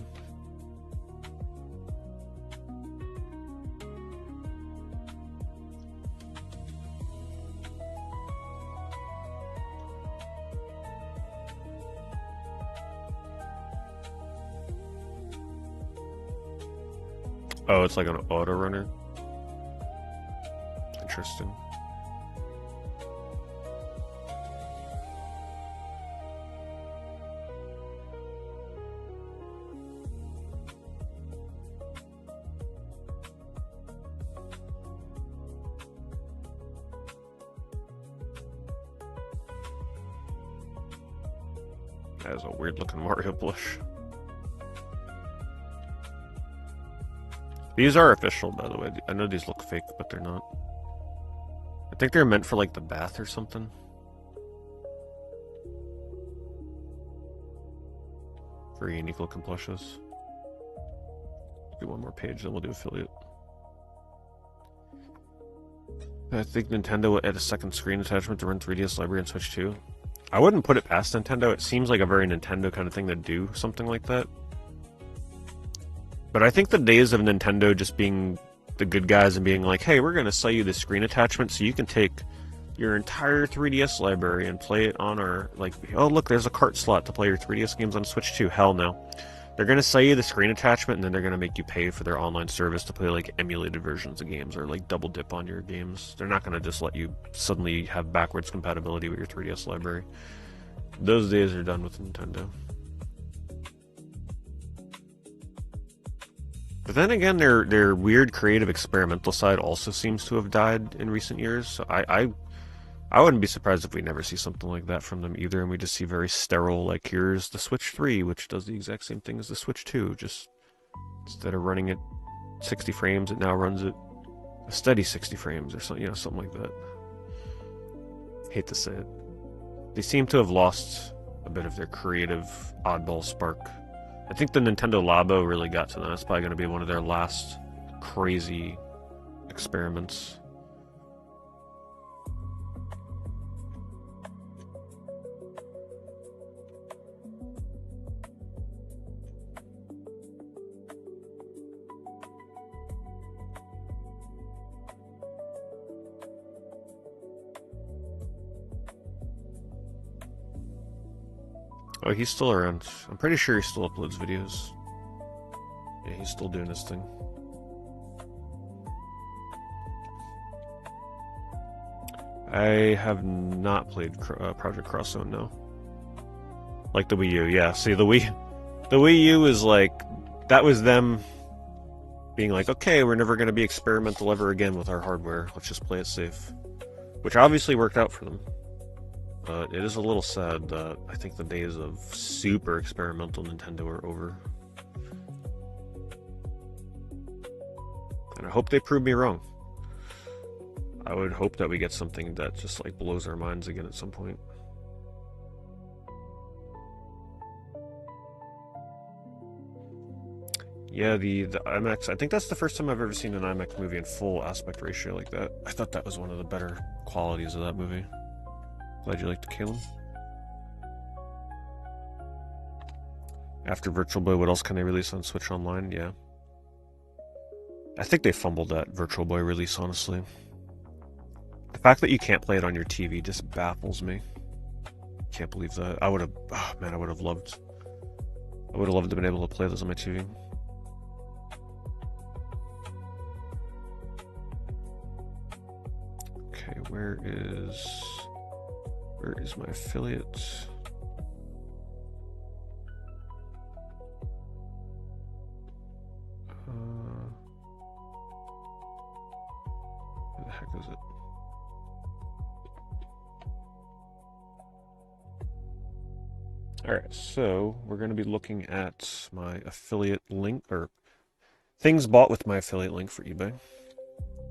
Oh, it's like an auto runner. Interesting. That is a weird looking Mario blush. These are official, by the way. I know these look fake, but they're not. I think they're meant for, like, the bath or something. Very unique looking plushes. Do one more page, then we'll do affiliate. I think Nintendo will add a second screen attachment to run 3DS Library and Switch 2. I wouldn't put it past Nintendo. It seems like a very Nintendo kind of thing to do something like that. But I think the days of Nintendo just being the good guys and being like, hey, we're going to sell you this screen attachment so you can take your entire 3DS library and play it on our, like, oh, look, there's a cart slot to play your 3DS games on Switch 2. Hell no. They're going to sell you the screen attachment, and then they're going to make you pay for their online service to play, like, emulated versions of games or, like, double dip on your games. They're not going to just let you suddenly have backwards compatibility with your 3DS library. Those days are done with Nintendo. But then again, their weird creative experimental side also seems to have died in recent years. So I wouldn't be surprised if we never see something like that from them either, and we just see very sterile, like, here's the Switch 3, which does the exact same thing as the Switch 2. Just instead of running at 60 frames, it now runs at a steady 60 frames or something, something like that. Hate to say it. They seem to have lost a bit of their creative oddball spark. I think the Nintendo Labo really got to them. That's probably going to be one of their last crazy experiments. Oh, he's still around. I'm pretty sure he still uploads videos. Yeah, he's still doing his thing. I have not played Project Cross Zone, no. Like the Wii U, yeah. See, the Wii U is like, that was them being like, okay, we're never going to be experimental ever again with our hardware. Let's just play it safe. Which obviously worked out for them. But it is a little sad that I think the days of super experimental Nintendo are over. And I hope they prove me wrong. I would hope that we get something that just, like, blows our minds again at some point. Yeah, the IMAX, I think that's the first time I've ever seen an IMAX movie in full aspect ratio like that. I thought that was one of the better qualities of that movie. Glad you liked Caleb. After Virtual Boy, what else can they release on Switch Online? Yeah. I think they fumbled that Virtual Boy release, honestly. The fact that you can't play it on your TV just baffles me. Can't believe that. I would have, oh man, I would have loved to have been able to play those on my TV. Okay, where is my affiliate? Where the heck is it? Alright, so we're going to be looking at my affiliate link, or things bought with my affiliate link for eBay.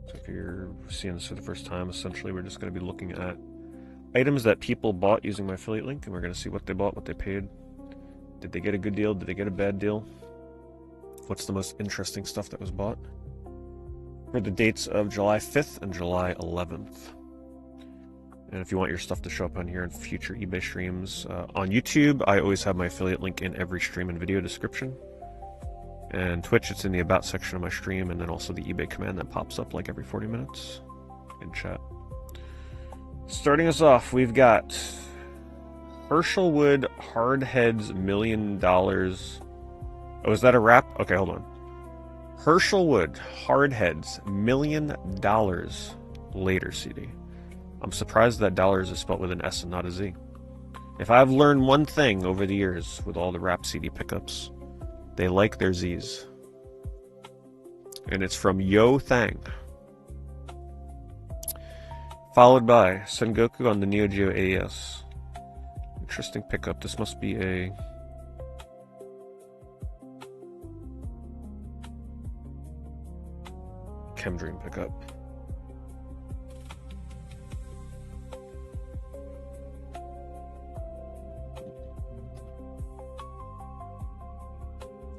So if you're seeing this for the first time, essentially we're just going to be looking at items that people bought using my affiliate link, and we're going to see what they bought, what they paid, Did they get a good deal? Did they get a bad deal? What's the most interesting stuff that was bought? For the dates of July 5th and July 11th. And if you want your stuff to show up on here in future eBay streams, on YouTube, I always have my affiliate link in every stream and video description. And Twitch, it's in the About section of my stream, and then also the eBay command that pops up like every 40 minutes in chat. Starting us off, we've got Herschelwood Hardheads $1 million. Oh, is that a wrap? Okay, hold on. Herschelwood Hardheads $1 million later CD. I'm surprised that dollars is spelled with an S and not a Z. If I've learned one thing over the years with all the rap CD pickups, they like their Z's. And it's from Yo Thang. Followed by Sengoku on the Neo Geo AES. Interesting pickup. This must be a... Chemdream pickup.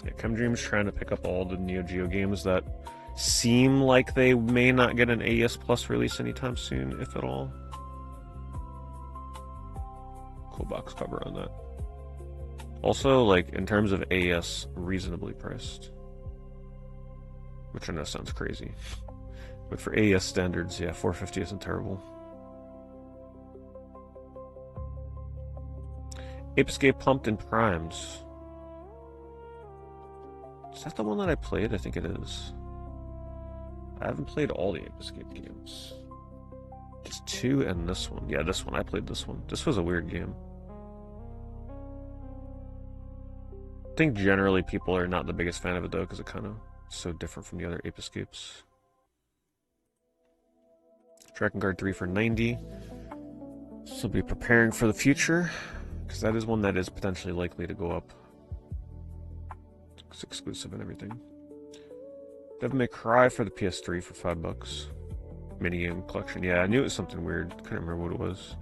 Yeah, Chemdream's trying to pick up all the Neo Geo games that seem like they may not get an AES Plus release anytime soon, if at all. Cool box cover on that. Also, like, in terms of AES, reasonably priced. Which I know sounds crazy. But for AES standards, yeah, $450 isn't terrible. Ape Escape Pumped and Primes. Is that the one that I played? I think it is. I haven't played all the Ape Escape games. Just 2 and this one. Yeah, this one. I played this one. This was a weird game. I think generally people are not the biggest fan of it though, because it kind of so different from the other Ape Escapes. Tracking card 3 for 90. So be preparing for the future, because that is one that is potentially likely to go up. It's exclusive and everything. Devil May Cry for the PS3 for $5. Minigame collection. Yeah, I knew it was something weird. Couldn't remember what it was.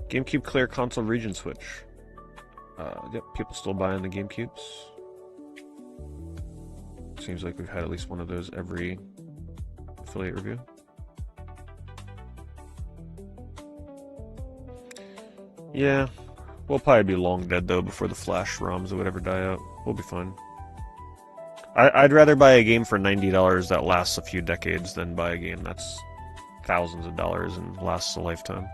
GameCube Clear Console Region Switch. Yep, people still buying the GameCubes. Seems like we've had at least one of those every affiliate review. Yeah, we'll probably be long dead though before the Flash ROMs or whatever die out. We'll be fine. I'd rather buy a game for $90 that lasts a few decades than buy a game that's thousands of dollars and lasts a lifetime.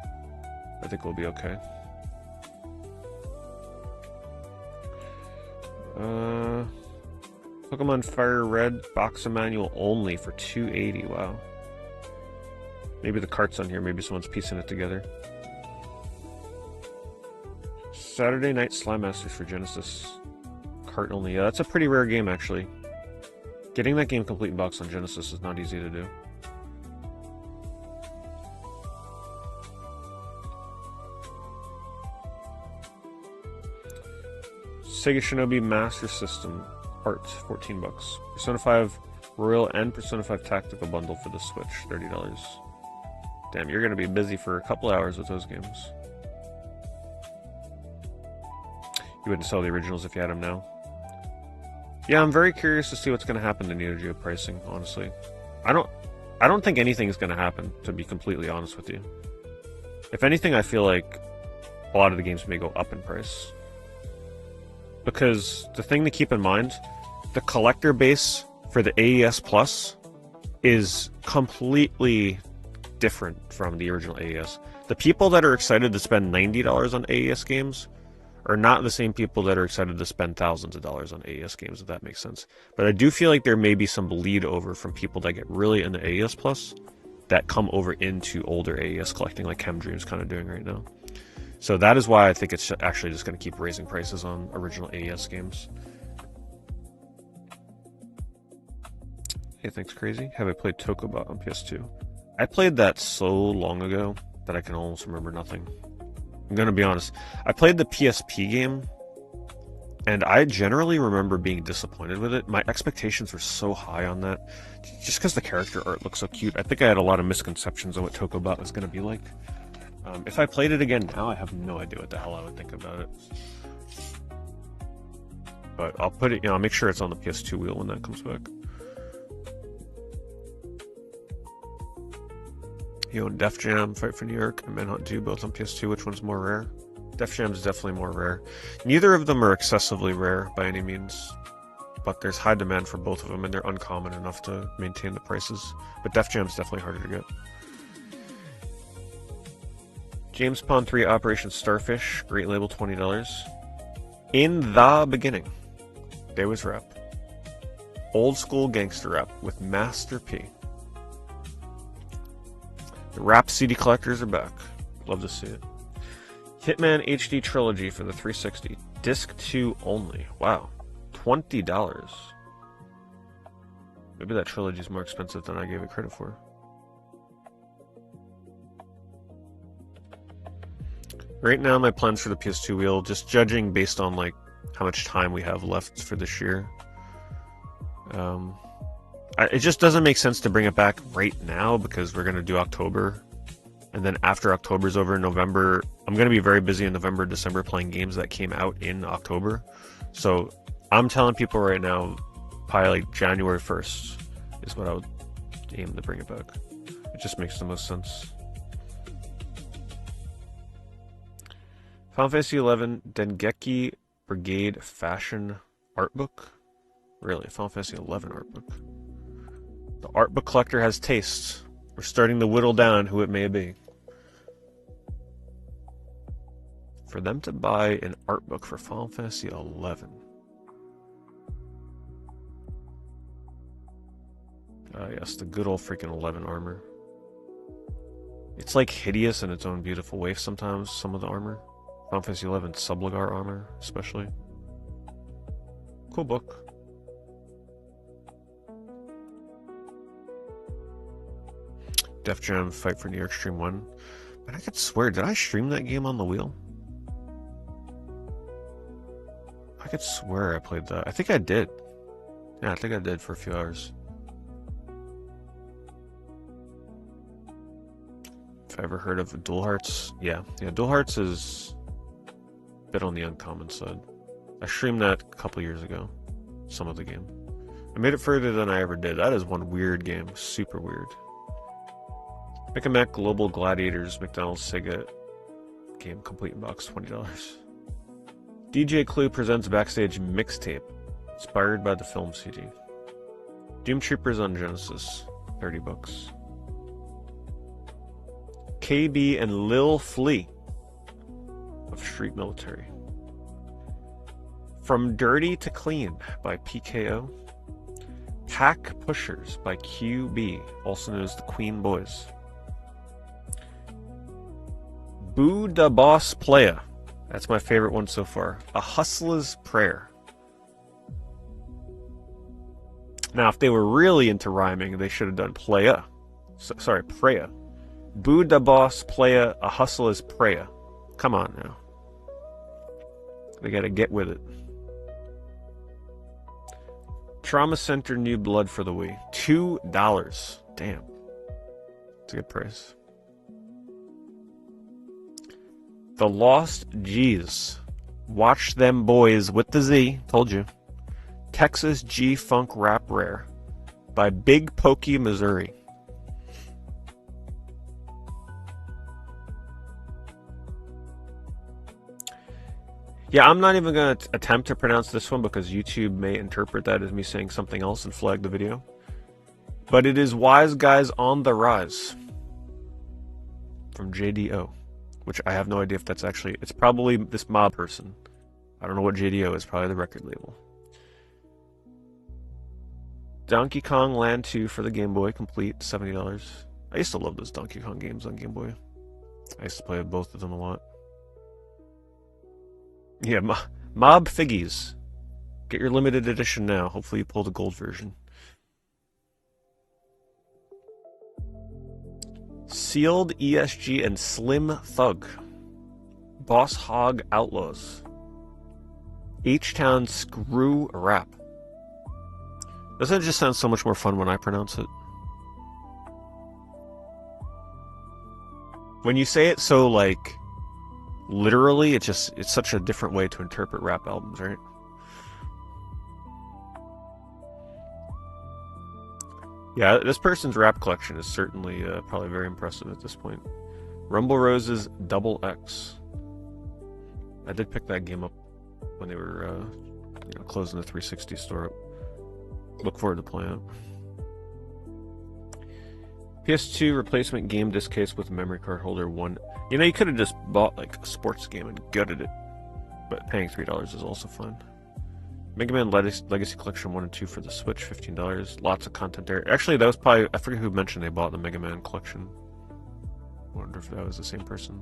I think we'll be okay. Pokemon Fire Red box of manual only for $280. Wow. Maybe the cart's on here. Maybe someone's piecing it together. Saturday Night Slime Masters for Genesis. Cart only. Yeah, that's a pretty rare game actually. Getting that game complete in box on Genesis is not easy to do. Sega Shinobi Master System Art, $14. Persona 5 Royal and Persona 5 Tactical Bundle for the Switch, $30. Damn, you're gonna be busy for a couple hours with those games. You wouldn't sell the originals if you had them now. Yeah, I'm very curious to see what's gonna happen to Neo Geo pricing, honestly. I don't think anything's gonna happen, to be completely honest with you. If anything, I feel like a lot of the games may go up in price. Because the thing to keep in mind, the collector base for the AES Plus is completely different from the original AES. The people that are excited to spend $90 on AES games are not the same people that are excited to spend thousands of dollars on AES games, if that makes sense. But I do feel like there may be some bleed over from people that get really into AES Plus that come over into older AES collecting, like Chemdream's kind of doing right now. So that is why I think it's actually just going to keep raising prices on original AES games. Hey, thanks, Crazy. Have I played Tokobot on PS2? I played that so long ago that I can almost remember nothing. I'm going to be honest. I played the PSP game, and I generally remember being disappointed with it. My expectations were so high on that, just because the character art looks so cute. I think I had a lot of misconceptions of what Tokobot was going to be like. If I played it again now, I have no idea what the hell I would think about it. But I'll put it, I'll make sure it's on the PS2 wheel when that comes back. Def Jam, Fight for New York, and Manhunt 2, both on PS2. Which one's more rare? Def Jam is definitely more rare. Neither of them are excessively rare by any means, but there's high demand for both of them, and they're uncommon enough to maintain the prices. But Def Jam's definitely harder to get. James Pond 3 Operation Starfish, great label, $20. In the beginning, there was rap. Old school gangster rap with Master P. The rap CD collectors are back. Love to see it. Hitman HD Trilogy for the 360. Disc 2 only. Wow. $20. Maybe that trilogy is more expensive than I gave it credit for. Right now, my plans for the PS2 wheel, just judging based on like how much time we have left for this year, it just doesn't make sense to bring it back right now because we're going to do October. And then after October's over in November, I'm going to be very busy in November, December playing games that came out in October. So I'm telling people right now, probably like January 1st is what I would aim to bring it back. It just makes the most sense. Final Fantasy XI Dengeki Brigade Fashion Art Book? Really, Final Fantasy XI art book. The art book collector has taste. We're starting to whittle down who it may be. For them to buy an art book for Final Fantasy XI. Yes, the good old freaking 11 armor. It's like hideous in its own beautiful way sometimes, some of the armor. Final Fantasy XI Subligar armor, especially. Cool book. Def Jam Fight for New York Stream 1. But I could swear, did I stream that game on the wheel? I could swear I played that. I think I did. Yeah, I think I did for a few hours. If I ever heard of Dual Hearts, yeah, Dual Hearts is a bit on the uncommon side. I streamed that a couple years ago, some of the game. I made it further than I ever did. That is one weird game, super weird. Mech and Mech Global Gladiators McDonald's Sega game complete box, $20. DJ Clue presents backstage mixtape, inspired by the film CD. Doom Troopers on Genesis, $30. KB and Lil Flea of Street Military. From Dirty to Clean by PKO. Pack Pushers by QB, also known as the Queen Boys. Boo da Boss Playa. That's my favorite one so far. A Hustler's Prayer. Now, if they were really into rhyming, they should have done Playa. Sorry, Prayer. Boo da Boss Playa, A Hustler's Prayer. Come on now. They gotta get with it. Trauma Center New Blood for the Wii. $2. Damn. It's a good price. The Lost G's. Watch Them Boys with the Z. Told you. Texas G-Funk Rap Rare by Big Pokey, Missouri. Yeah, I'm not even going to attempt to pronounce this one because YouTube may interpret that as me saying something else and flag the video. But it is Wise Guys on the Rise from JDO, which I have no idea if that's actually... It's probably this mob person. I don't know what JDO is, probably the record label. Donkey Kong Land 2 for the Game Boy, complete, $70. I used to love those Donkey Kong games on Game Boy. I used to play both of them a lot. Yeah, Mob Figgies. Get your limited edition now. Hopefully you pull the gold version. Sealed ESG and Slim Thug. Boss Hog Outlaws. H-Town Screw Rap. Doesn't it just sound so much more fun when I pronounce it? When you say it so, like, literally, it's such a different way to interpret rap albums, right? Yeah, this person's rap collection is certainly probably very impressive at this point. Rumble Roses Double X. I did pick that game up when they were closing the 360 store. Look forward to playing it. PS2 replacement game disc case with memory card holder 1. You know, you could have just bought like a sports game and gutted it, but paying $3 is also fun. Mega Man Legacy Collection 1 and 2 for the Switch, $15. Lots of content there. Actually, that was probably, I forget who mentioned they bought the Mega Man collection. I wonder if that was the same person.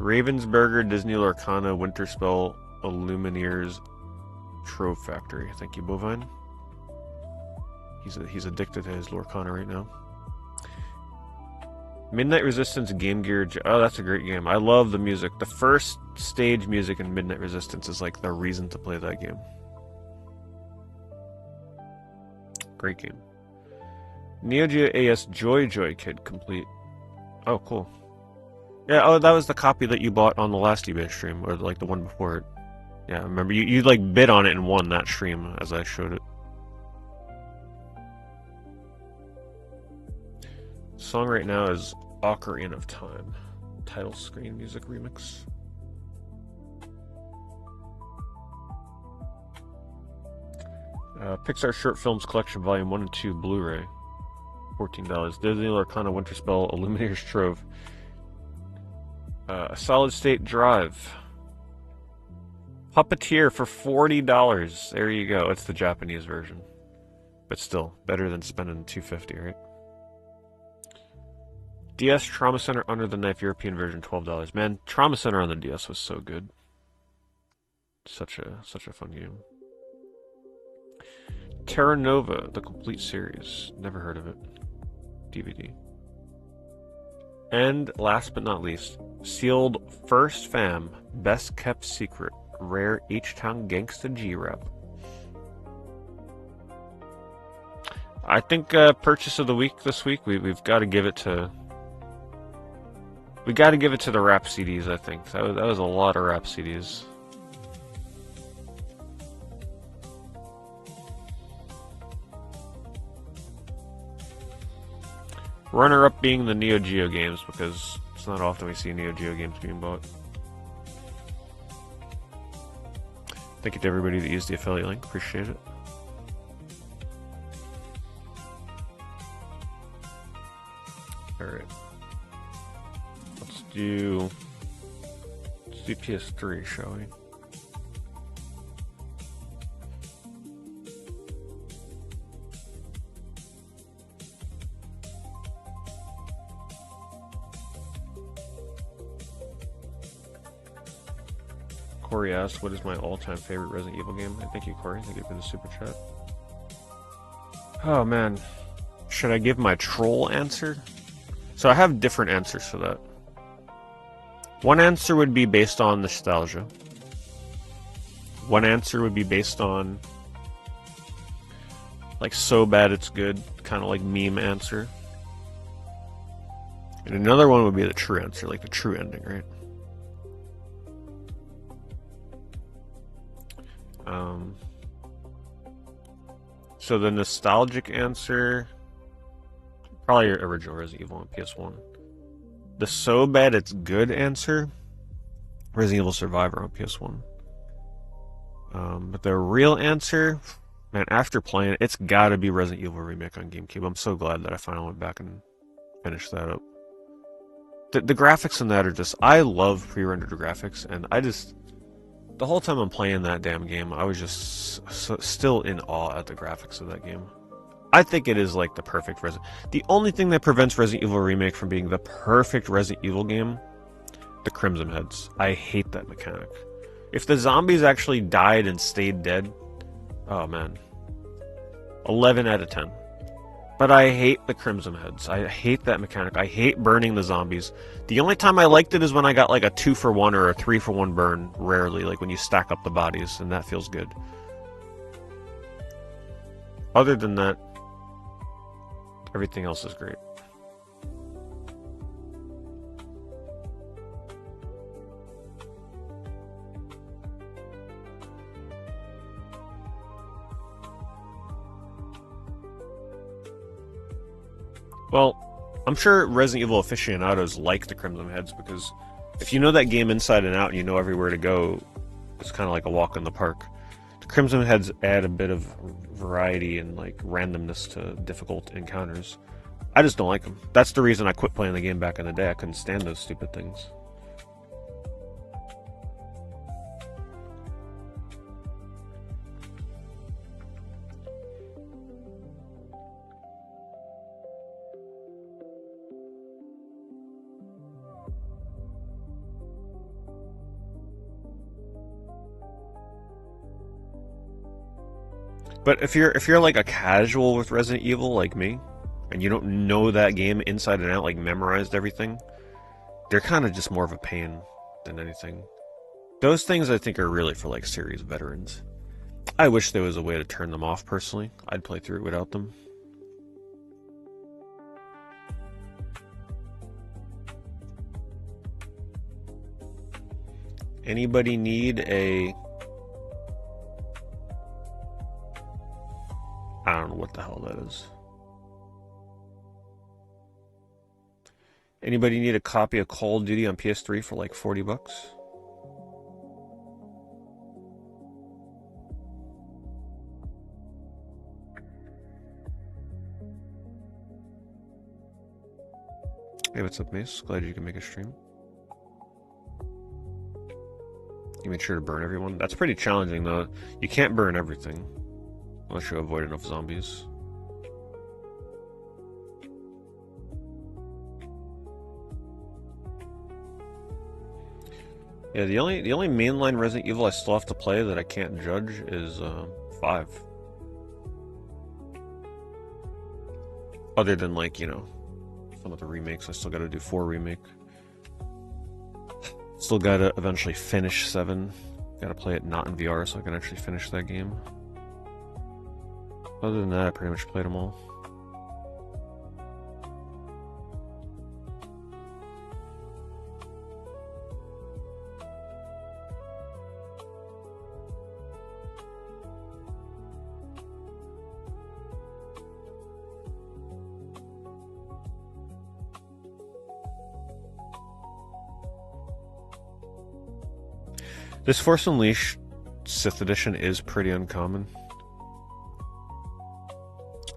Ravensburger, Disney Lorcana, Winterspell, Illumineers, Trove Factory. Thank you, Bovine. He's addicted to his Lorcana right now. Midnight Resistance Game Gear. Oh, that's a great game. I love the music. The first stage music in Midnight Resistance is like the reason to play that game. Great game. Neo Geo AS Joy Kid complete. Oh, cool. Yeah, oh, that was the copy that you bought on the last eBay stream, or like the one before it. Yeah, I remember you like bid on it and won that stream as I showed it. Song right now is Ocarina of Time. Title screen music remix. Pixar Short Films Collection Volume 1 and 2 Blu-ray. $14. Disney Lorcana Winterspell Illuminator's Trove. A Solid State Drive. Puppeteer for $40. There you go. It's the Japanese version. But still, better than spending $250, right? DS Trauma Center Under the Knife European version, $12. Man, Trauma Center on the DS was so good. Such a fun game. Terra Nova, the complete series. Never heard of it. DVD. And last but not least, sealed First Fam, Best Kept Secret, Rare H-Town Gangsta G-Rap. I think purchase of the week this week, we've got to give it to... We got to give it to the rap CDs, I think. That was a lot of rap CDs. Runner-up being the Neo Geo games, because it's not often we see Neo Geo games being bought. Thank you to everybody that used the affiliate link. Appreciate it. Alright. Let's do PS3, shall we? Corey asked, what is my all-time favorite Resident Evil game? Thank you, Corey. Thank you for the super chat. Oh, man. Should I give my troll answer? So I have different answers for that. One answer would be based on nostalgia. One answer would be based on, like, so bad it's good, kind of like meme answer. And another one would be the true answer, like the true ending, right? So the nostalgic answer, probably your original Resident Evil on PS1. The so bad it's good answer, Resident Evil Survivor on PS1. But the real answer, man, after playing it, it's gotta be Resident Evil Remake on GameCube. I'm so glad that I finally went back and finished that up. The graphics in that are just, I love pre-rendered graphics, and the whole time I'm playing that damn game, I was just still in awe at the graphics of that game. I think it is like the perfect Resident... The only thing that prevents Resident Evil Remake from being the perfect Resident Evil game, the Crimson Heads. I hate that mechanic. If the zombies actually died and stayed dead, oh man. 11 out of 10. But I hate the Crimson Heads. I hate that mechanic. I hate burning the zombies. The only time I liked it is when I got like a 2-for-1 or a 3-for-1 burn, rarely, like when you stack up the bodies, and that feels good. Other than that, Everything else is great. Well, I'm sure Resident Evil aficionados like the Crimson Heads because if you know that game inside and out and you know everywhere to go, it's kind of like a walk in the park. The Crimson Heads add a bit of variety and like randomness to difficult encounters. I just don't like them. That's the reason I quit playing the game back in the day. I couldn't stand those stupid things. But if you're like a casual with Resident Evil like me, and you don't know that game inside and out, like memorized everything, they're kind of just more of a pain than anything. Those things I think are really for like series veterans. I wish there was a way to turn them off personally. I'd play through it without them. Anybody need a... I don't know what the hell that is. Anybody need a copy of Call of Duty on PS3 for like 40 bucks? Hey, what's up, Mace? Glad you can make a stream. You made sure to burn everyone. That's pretty challenging, though. You can't burn everything. Unless you avoid enough zombies. Yeah, the only mainline Resident Evil I still have to play that I can't judge is 5. Other than, like, you know, some of the remakes. I still gotta do 4 remake. Still gotta eventually finish 7. Gotta play it not in VR so I can actually finish that game. Other than that, I pretty much played them all. This Force Unleashed Sith Edition is pretty uncommon.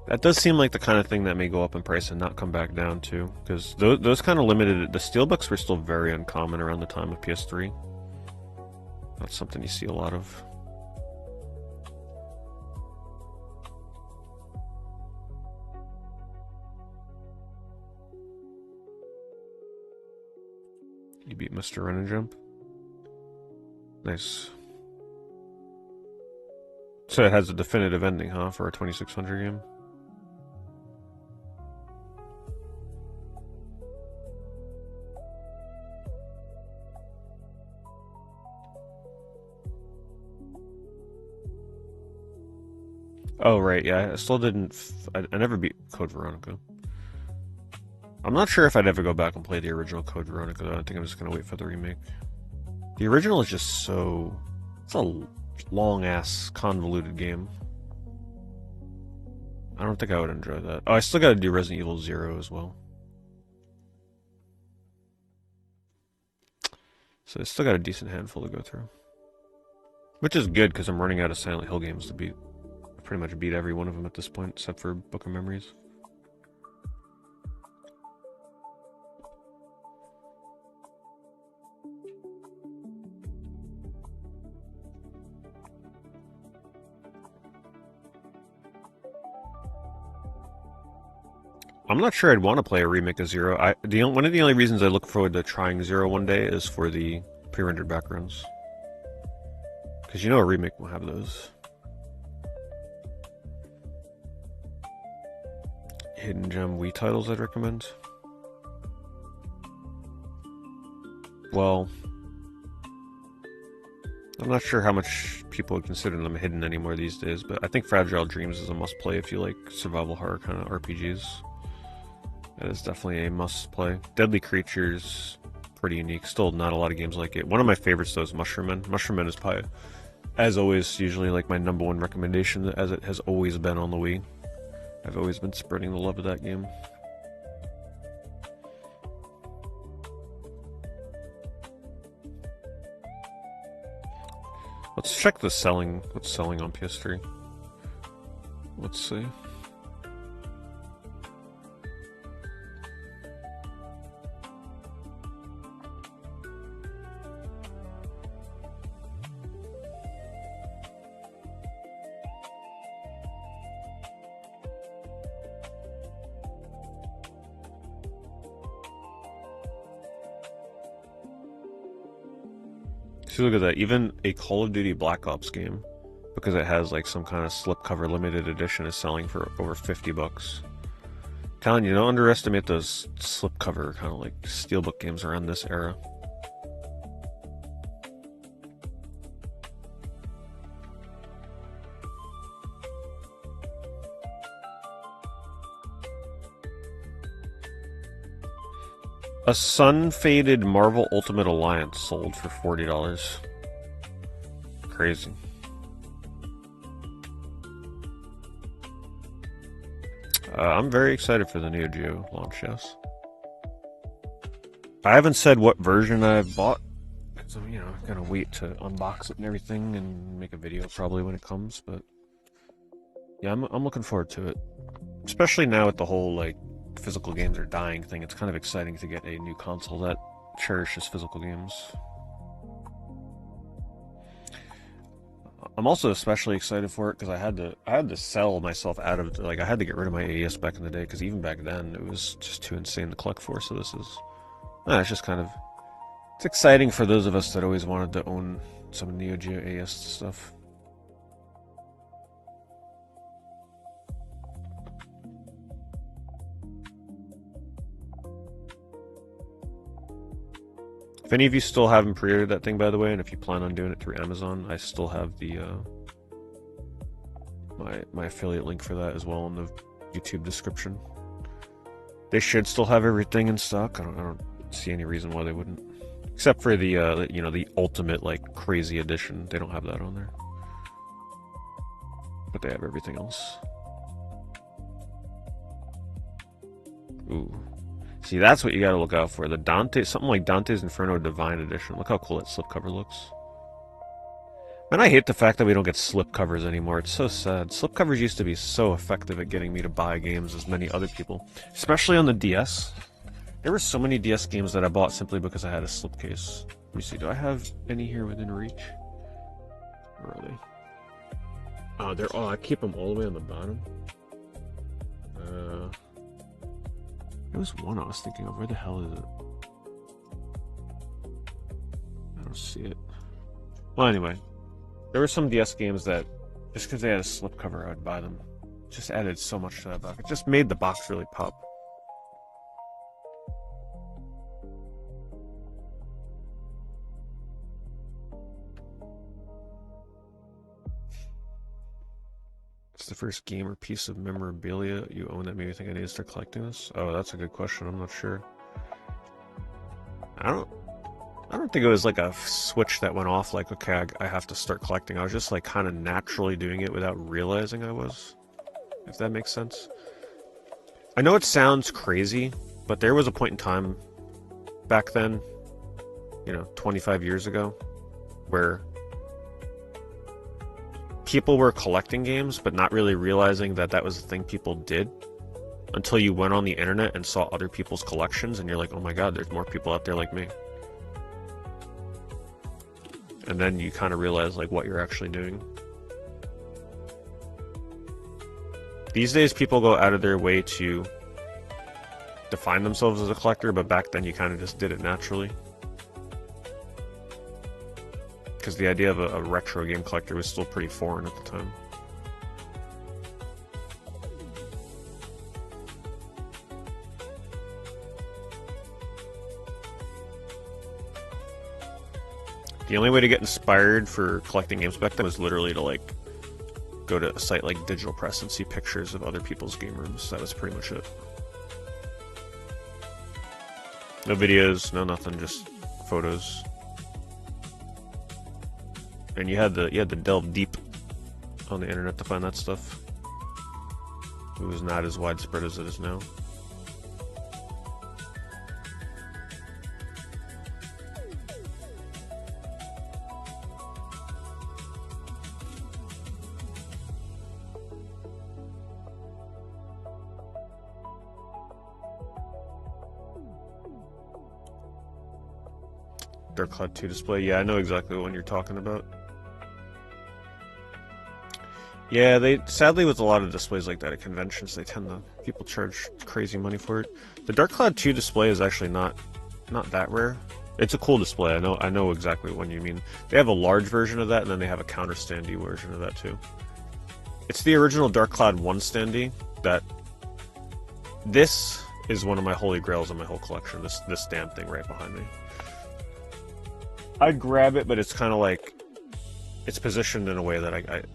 That does seem like the kind of thing that may go up in price and not come back down too, because those kind of limited. The steelbooks were still very uncommon around the time of PS3. That's something you see a lot of. You beat Mr. Run and Jump. Nice. So it has a definitive ending, huh, for a 2600 game? Oh, right, yeah, I still didn't... I never beat Code Veronica. I'm not sure if I'd ever go back and play the original Code Veronica, though. I think I'm just gonna wait for the remake. The original is just so... It's a long-ass, convoluted game. I don't think I would enjoy that. Oh, I still gotta do Resident Evil 0 as well. So I still got a decent handful to go through. Which is good, because I'm running out of Silent Hill games to beat. I pretty much beat every one of them at this point, except for Book of Memories. I'm not sure I'd want to play a remake of Zero. One of the only reasons I look forward to trying Zero one day is for the pre-rendered backgrounds. Because you know a remake will have those. Hidden gem Wii titles I'd recommend. Well, I'm not sure how much people would consider them hidden anymore these days, but I think Fragile Dreams is a must-play if you like survival horror kind of RPGs. That is definitely a must-play. Deadly Creatures, pretty unique. Still not a lot of games like it. One of my favorites, though, is Mushroom Men. Mushroom Men is probably, as always, usually like my #1 recommendation, as it has always been on the Wii. I've always been spreading the love of that game. Let's check the selling. What's selling on PS3? Let's see. See, look at that. Even a Call of Duty Black Ops game, because it has like some kind of slipcover limited edition, is selling for over $50. Colin, you don't underestimate those slipcover kind of like steelbook games around this era. A sun-faded Marvel Ultimate Alliance sold for $40. Crazy. I'm very excited for the Neo Geo launch, yes. I haven't said what version I've bought, because I'm, gonna wait to unbox it and everything and make a video probably when it comes, but yeah, I'm looking forward to it. Especially now with the whole, like, physical games are dying thing, it's kind of exciting to get a new console that cherishes physical games. I'm also especially excited for it because I had to sell myself out of, like, I had to get rid of my AES back in the day, because even back then it was just too insane to collect for. So this is, it's just kind of, it's exciting for those of us that always wanted to own some Neo Geo AES stuff. If any of you still haven't pre-ordered that thing, by the way, and if you plan on doing it through Amazon, I still have the my affiliate link for that as well in the YouTube description. They should still have everything in stock. I don't see any reason why they wouldn't, except for the the ultimate, like, crazy edition. They don't have that on there, but they have everything else. Ooh. See, that's what you gotta look out for. The Dante, something like Dante's Inferno Divine Edition. Look how cool that slipcover looks. Man, I hate the fact that we don't get slipcovers anymore. It's so sad. Slipcovers used to be so effective at getting me to buy games as many other people. Especially on the DS. There were so many DS games that I bought simply because I had a slipcase. Let me see, do I have any here within reach? Where are they? I keep them all the way on the bottom. There was one I was thinking of. Where the hell is it? I don't see it. Well, anyway, there were some DS games that, just because they had a slipcover, I would buy them. It just added so much to that box. It just made the box really pop. It's the first game or piece of memorabilia you own that made me think I need to start collecting this? Oh, that's a good question. I'm not sure. I don't think it was like a switch that went off, like, okay, I have to start collecting. I was just, like, kind of naturally doing it without realizing I was, if that makes sense. I know it sounds crazy, but there was a point in time back then, 25 years ago, where people were collecting games, but not really realizing that that was the thing people did, until you went on the internet and saw other people's collections, and you're like, oh my god, there's more people out there like me. And then you kind of realize, like, what you're actually doing. These days, people go out of their way to define themselves as a collector, but back then you kind of just did it naturally. Because the idea of a retro game collector was still pretty foreign at the time. The only way to get inspired for collecting games back then was literally to, like, go to a site like Digital Press and see pictures of other people's game rooms. That was pretty much it. No videos, no nothing, just photos. And you had to delve deep on the internet to find that stuff. It was not as widespread as it is now. Dark Cloud 2 display. Yeah, I know exactly what one you're talking about. Yeah, they sadly with a lot of displays like that at conventions, they tend to people charge crazy money for it. The Dark Cloud 2 display is actually not that rare. It's a cool display. I know exactly what you mean. They have a large version of that, and then they have a counter standee version of that too. It's the original Dark Cloud 1 standee. This is one of my holy grails in my whole collection. This damn thing right behind me. I'd grab it, but it's kind of like it's positioned in a way that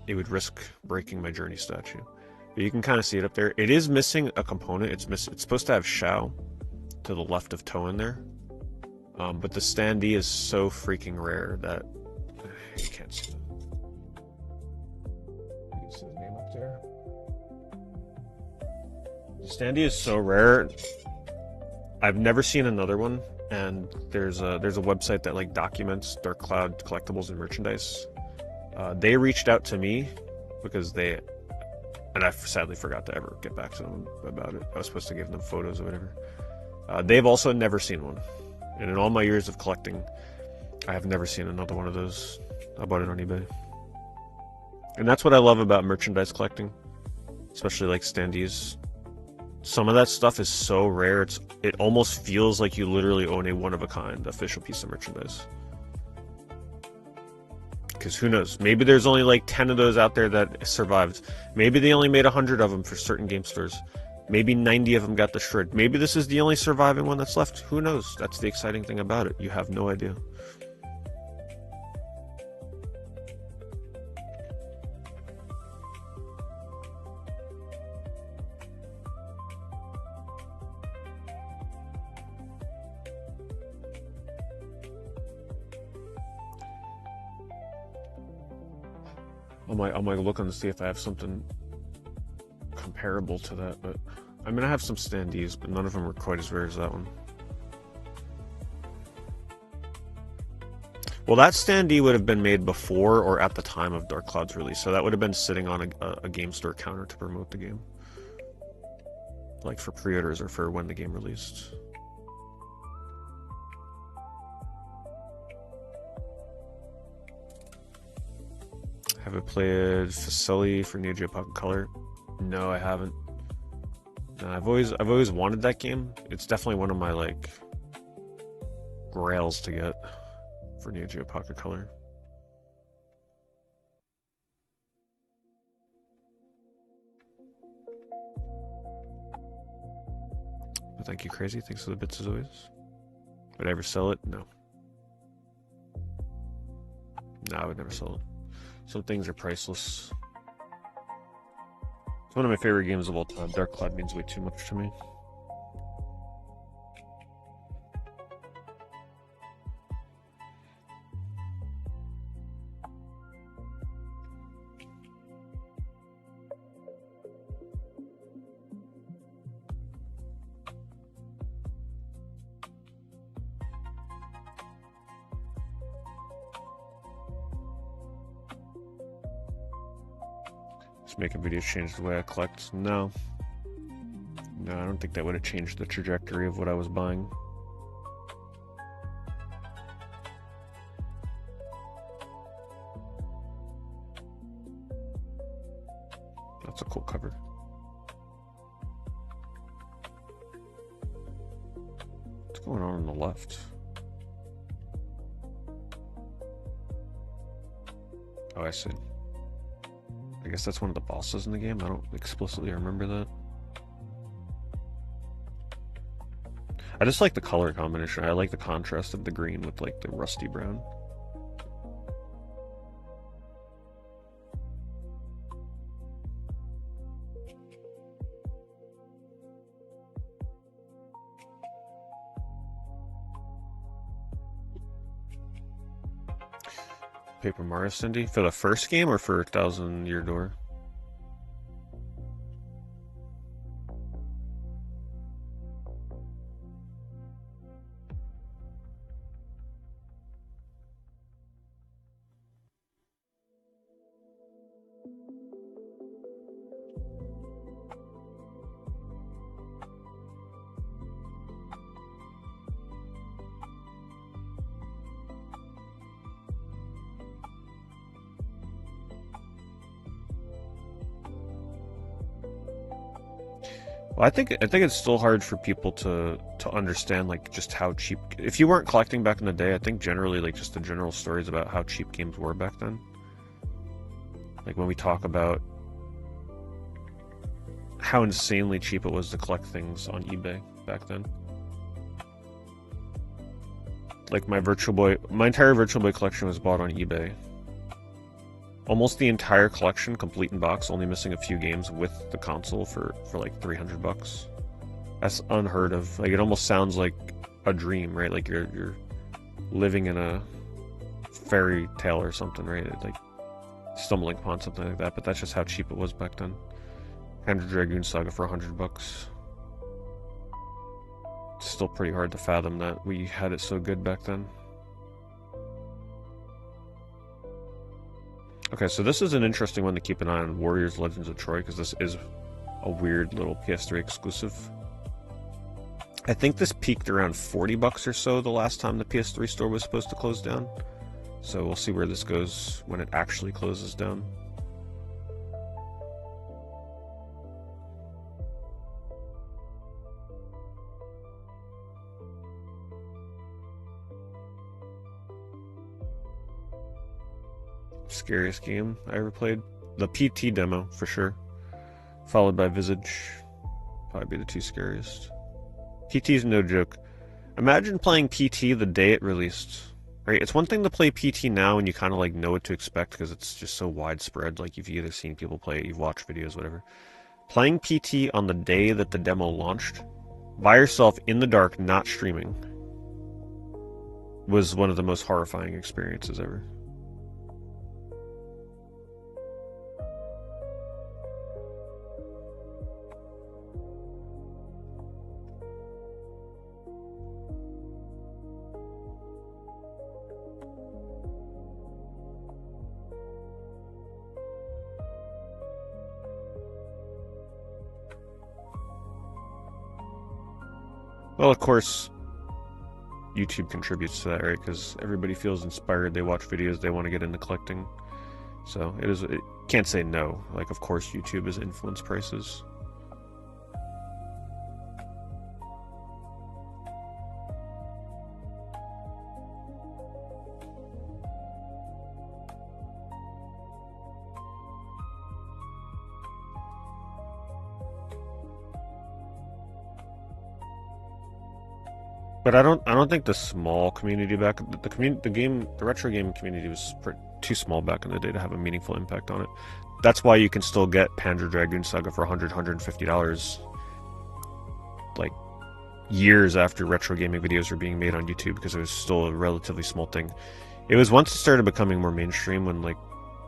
it would risk breaking my Journey statue. But you can kind of see it up there. It is missing a component. It's supposed to have Shao to the left of Toe in there, but the standee is so freaking rare that you can't see it. You can see the name up there. The standee is so rare. I've never seen another one. And there's a website that like documents Dark Cloud collectibles and merchandise. They reached out to me because and I sadly forgot to ever get back to them about it. I was supposed to give them photos or whatever. They've also never seen one, and in all my years of collecting, I have never seen another one of those. I bought it on eBay, and that's what I love about merchandise collecting, especially like standees. Some of that stuff is so rare, it almost feels like you literally own a one-of-a-kind official piece of merchandise. Because who knows? Maybe there's only like 10 of those out there that survived. Maybe they only made 100 of them for certain game stores. Maybe 90 of them got destroyed. Maybe this is the only surviving one that's left. Who knows? That's the exciting thing about it. You have no idea. I might look and see if I have something comparable to that, but I mean I have some standees, but none of them are quite as rare as that one. Well, that standee would have been made before or at the time of Dark Cloud's release, so that would have been sitting on a game store counter to promote the game, like for pre-orders or for when the game released. Have I played Facility for Neo Geo Pocket Color? No, I haven't. No, I've always wanted that game. It's definitely one of my like grails to get for Neo Geo Pocket Color. But thank you, Crazy. Thanks for the bits as always. Would I ever sell it? No. No, I would never sell it. Some things are priceless. It's one of my favorite games of all time. Dark Cloud means way too much to me. Making videos change the way I collect? No. No, I don't think that would have changed the trajectory of what I was buying. That's a cool cover. What's going on the left? Oh, I see. I guess that's one of the bosses in the game. I don't explicitly remember that. I just like the color combination. I like the contrast of the green with like the rusty brown. Paper Mario Cindy? For the first game or for Thousand Year Door? Well, I think it's still hard for people to understand like just how cheap. If you weren't collecting back in the day, I think generally like just the general stories about how cheap games were back then. Like when we talk about how insanely cheap it was to collect things on eBay back then. Like my entire Virtual Boy collection was bought on eBay. Almost the entire collection, complete in box, only missing a few games with the console for like $300. That's unheard of. Like it almost sounds like a dream, right? Like you're living in a fairy tale or something, right? Like stumbling upon something like that. But that's just how cheap it was back then. Panzer Dragoon Saga for $100. It's still pretty hard to fathom that we had it so good back then. Okay, so this is an interesting one to keep an eye on, Warriors Legends of Troy, because this is a weird little PS3 exclusive. I think this peaked around $40 or so the last time the PS3 store was supposed to close down. So we'll see where this goes when it actually closes down. Scariest game I ever played? The PT demo, for sure. Followed by Visage. Probably be the two scariest. PT's no joke. Imagine playing PT the day it released. Right? It's one thing to play PT now and you kind of like know what to expect because it's just so widespread. Like you've either seen people play it, you've watched videos, whatever. Playing PT on the day that the demo launched, by yourself in the dark, not streaming, was one of the most horrifying experiences ever. Well, of course, YouTube contributes to that, right? Because everybody feels inspired. They watch videos. They want to get into collecting. So it can't say no. Like, of course, YouTube has influenced prices. But I don't think the small community back the retro game community was too small back in the day to have a meaningful impact on it. That's why you can still get Panzer Dragoon Saga for $150 like years after retro gaming videos were being made on YouTube because it was still a relatively small thing. It was once it started becoming more mainstream when like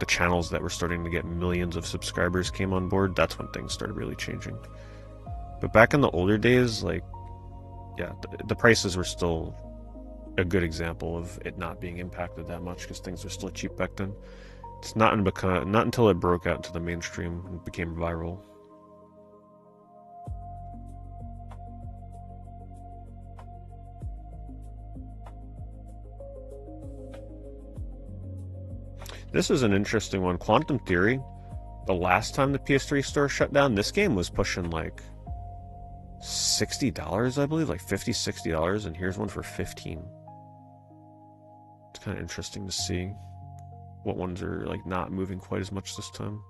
the channels that were starting to get millions of subscribers came on board. That's when things started really changing. But back in the older days, like yeah, the prices were still a good example of it not being impacted that much because things were still cheap back then. It's not until it broke out into the mainstream and became viral. This is an interesting one. Quantum Theory. The last time the PS3 store shut down, this game was pushing like $60, I believe, like $50, $60, and here's one for $15. It's kind of interesting to see what ones are like not moving quite as much this time.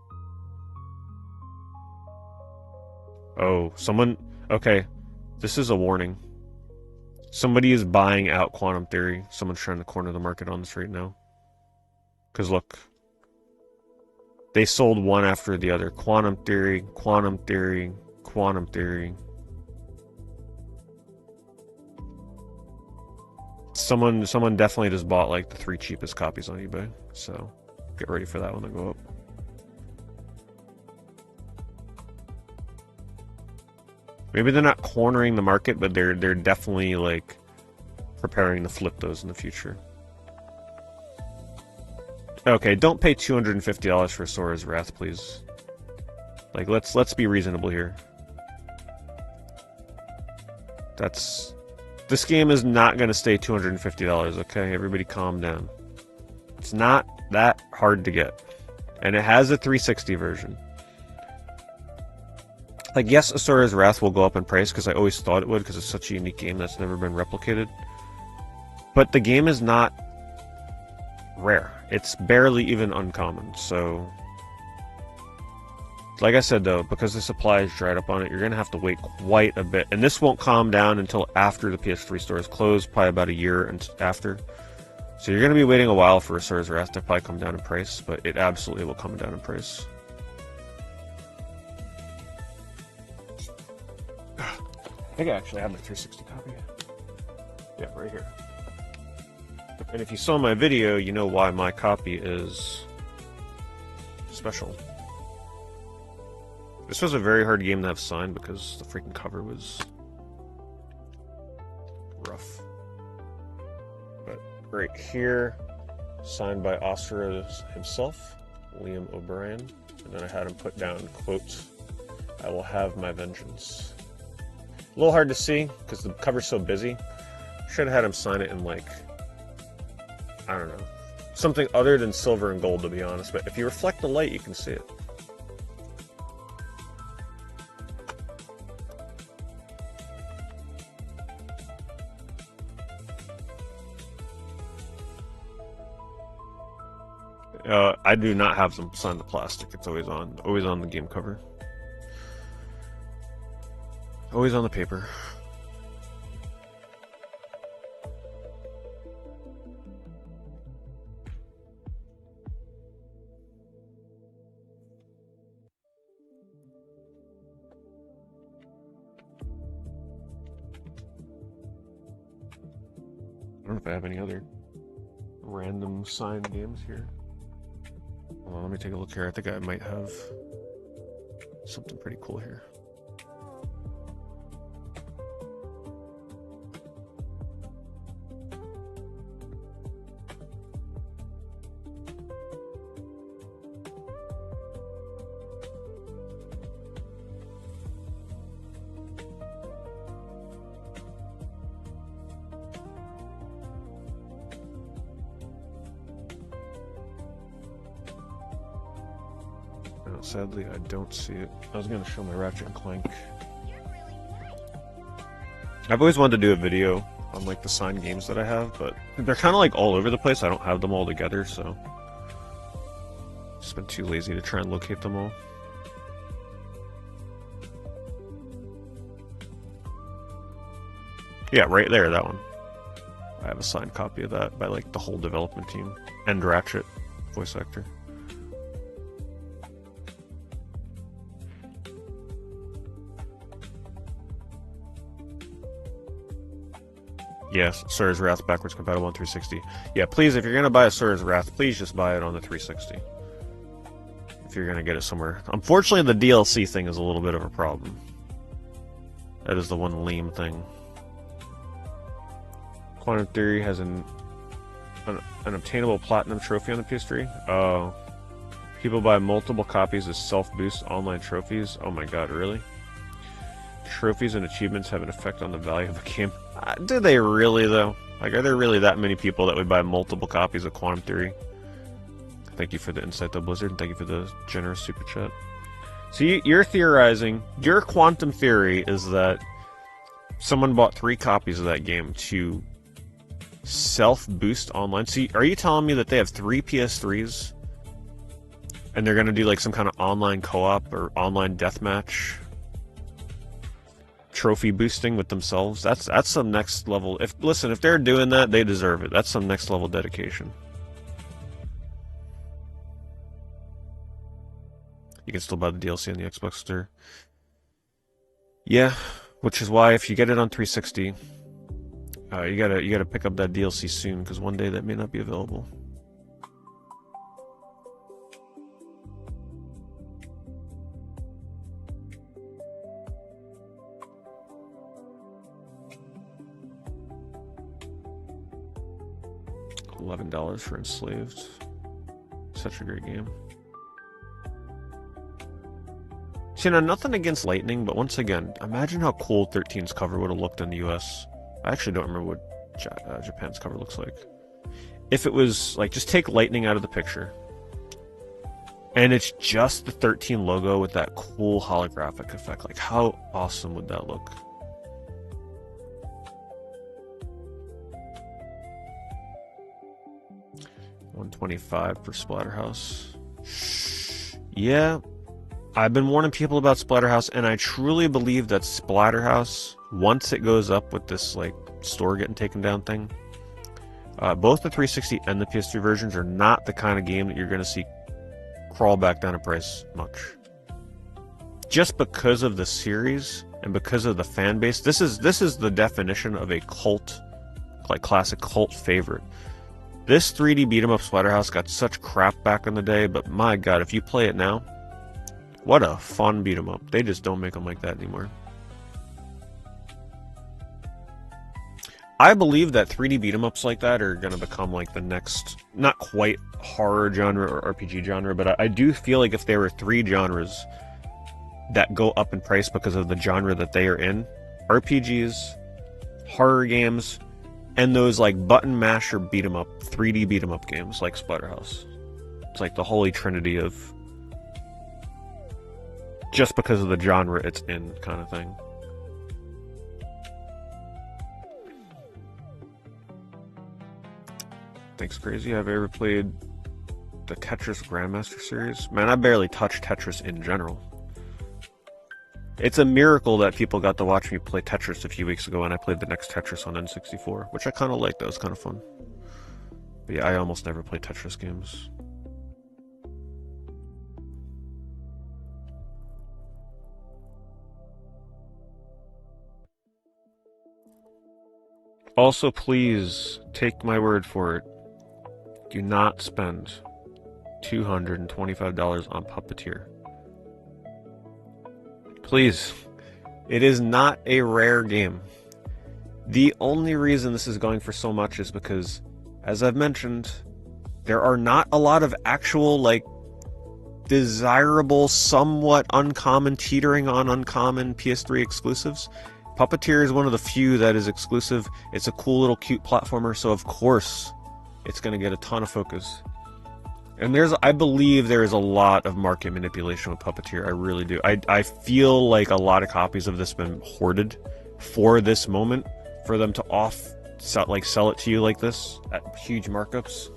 Oh, okay, this is a warning. Somebody is buying out Quantum Theory. Someone's trying to corner the market on this right now. Because look, they sold one after the other. Quantum Theory, Quantum Theory, Quantum Theory. Someone definitely just bought like the 3 cheapest copies on eBay, so get ready for that one to go up. Maybe they're not cornering the market, but they're definitely like preparing to flip those in the future. Okay, don't pay $250 for Sora's Wrath, please. Like, let's be reasonable here. This game is not going to stay $250, okay? Everybody calm down. It's not that hard to get. And it has a 360 version. Like, yes, Asura's Wrath will go up in price, because I always thought it would, because it's such a unique game that's never been replicated. But the game is not rare. It's barely even uncommon, so... Like I said, though, because the supply is dried up on it, you're going to have to wait quite a bit. And this won't calm down until after the PS3 store is closed, probably about a year after. So you're going to be waiting a while for Asura's Wrath to probably come down in price, but it absolutely will come down in price. I think I actually have my 360 copy. Yeah, right here. And if you saw my video, you know why my copy is special. This was a very hard game to have signed because the freaking cover was rough. But right here, signed by Asura himself, Liam O'Brien. And then I had him put down, quote, "I will have my vengeance." A little hard to see because the cover's so busy. Should have had him sign it in, like, I don't know, something other than silver and gold, to be honest. But if you reflect the light, you can see it. I do not have them sign the plastic. It's always on the game cover. Always on the paper. I don't know if I have any other random signed games here. Hold on, let me take a look here. I think I might have something pretty cool here. No, sadly, I don't see it. I was going to show my Ratchet and Clank. I've always wanted to do a video on like the signed games that I have, but they're kind of like all over the place. I don't have them all together, so just been too lazy to try and locate them all. Yeah, right there, that one. I have a signed copy of that by like the whole development team and Ratchet voice actor. Yes, Asura's Wrath backwards compatible on 360. Yeah, please, if you're going to buy Asura's Wrath, please just buy it on the 360. If you're going to get it somewhere. Unfortunately, the DLC thing is a little bit of a problem. That is the one lame thing. Quantum Theory has an obtainable platinum trophy on the PS3. Oh. People buy multiple copies as self-boost online trophies. Oh my god, really? Trophies and achievements have an effect on the value of a game. Do they really, though? Like, are there really that many people that would buy multiple copies of Quantum Theory? Thank you for the insight, though, Blizzard, and thank you for the generous super chat. So you're theorizing, your Quantum Theory is that someone bought 3 copies of that game to self-boost online. See, are you telling me that they have 3 PS3s and they're going to do like some kind of online co-op or online deathmatch trophy boosting with themselves? That's some next level. Listen, if they're doing that, they deserve it. That's some next level dedication. You can still buy the DLC on the Xbox store. Yeah, which is why if you get it on 360, You gotta pick up that DLC soon, because one day that may not be available. $11 for Enslaved. Such a great game. See, now, nothing against Lightning, but once again, imagine how cool 13's cover would have looked in the US. I actually don't remember what Japan's cover looks like. If it was, like, just take Lightning out of the picture, and it's just the 13 logo with that cool holographic effect. Like, how awesome would that look? $125 for Splatterhouse. Yeah, I've been warning people about Splatterhouse, and I truly believe that Splatterhouse, once it goes up with this like store getting taken down thing, both the 360 and the PS3 versions are not the kind of game that you're going to see crawl back down in price much. Just because of the series and because of the fan base, this is the definition of a cult, like classic cult favorite. This 3D beat 'em up Splatterhouse got such crap back in the day, but my god, if you play it now, what a fun beat 'em up. They just don't make them like that anymore. I believe that 3D beat 'em ups like that are going to become like the next, not quite horror genre or RPG genre, but I do feel like if there were 3 genres that go up in price because of the genre that they are in, RPGs, horror games, and those like button masher beat 'em up, 3D beat 'em up games like Splatterhouse. It's like the holy trinity of just because of the genre it's in kind of thing. Thanks, Crazy. Have you ever played the Tetris Grandmaster series? Man, I barely touched Tetris in general. It's a miracle that people got to watch me play Tetris a few weeks ago, and I played the next Tetris on N64, which I kind of liked. That was kind of fun. But yeah, I almost never play Tetris games. Also, please, take my word for it. Do not spend $225 on Puppeteer. Please. It is not a rare game. The only reason this is going for so much is because, as I've mentioned, there are not a lot of actual, like, desirable, somewhat uncommon, teetering on uncommon PS3 exclusives. Puppeteer is one of the few that is exclusive. It's a cool little cute platformer, so of course it's going to get a ton of focus. And I believe there is a lot of market manipulation with Puppeteer. I really do. I feel like a lot of copies of this have been hoarded for this moment, for them to sell it to you like this at huge markups.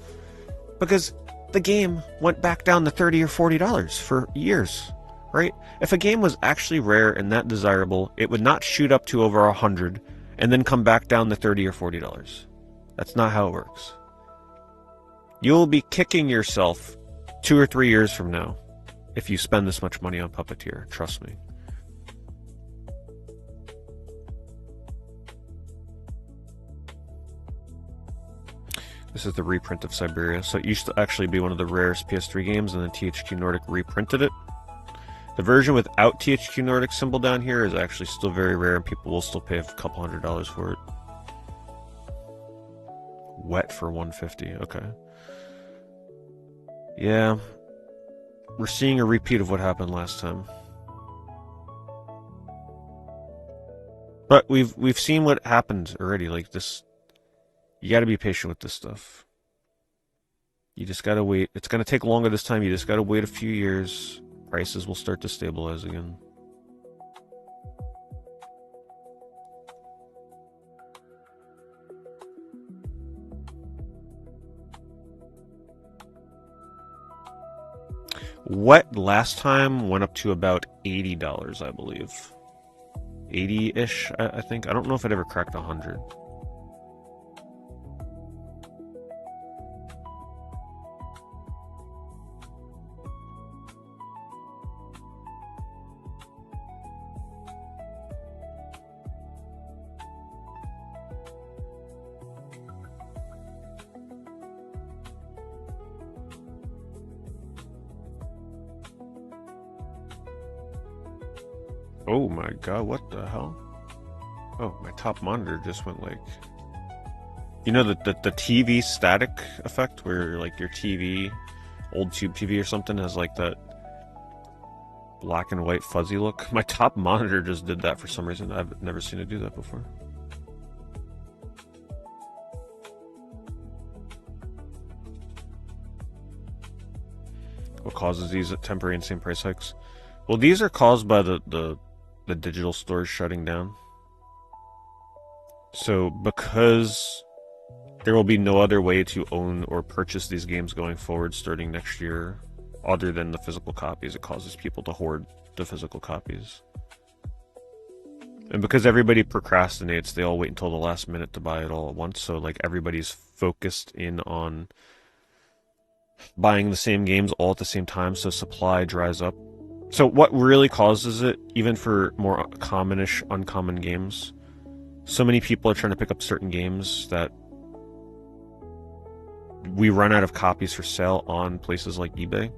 Because the game went back down to $30 or $40 for years, right? If a game was actually rare and that desirable, it would not shoot up to over $100 and then come back down to $30 or $40. That's not how it works. You'll be kicking yourself 2 or 3 years from now if you spend this much money on Puppeteer. Trust me. This is the reprint of Siberia. So it used to actually be one of the rarest PS3 games, and then THQ Nordic reprinted it. The version without THQ Nordic symbol down here is actually still very rare, and people will still pay a couple $100 for it. Wet for $150. Okay. Yeah. We're seeing a repeat of what happened last time. But we've seen what happened already. Like this, you got to be patient with this stuff. You just got to wait. It's going to take longer this time. You just got to wait a few years. Prices will start to stabilize again. What last time went up to about $80, I believe. 80-ish, I think. I don't know if it ever cracked 100. Oh my god, what the hell? Oh, my top monitor just went like... You know the TV static effect where like your TV, old tube TV or something, has like that black and white fuzzy look? My top monitor just did that for some reason. I've never seen it do that before. What causes these temporary and same price hikes? Well, these are caused by the digital stores shutting down. So because there will be no other way to own or purchase these games going forward starting next year other than the physical copies, it causes people to hoard the physical copies. And because everybody procrastinates, they all wait until the last minute to buy it all at once. So like everybody's focused in on buying the same games all at the same time, so supply dries up. So what really causes it, even for more commonish, uncommon games, so many people are trying to pick up certain games that we run out of copies for sale on places like eBay.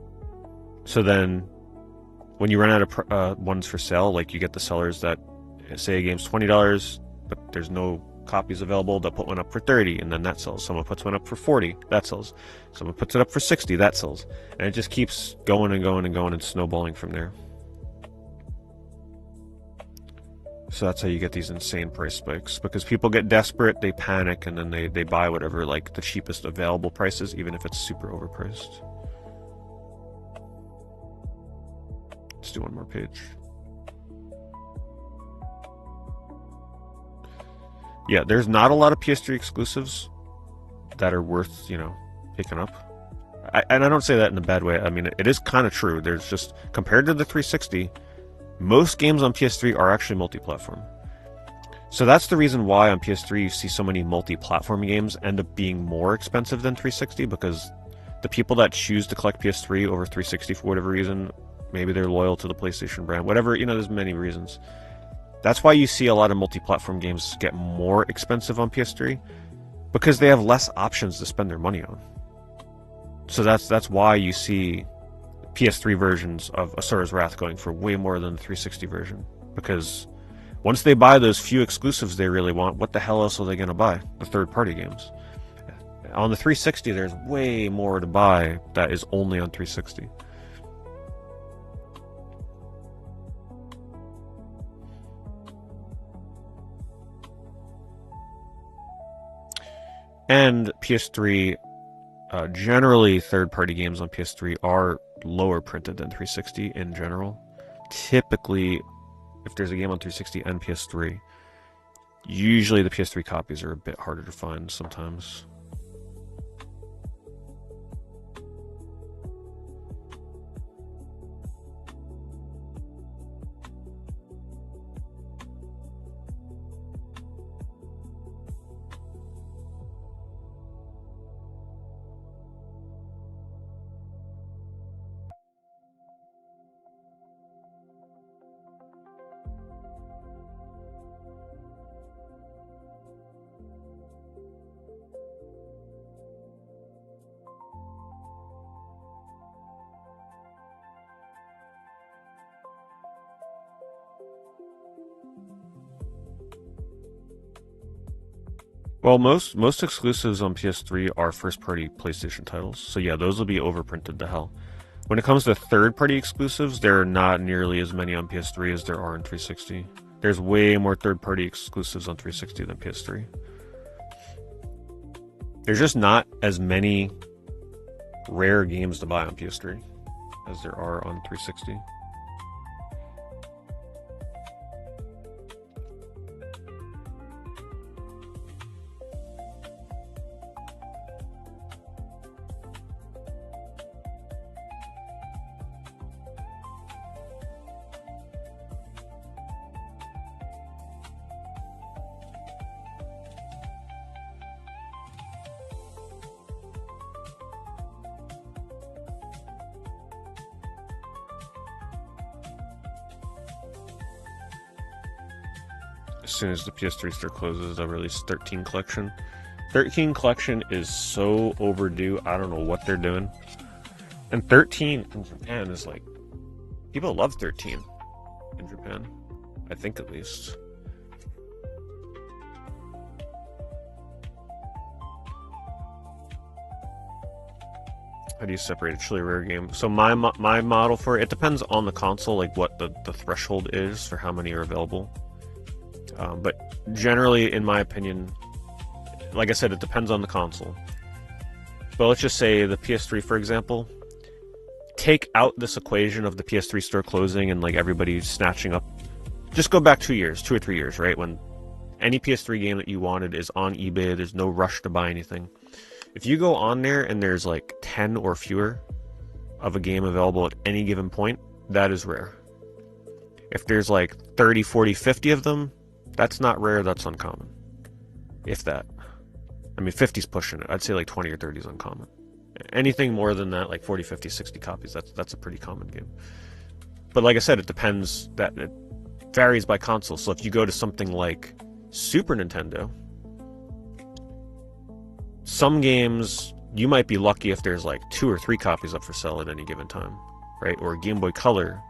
So then when you run out of ones for sale, like you get the sellers that say a game's $20, but there's no copies available, they'll put one up for $30, and then that sells. Someone puts one up for $40, that sells. Someone puts it up for $60, that sells. And it just keeps going and going and going and snowballing from there. So that's how you get these insane price spikes, because people get desperate, they panic, and then they buy whatever, like the cheapest available prices, even if it's super overpriced. Let's do one more page. Yeah, there's not a lot of PS3 exclusives that are worth, picking up. And I don't say that in a bad way. I mean, it is kind of true. There's just, compared to the 360, most games on PS3 are actually multi-platform. So that's the reason why on PS3 you see so many multi-platform games end up being more expensive than 360, because the people that choose to collect PS3 over 360 for whatever reason, maybe they're loyal to the PlayStation brand, whatever, there's many reasons. That's why you see a lot of multi-platform games get more expensive on PS3, because they have less options to spend their money on. So that's why you see PS3 versions of Asura's Wrath going for way more than the 360 version, because once they buy those few exclusives they really want, what the hell else are they going to buy? The third-party games. On the 360, there's way more to buy that is only on 360. And PS3, generally third-party games on PS3 are lower printed than 360 in general. Typically, if there's a game on 360 and PS3, usually the PS3 copies are a bit harder to find sometimes. Well, most exclusives on PS3 are first-party PlayStation titles, so yeah, those will be overprinted to hell. When it comes to third-party exclusives, there are not nearly as many on PS3 as there are on 360. There's way more third-party exclusives on 360 than PS3. There's just not as many rare games to buy on PS3 as there are on 360. As soon as the PS3 store closes, they'll release 13 Collection. 13 Collection is so overdue. I don't know what they're doing. And 13 in Japan is like... People love 13 in Japan. I think at least. How do you separate a truly rare game? So my model for it depends on the console, like what the threshold is for how many are available. But generally, in my opinion, like I said, it depends on the console. But let's just say the PS3, for example. Take out this equation of the PS3 store closing and like everybody snatching up. Just go back 2 years, 2 or 3 years, right? When any PS3 game that you wanted is on eBay, there's no rush to buy anything. If you go on there and there's like 10 or fewer of a game available at any given point, that is rare. If there's like 30, 40, 50 of them, that's not rare, that's uncommon. If that. I mean, 50's pushing it. I'd say like 20 or 30 is uncommon. Anything more than that, like 40, 50, 60 copies, that's a pretty common game. But like I said, it depends, that it varies by console. So if you go to something like Super Nintendo, some games, you might be lucky if there's like 2 or 3 copies up for sale at any given time, right? Or Game Boy Color.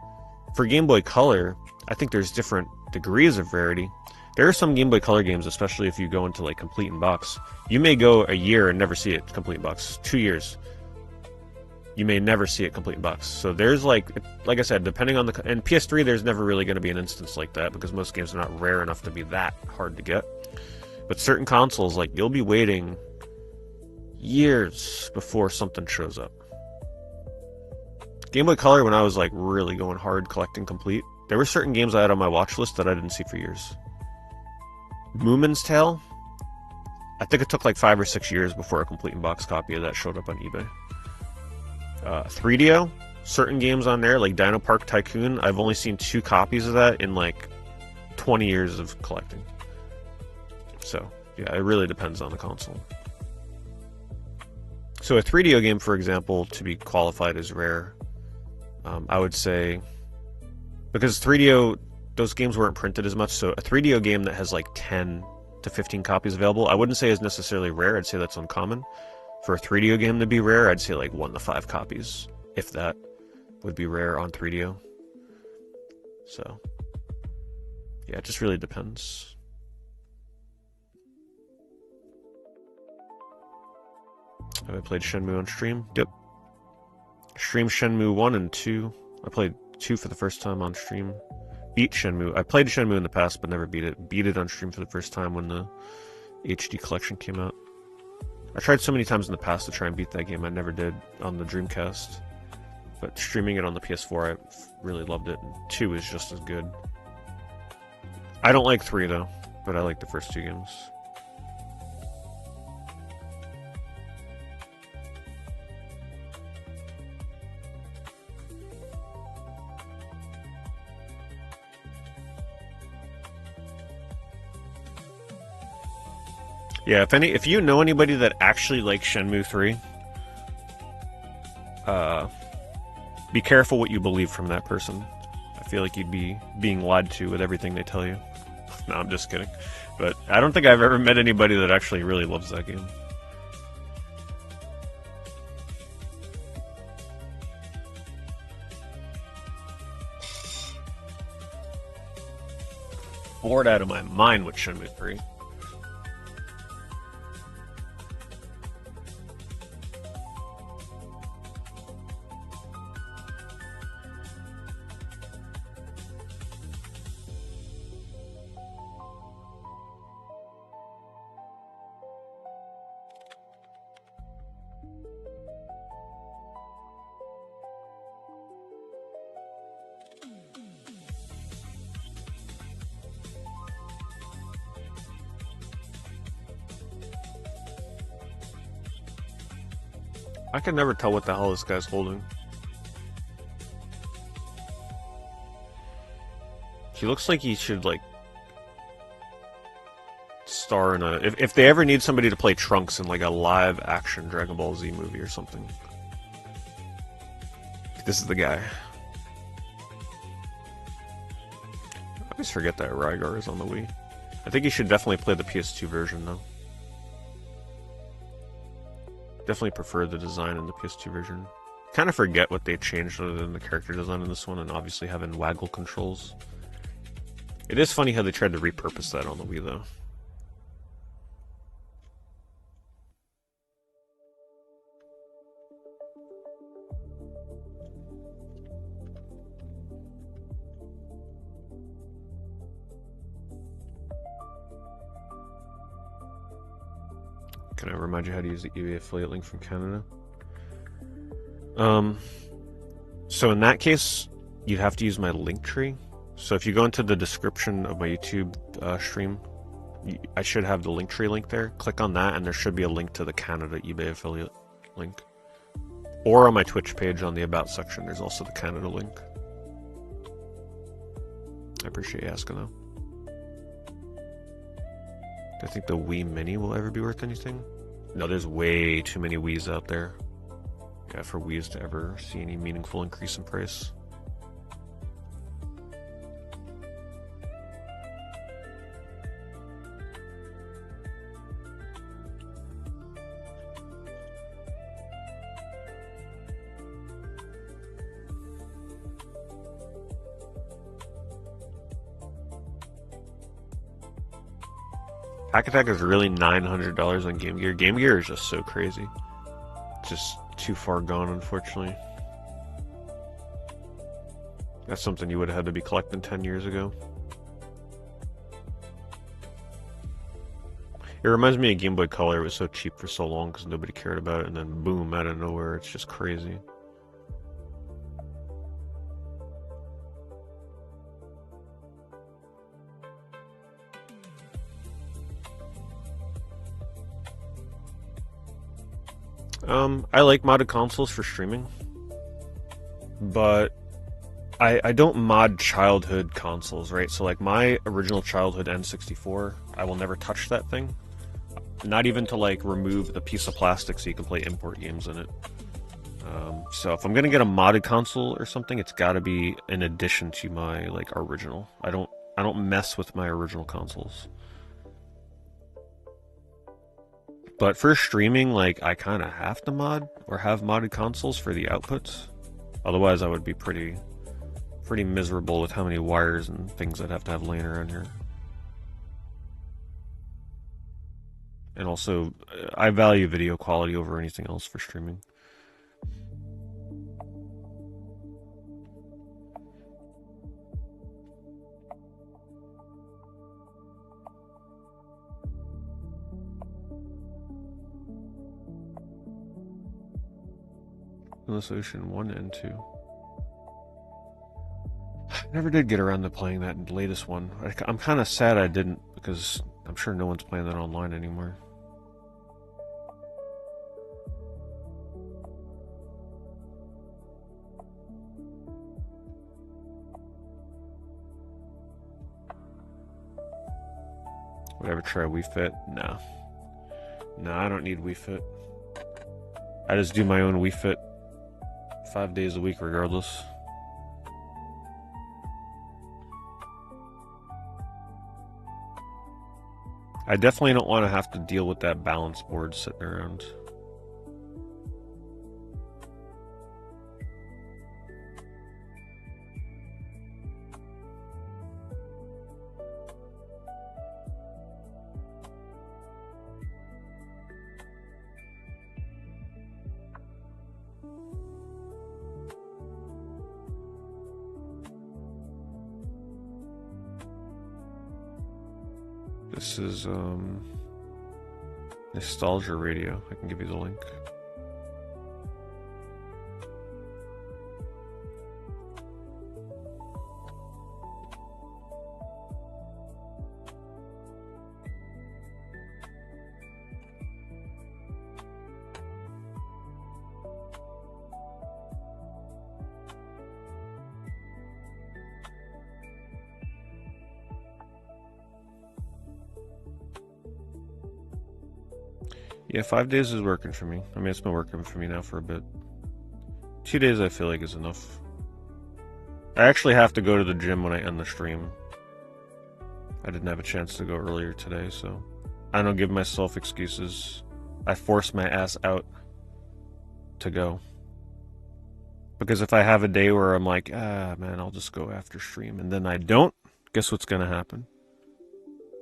For Game Boy Color, I think there's different degrees of rarity. There are some Game Boy Color games, especially if you go into like complete in box. You may go a year and never see it complete in box. 2 years. You may never see it complete in box. So there's like I said, depending on the... And PS3, there's never really going to be an instance like that because most games are not rare enough to be that hard to get. But certain consoles, like, you'll be waiting years before something shows up. Game Boy Color, when I was like really going hard collecting complete, there were certain games I had on my watch list that I didn't see for years. Moomin's Tale, I think it took like 5 or 6 years before a complete in-box copy of that showed up on eBay. 3DO, certain games on there, like Dino Park Tycoon, I've only seen 2 copies of that in like 20 years of collecting. So, yeah, it really depends on the console. So a 3DO game, for example, to be qualified as rare, I would say, because 3DO, those games weren't printed as much, so a 3DO game that has like 10 to 15 copies available, I wouldn't say is necessarily rare, I'd say that's uncommon. For a 3DO game to be rare, I'd say like 1 to 5 copies, if that, would be rare on 3DO. So, yeah, it just really depends. Have I played Shenmue on stream? Yep. Stream Shenmue 1 and 2. I played 2 for the first time on stream. Beat Shenmue. I played Shenmue in the past, but never beat it. Beat it on stream for the first time when the HD collection came out. I tried so many times in the past to try and beat that game. I never did on the Dreamcast. But streaming it on the PS4, I really loved it. And 2 is just as good. I don't like 3, though. But I like the first 2 games. Yeah, if you know anybody that actually likes Shenmue 3, be careful what you believe from that person. I feel like you'd be being lied to with everything they tell you. No, I'm just kidding. But I don't think I've ever met anybody that actually really loves that game. Bored out of my mind with Shenmue 3. I can never tell what the hell this guy's holding. He looks like he should, like, star in a... If they ever need somebody to play Trunks in, like, a live-action Dragon Ball Z movie or something. This is the guy. I always forget that Rygar is on the Wii. I think you should definitely play the PS2 version, though. Definitely prefer the design in the PS2 version. Kind of forget what they changed other than the character design in this one, and obviously having waggle controls. It is funny how they tried to repurpose that on the Wii, though. Can I remind you how to use the eBay affiliate link from Canada? So in that case, you'd have to use my link tree. So if you go into the description of my YouTube stream, I should have the link tree link there. Click on that, and there should be a link to the Canada eBay affiliate link. Or on my Twitch page on the About section, there's also the Canada link. I appreciate you asking, though. Do I think the Wii Mini will ever be worth anything? No, there's way too many Wiis out there. Yeah, for Wiis to ever see any meaningful increase in price. Hack Attack is really $900 on Game Gear. Game Gear is just so crazy. Just too far gone, unfortunately. That's something you would have had to be collecting 10 years ago. It reminds me of Game Boy Color. It was so cheap for so long because nobody cared about it, and then boom, out of nowhere, it's just crazy. I like modded consoles for streaming, but I don't mod childhood consoles, right? So like my original childhood N64, I will never touch that thing. Not even to like remove the piece of plastic so you can play import games in it. So if I'm gonna get a modded console or something, it's gotta be in addition to my like original. I don't mess with my original consoles. But for streaming, like, I kind of have to mod or have modded consoles for the outputs. Otherwise, I would be pretty miserable with how many wires and things I'd have to have laying around here. And also, I value video quality over anything else for streaming. Endless Ocean 1 and 2. I never did get around to playing that latest one. I'm kind of sad I didn't, because I'm sure no one's playing that online anymore. Would I ever try Wii Fit? No. No, I don't need Wii Fit. I just do my own Wii Fit 5 days a week regardless. I definitely don't want to have to deal with that balance board sitting around. This is Nostalgia Radio. I can give you the link. Yeah, 5 days is working for me. I mean, it's been working for me now for a bit. 2 days I feel like is enough. I actually have to go to the gym when I end the stream. I didn't have a chance to go earlier today, so I don't give myself excuses. I force my ass out to go. Because if I have a day where I'm like, man, I'll just go after stream, and then I don't guess what's gonna happen?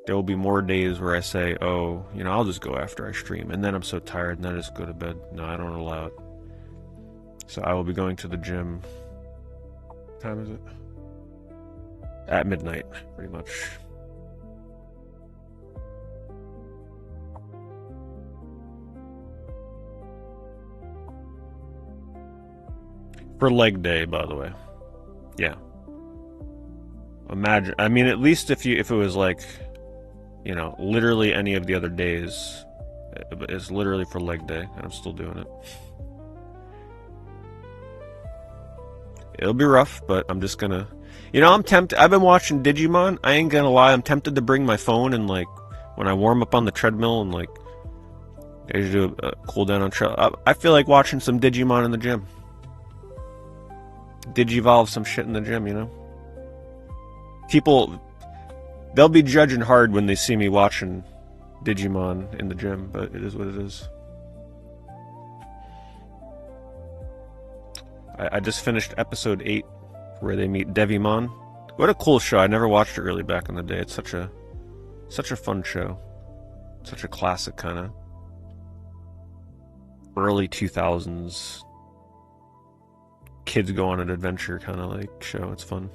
There will be more days where I say, oh, you know, I'll just go after I stream, and then I'm so tired, and then I just go to bed. No, I don't allow it. So I will be going to the gym. What time is it? At midnight, pretty much. For leg day, by the way. Yeah. Imagine, I mean, at least if it was like, you know, literally any of the other days, it's literally for leg day, and I'm still doing it. It'll be rough, but I'm just gonna, you know, I'm tempted. I've been watching Digimon. I ain't gonna lie, I'm tempted to bring my phone and like when I warm up on the treadmill and like I usually do a cool down on treadmill. I feel like watching some Digimon in the gym. Digivolve some shit in the gym, you know. People, they'll be judging hard when they see me watching Digimon in the gym, but it is what it is. I just finished episode 8 where they meet Devimon. What a cool show. I never watched it really back in the day. It's such a fun show. Such a classic kind of early 2000s kids go on an adventure kind of like show. It's fun.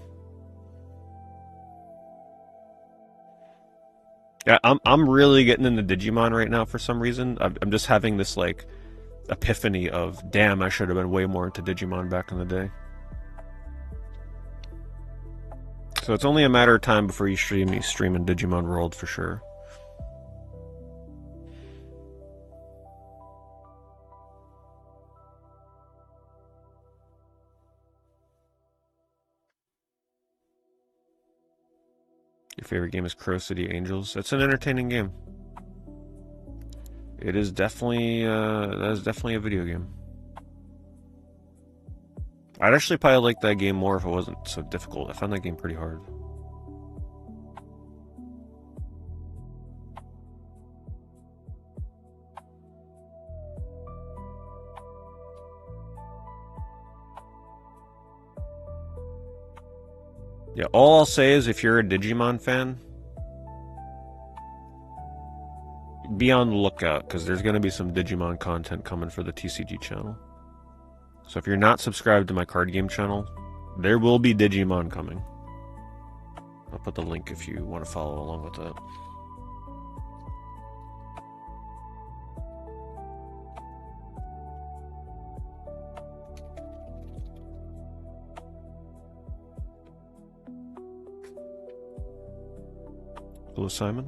Yeah, I'm really getting into Digimon right now for some reason. I'm just having this like epiphany of, damn, I should have been way more into Digimon back in the day. So it's only a matter of time before you see me streaming Digimon World for sure. Your favorite game is Crow City Angels. That's an entertaining game. It is definitely that is definitely a video game. I'd actually probably like that game more if it wasn't so difficult. I found that game pretty hard. Yeah, all I'll say is if you're a Digimon fan, be on the lookout, because there's going to be some Digimon content coming for the TCG channel. So if you're not subscribed to my card game channel, there will be Digimon coming. I'll put the link if you want to follow along with that. Hello, Simon.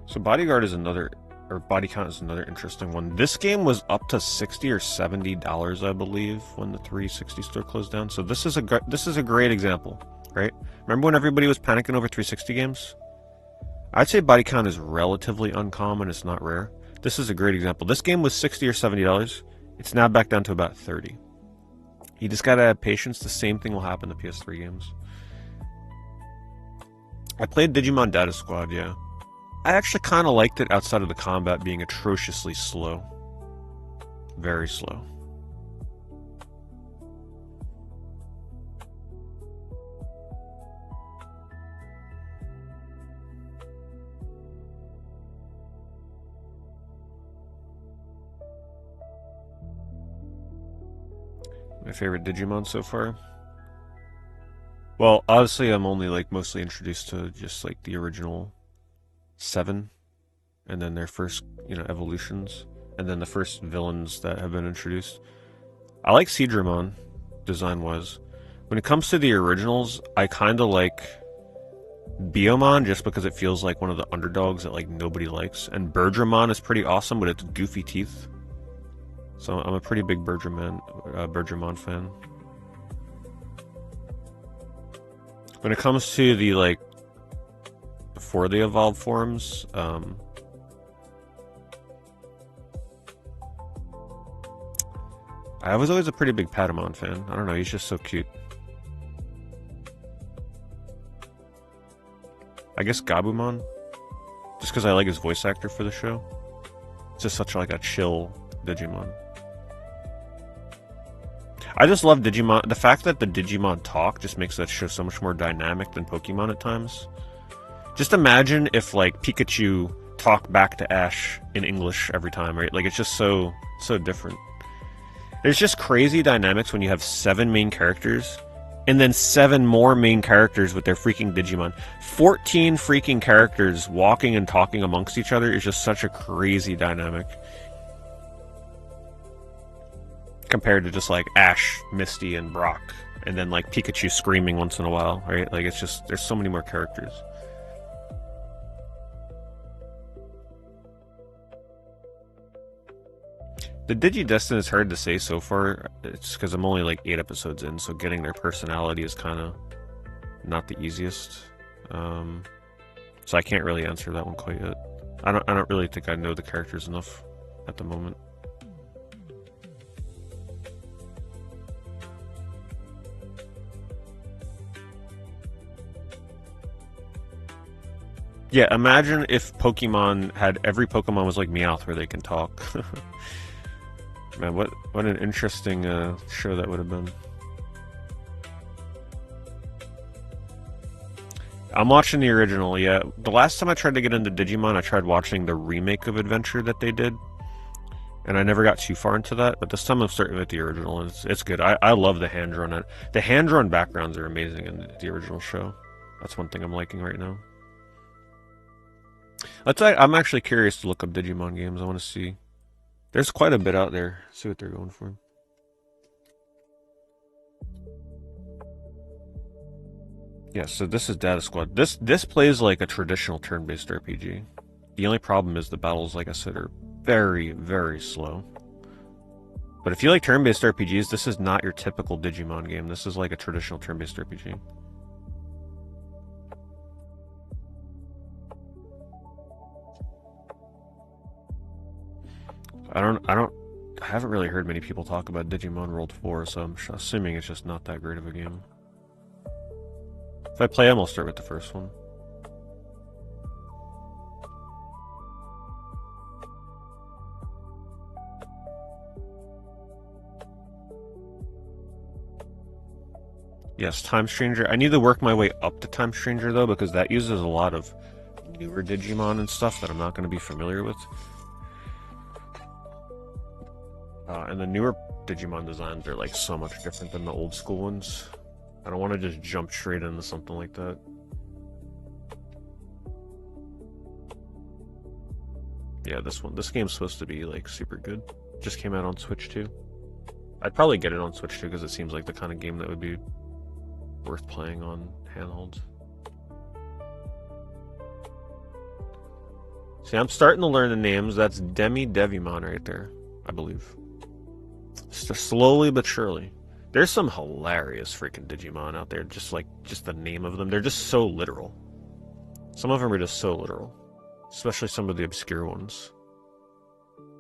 So Bodyguard is another, or Body Count is another interesting one. This game was up to $60 or $70, I believe, when the 360 store closed down. So this is a great example, right? Remember when everybody was panicking over 360 games? I'd say Body Count is relatively uncommon. It's not rare. This is a great example. This game was $60 or $70. It's now back down to about $30. You just gotta have patience. The same thing will happen to PS3 games. I played Digimon Data Squad, yeah. I actually kind of liked it outside of the combat being atrociously slow. Very slow. My favorite Digimon so far? Well, obviously I'm only like mostly introduced to just like the original 7 and then their first, you know, evolutions, and then the first villains that have been introduced. I like Seadramon design-wise. When it comes to the originals, I kind of like Biomon just because it feels like one of the underdogs that like nobody likes, and Birdramon is pretty awesome with its goofy teeth. So I'm a pretty big Birdramon fan. When it comes to the like before they evolved forms, I was always a pretty big Patamon fan. I don't know, he's just so cute. I guess Gabumon. Just because I like his voice actor for the show. It's just such like a chill Digimon. I just love Digimon. The fact that the Digimon talk just makes that show so much more dynamic than Pokemon at times. Just imagine if like Pikachu talked back to Ash in English every time, right? Like it's just so different. There's just crazy dynamics when you have 7 main characters and then 7 more main characters with their freaking Digimon. 14 freaking characters walking and talking amongst each other is just such a crazy dynamic. Compared to just like Ash, Misty, and Brock. And then like Pikachu screaming once in a while, right? Like it's just, there's so many more characters. The Digidestin is hard to say so far. It's because I'm only like 8 episodes in, so getting their personality is kind of not the easiest. So I can't really answer that one quite yet. I don't really think I know the characters enough at the moment. Yeah, imagine if Pokemon had every Pokemon was like Meowth where they can talk. Man, what an interesting show that would have been. I'm watching the original, yeah. The last time I tried to get into Digimon, I tried watching the remake of Adventure that they did. And I never got too far into that, but this time I'm starting with the original, and it's good. I love the hand-drawn. The hand-drawn backgrounds are amazing in the original show. That's one thing I'm liking right now. I'm actually curious to look up Digimon games. I want to see. There's quite a bit out there. See what they're going for. Yeah, so this is Data Squad. This plays like a traditional turn-based RPG. The only problem is the battles, like I said, are very, very slow. But if you like turn-based RPGs, this is not your typical Digimon game. This is like a traditional turn-based RPG. I haven't really heard many people talk about Digimon World 4, so I'm assuming it's just not that great of a game. If I play them, I'll start with the first one. Yes, Time Stranger. I need to work my way up to Time Stranger, though, because that uses a lot of newer Digimon and stuff that I'm not going to be familiar with. And the newer Digimon designs are like so much different than the old school ones. I don't want to just jump straight into something like that. Yeah, this game's supposed to be like super good. Just came out on Switch too. I'd probably get it on Switch too because it seems like the kind of game that would be worth playing on handheld. See, I'm starting to learn the names. That's Devimon right there, I believe. Just slowly but surely. There's some hilarious freaking Digimon out there, just the name of them. They're just so literal. Some of them are just so literal. Especially some of the obscure ones.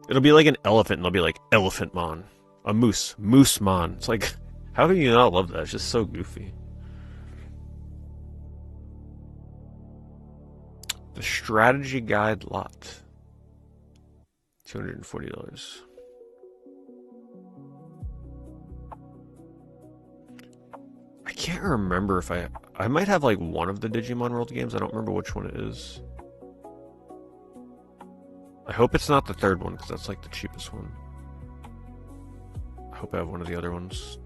It'll be like an elephant and they'll be like Elephantmon. A moose, Moosemon. It's like, how do you not love that? It's just so goofy. The Strategy Guide Lot. $240. I can't remember if I might have like one of the Digimon World games. I don't remember which one it is. I hope it's not the third one because that's like the cheapest one. I hope I have one of the other ones.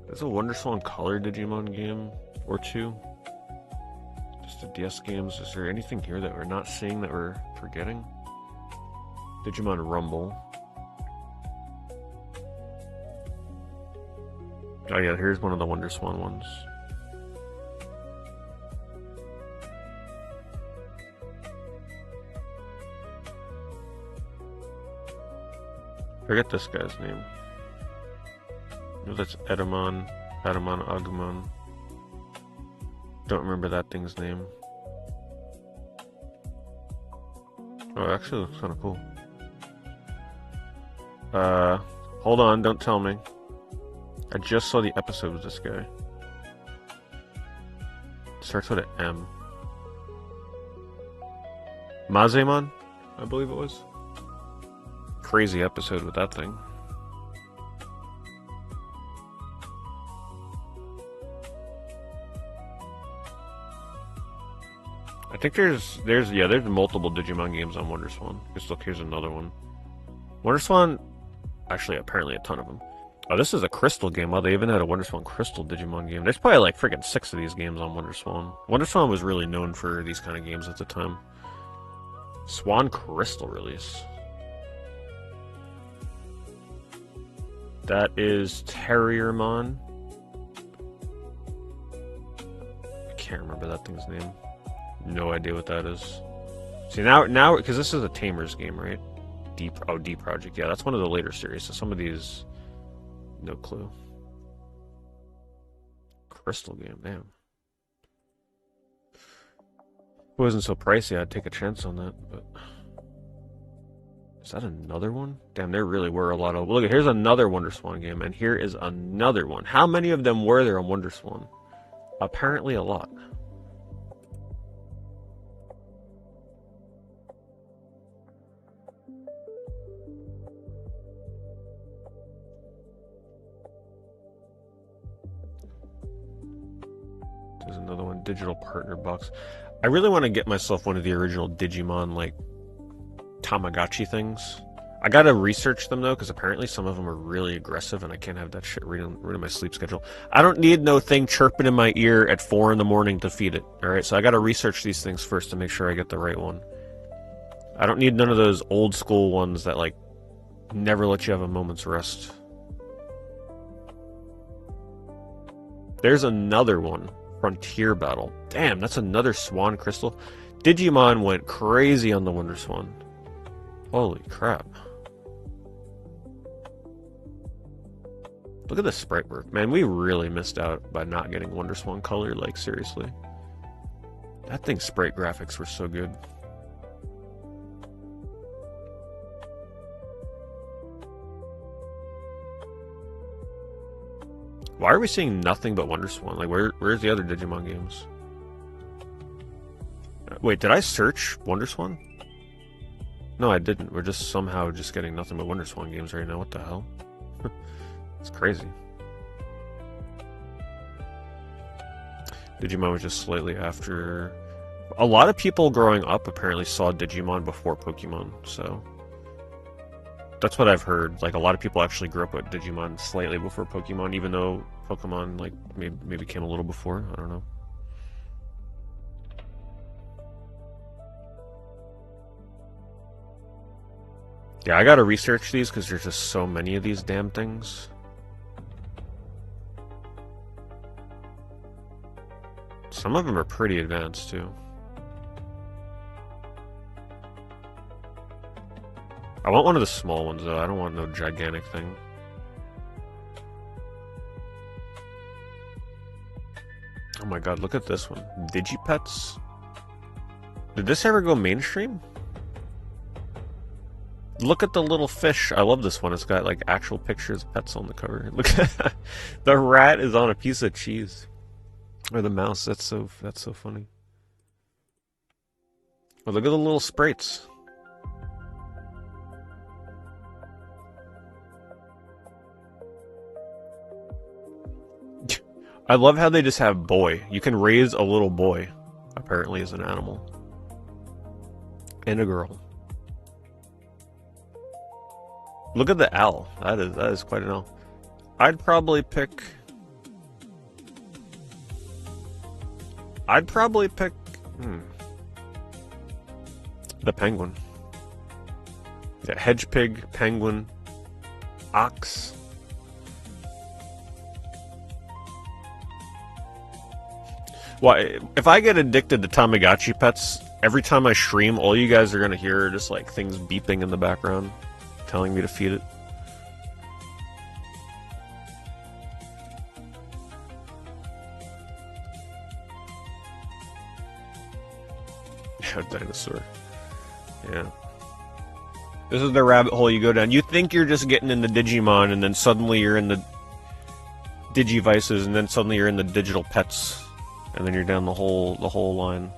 There's a WonderSwan Color Digimon game or two. Just the DS games. Is there anything here that we're not seeing that we're forgetting? Digimon Rumble. Oh yeah, here's one of the WonderSwan ones. Forget this guy's name. No, that's Edamon, Agumon. Don't remember that thing's name. Oh, actually looks kind of cool. Hold on, don't tell me. I just saw the episode with this guy. Starts with an M. Mazemon, I believe it was. Crazy episode with that thing. I think there's multiple Digimon games on WonderSwan. Just look, here's another one. WonderSwan, actually, apparently a ton of them. Oh, this is a Crystal game. Wow, they even had a WonderSwan Crystal Digimon game. There's probably like freaking 6 of these games on WonderSwan. WonderSwan was really known for these kind of games at the time. Swan Crystal release. That is Terriermon. I can't remember that thing's name. No idea what that is. See, now, because this is a Tamers game, right? D Project. Yeah, that's one of the later series. So some of these, no clue. Crystal game, damn. If it wasn't so pricey, I'd take a chance on that, but... Is that another one? Damn, there really were a lot of... Look, here's another WonderSwan game, and here is another one. How many of them were there on WonderSwan? Apparently a lot. There's another one, Digital Partner Box. I really want to get myself one of the original Digimon, like, Tamagotchi things. I gotta research them, though, because apparently some of them are really aggressive, and I can't have that shit ruin my sleep schedule. I don't need no thing chirping in my ear at 4 in the morning to feed it, alright? So I gotta research these things first to make sure I get the right one. I don't need none of those old school ones that, like, never let you have a moment's rest. There's another one. Frontier Battle. Damn, that's another Swan Crystal. Digimon went crazy on the WonderSwan. Holy crap. Look at the sprite work. Man, we really missed out by not getting WonderSwan Color, like, seriously. That thing's sprite graphics were so good. Why are we seeing nothing but WonderSwan? Like, where's the other Digimon games? Wait, did I search WonderSwan? No, I didn't. We're just somehow just getting nothing but WonderSwan games right now. What the hell? It's crazy. Digimon was just slightly after... A lot of people growing up apparently saw Digimon before Pokemon, so... That's what I've heard. Like, a lot of people actually grew up with Digimon slightly before Pokemon, even though Pokemon, like, maybe came a little before. I don't know. Yeah, I gotta research these because there's just so many of these damn things. Some of them are pretty advanced, too. I want one of the small ones, though. I don't want no gigantic thing. Oh my god, look at this one. Digipets? Did this ever go mainstream? Look at the little fish. I love this one. It's got, like, actual pictures of pets on the cover. Look at that. The rat is on a piece of cheese. Or the mouse. That's so funny. Oh, look at the little sprites. I love how they just have boy. You can raise a little boy, apparently, as an animal. And a girl. Look at the owl. That is quite an owl. I'd probably pick the penguin. Yeah, hedge pig, penguin, ox. Well, if I get addicted to Tamagotchi pets, every time I stream, all you guys are gonna hear are just like things beeping in the background, telling me to feed it. Yeah, dinosaur. Yeah. This is the rabbit hole you go down. You think you're just getting into Digimon, and then suddenly you're in the Digivices, and then suddenly you're in the digital pets, and then you're down the whole line.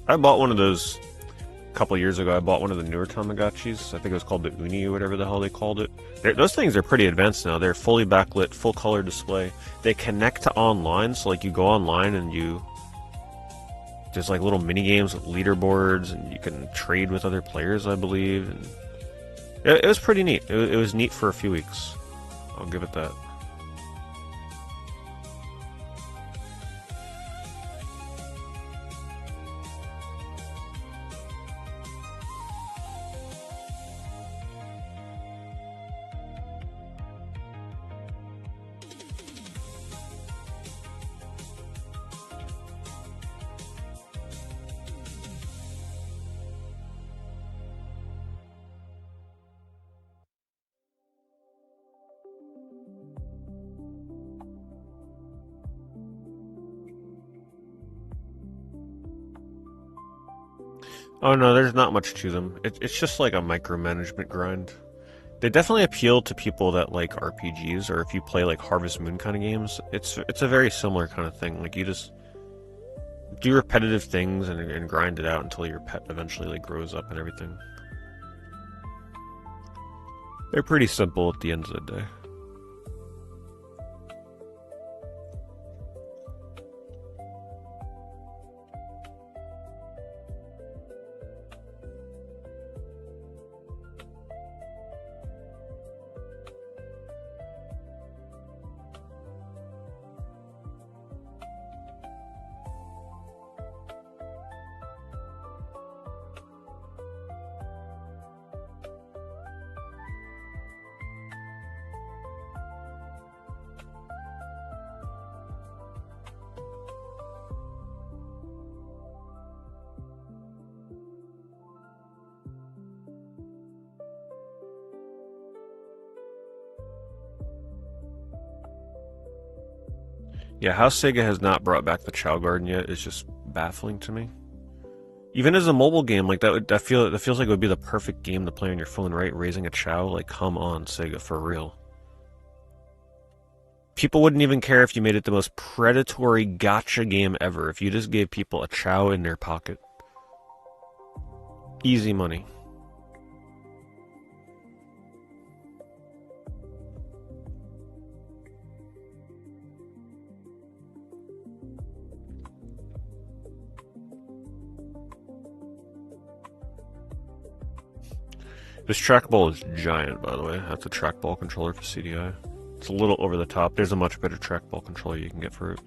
I bought one of those a couple years ago. I bought one of the newer Tamagotchis. I think it was called the Uni or whatever the hell they called it. Those things are pretty advanced now. They're fully backlit, full color display. They connect to online, so like you go online and there's like little mini games with leaderboards, and you can trade with other players, I believe. And it was pretty neat. It was neat for a few weeks. I'll give it that. Oh no, there's not much to them. It's just like a micromanagement grind. They definitely appeal to people that like RPGs, or if you play like Harvest Moon kind of games. It's a very similar kind of thing. Like you just do repetitive things and grind it out until your pet eventually like grows up and everything. They're pretty simple at the end of the day. Yeah, how Sega has not brought back the Chow Garden yet is just baffling to me. Even as a mobile game, like that feels like it would be the perfect game to play on your phone, right? Raising a Chow, like come on, Sega, for real. People wouldn't even care if you made it the most predatory gotcha game ever if you just gave people a Chow in their pocket. Easy money. This trackball is giant, by the way. That's a trackball controller for CDI. It's a little over the top. There's a much better trackball controller you can get for it.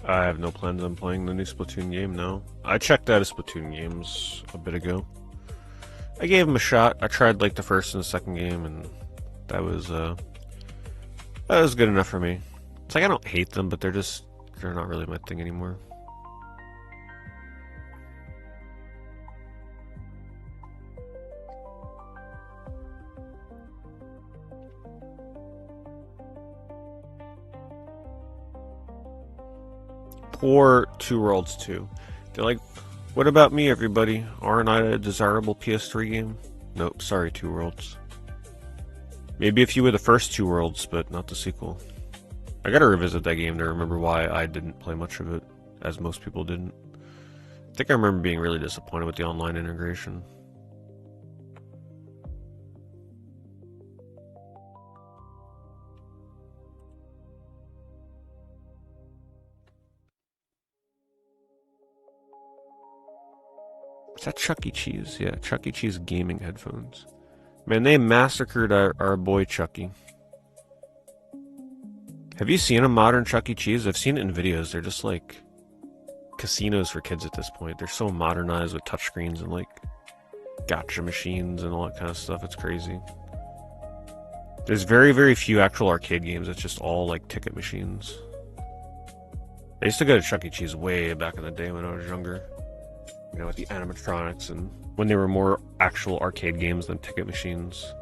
I have no plans on playing the new Splatoon game, no. I checked out of Splatoon games a bit ago. I gave them a shot. I tried like the first and the second game, and that was good enough for me. It's like I don't hate them, but they're not really my thing anymore. Poor Two Worlds 2. They're like, what about me, everybody? Aren't I a desirable PS3 game? Nope, sorry, Two Worlds. Maybe if you were the first Two Worlds, but not the sequel. I gotta revisit that game to remember why I didn't play much of it. as most people didn't. I think I remember being really disappointed with the online integration. Is that Chuck E. Cheese? Yeah, Chuck E. Cheese gaming headphones. Man, they massacred our boy Chucky. Have you seen a modern Chuck E. Cheese? I've seen it in videos. They're just like casinos for kids at this point. They're so modernized with touchscreens and like gotcha machines and all that kind of stuff. It's crazy. There's very, very few actual arcade games. It's just all like ticket machines. I used to go to Chuck E. Cheese way back in the day when I was younger. You know, with the animatronics and when they were more actual arcade games than ticket machines.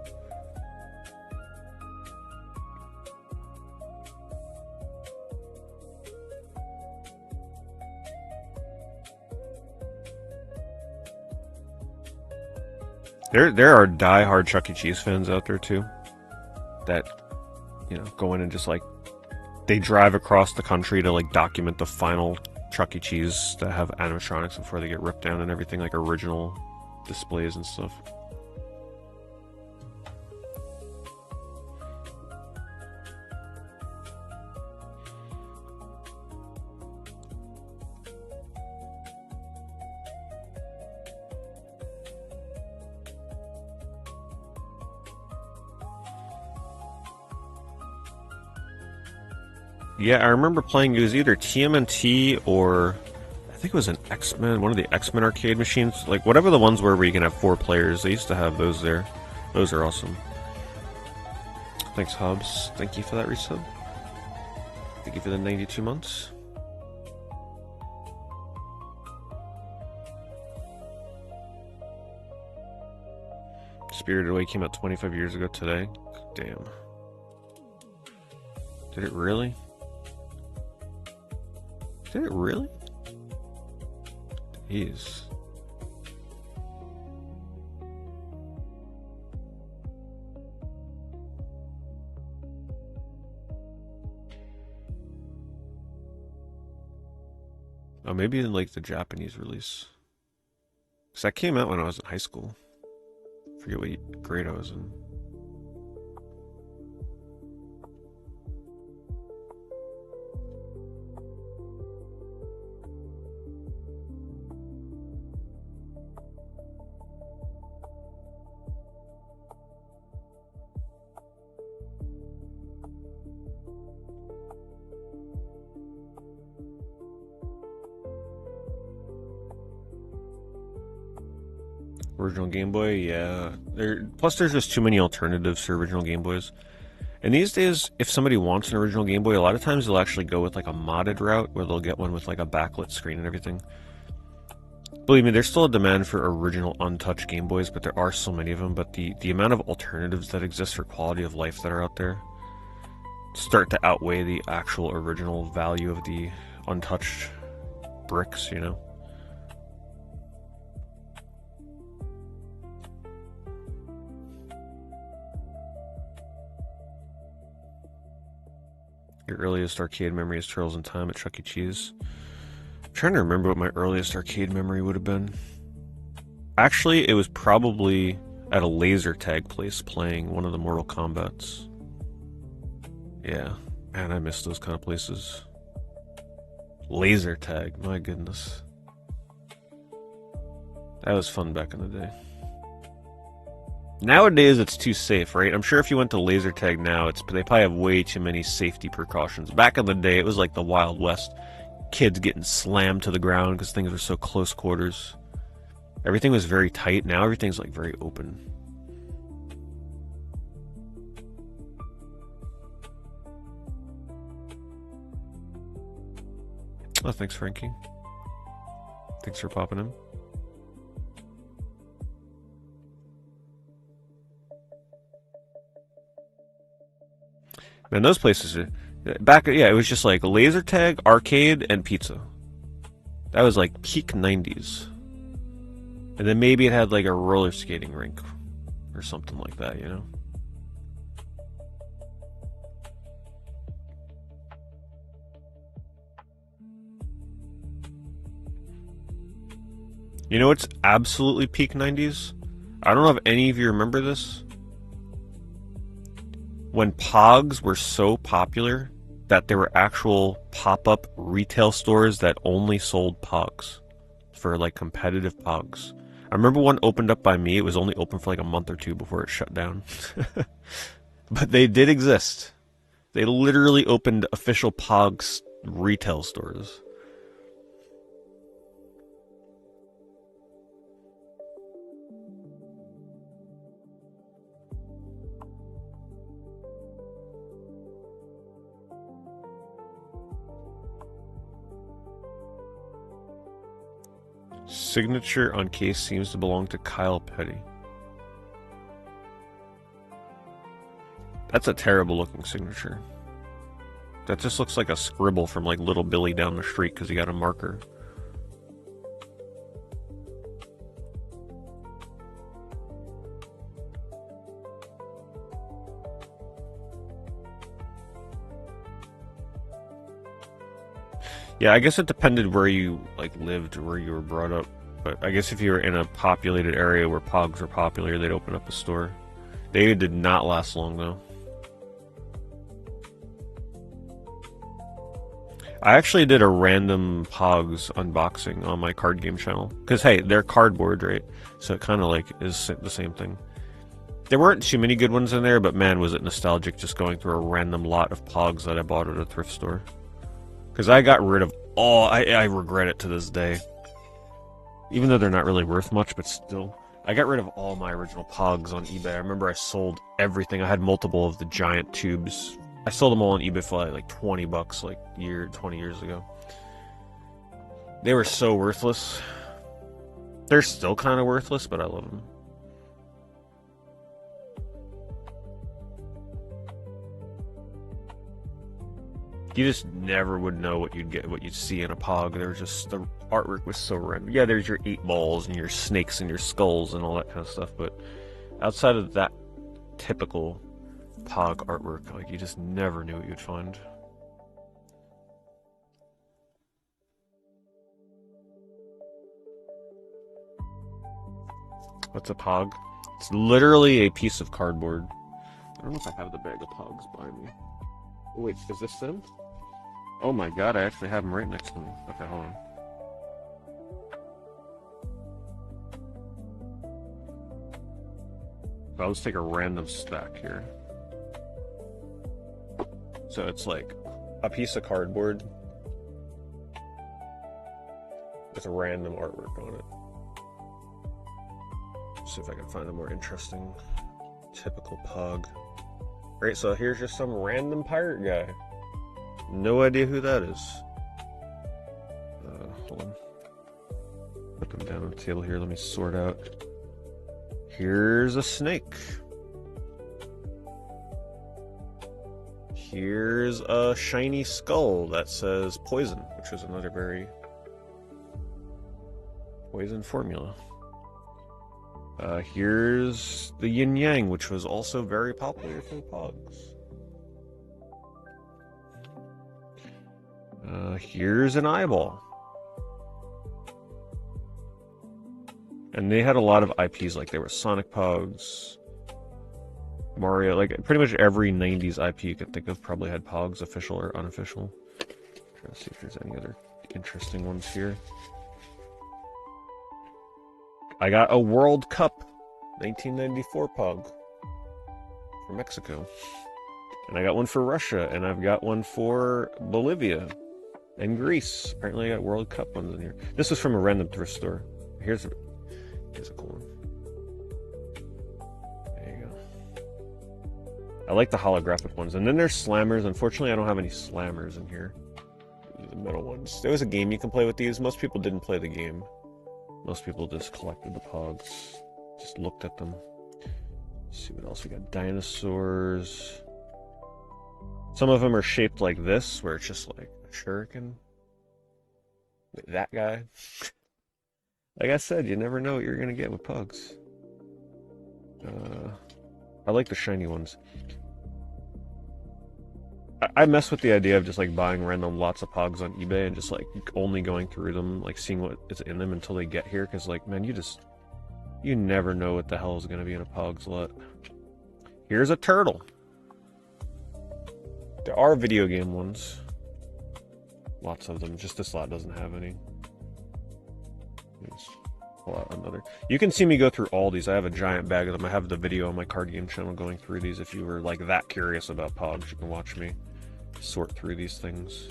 There are die-hard Chuck E. Cheese fans out there too that, you know, go in and just like they drive across the country to like document the final Chuck E. Cheese that have animatronics before they get ripped down and everything, like original displays and stuff. Yeah, I remember playing, it was either TMNT or I think it was an X-Men, one of the X-Men arcade machines. Like, whatever the ones were where you can have 4 players, they used to have those there. Those are awesome. Thanks, Hobbs. Thank you for that resub. Thank you for the 92 months. Spirited Away came out 25 years ago today. Damn. Did it really? Did it really? Jeez. Oh, maybe in like the Japanese release. Because that came out when I was in high school. I forget what grade I was in. Original Game Boy, yeah. Plus, there's just too many alternatives for original Game Boys. And these days, if somebody wants an original Game Boy, a lot of times they'll actually go with like a modded route where they'll get one with like a backlit screen and everything. Believe me, there's still a demand for original untouched Game Boys, but there are so many of them. But the amount of alternatives that exist for quality of life that are out there start to outweigh the actual original value of the untouched bricks, you know? Your earliest arcade memory is Turtles in Time at Chuck E. Cheese. I'm trying to remember what my earliest arcade memory would have been. Actually, it was probably at a laser tag place playing one of the Mortal Kombats. Yeah, man, I miss those kind of places. Laser tag, my goodness. That was fun back in the day. Nowadays, it's too safe, right? I'm sure if you went to laser tag now, they probably have way too many safety precautions. Back in the day, it was like the Wild West. Kids getting slammed to the ground because things were so close quarters. Everything was very tight. Now everything's like very open. Oh, thanks, Frankie. Thanks for popping in. Man, those places are it was just like laser tag, arcade, and pizza. That was like peak 90s. And then maybe it had like a roller skating rink or something like that, you know? You know what's absolutely peak 90s? I don't know if any of you remember this. When Pogs were so popular that there were actual pop-up retail stores that only sold Pogs for like competitive Pogs. I remember one opened up by me. It was only open for like a month or two before it shut down. But they did exist. They literally opened official Pogs retail stores. Signature on case seems to belong to Kyle Petty. That's a terrible looking signature. That just looks like a scribble from like Little Billy down the street because he got a marker. Yeah, I guess it depended where you like lived or where you were brought up. But I guess if you were in a populated area where Pogs were popular, they'd open up a store. They did not last long though. I actually did a random Pogs unboxing on my card game channel. Because, hey, they're cardboard, right? So it kind of like is the same thing. There weren't too many good ones in there, but man, was it nostalgic just going through a random lot of Pogs that I bought at a thrift store. Because I got rid of all... I regret it to this day. Even though they're not really worth much, but still. I got rid of all my original Pogs on eBay. I remember I sold everything. I had multiple of the giant tubes. I sold them all on eBay for like $20 like 20 years ago. They were so worthless. They're still kind of worthless, but I love them. You just never would know what you'd get, what you'd see in a Pog. There was just, the artwork was so random. Yeah, there's your 8 balls and your snakes and your skulls and all that kind of stuff, but outside of that typical Pog artwork, like, you just never knew what you'd find. What's a Pog? It's literally a piece of cardboard. I don't know if I have the bag of Pogs by me. Oh, wait, is this them? Oh my god, I actually have them right next to me. Okay, hold on. So I'll just take a random stack here. So it's like a piece of cardboard with a random artwork on it. See if I can find a more interesting, typical Pog. Right, so here's just some random pirate guy. No idea who that is. Hold on. Put them down on the table here. Let me sort out. Here's a snake. Here's a shiny skull that says poison, which is another very poison formula. Here's the yin yang, which was also very popular for Pogs. Here's an eyeball. And they had a lot of IPs, like there were Sonic Pogs, Mario, like pretty much every 90s IP you could think of probably had Pogs, official or unofficial. Trying to see if there's any other interesting ones here. I got a World Cup 1994 Pog for Mexico. And I got one for Russia, and I've got one for Bolivia and Greece. Apparently I got World Cup ones in here. This was from a random thrift store. Here's a cool one. There you go. I like the holographic ones. And then there's slammers. Unfortunately, I don't have any slammers in here. These are the middle ones. There was a game you can play with these. Most people didn't play the game. Most people just collected the Pogs. Just looked at them. Let's see what else we got. Dinosaurs. Some of them are shaped like this, where it's just like a shuriken. That guy. Like I said, you never know what you're gonna get with Pogs. I like the shiny ones. I mess with the idea of just like buying random lots of pogs on eBay and just like only going through them, like seeing what is in them until they get here. Because like, man, you never know what the hell is gonna be in a pog slot. Here's a turtle. There are video game ones. Lots of them. Just this lot doesn't have any. Let's pull out another. You can see me go through all these. I have a giant bag of them. I have the video on my card game channel going through these. If you were like that curious about pogs, you can watch me sort through these things.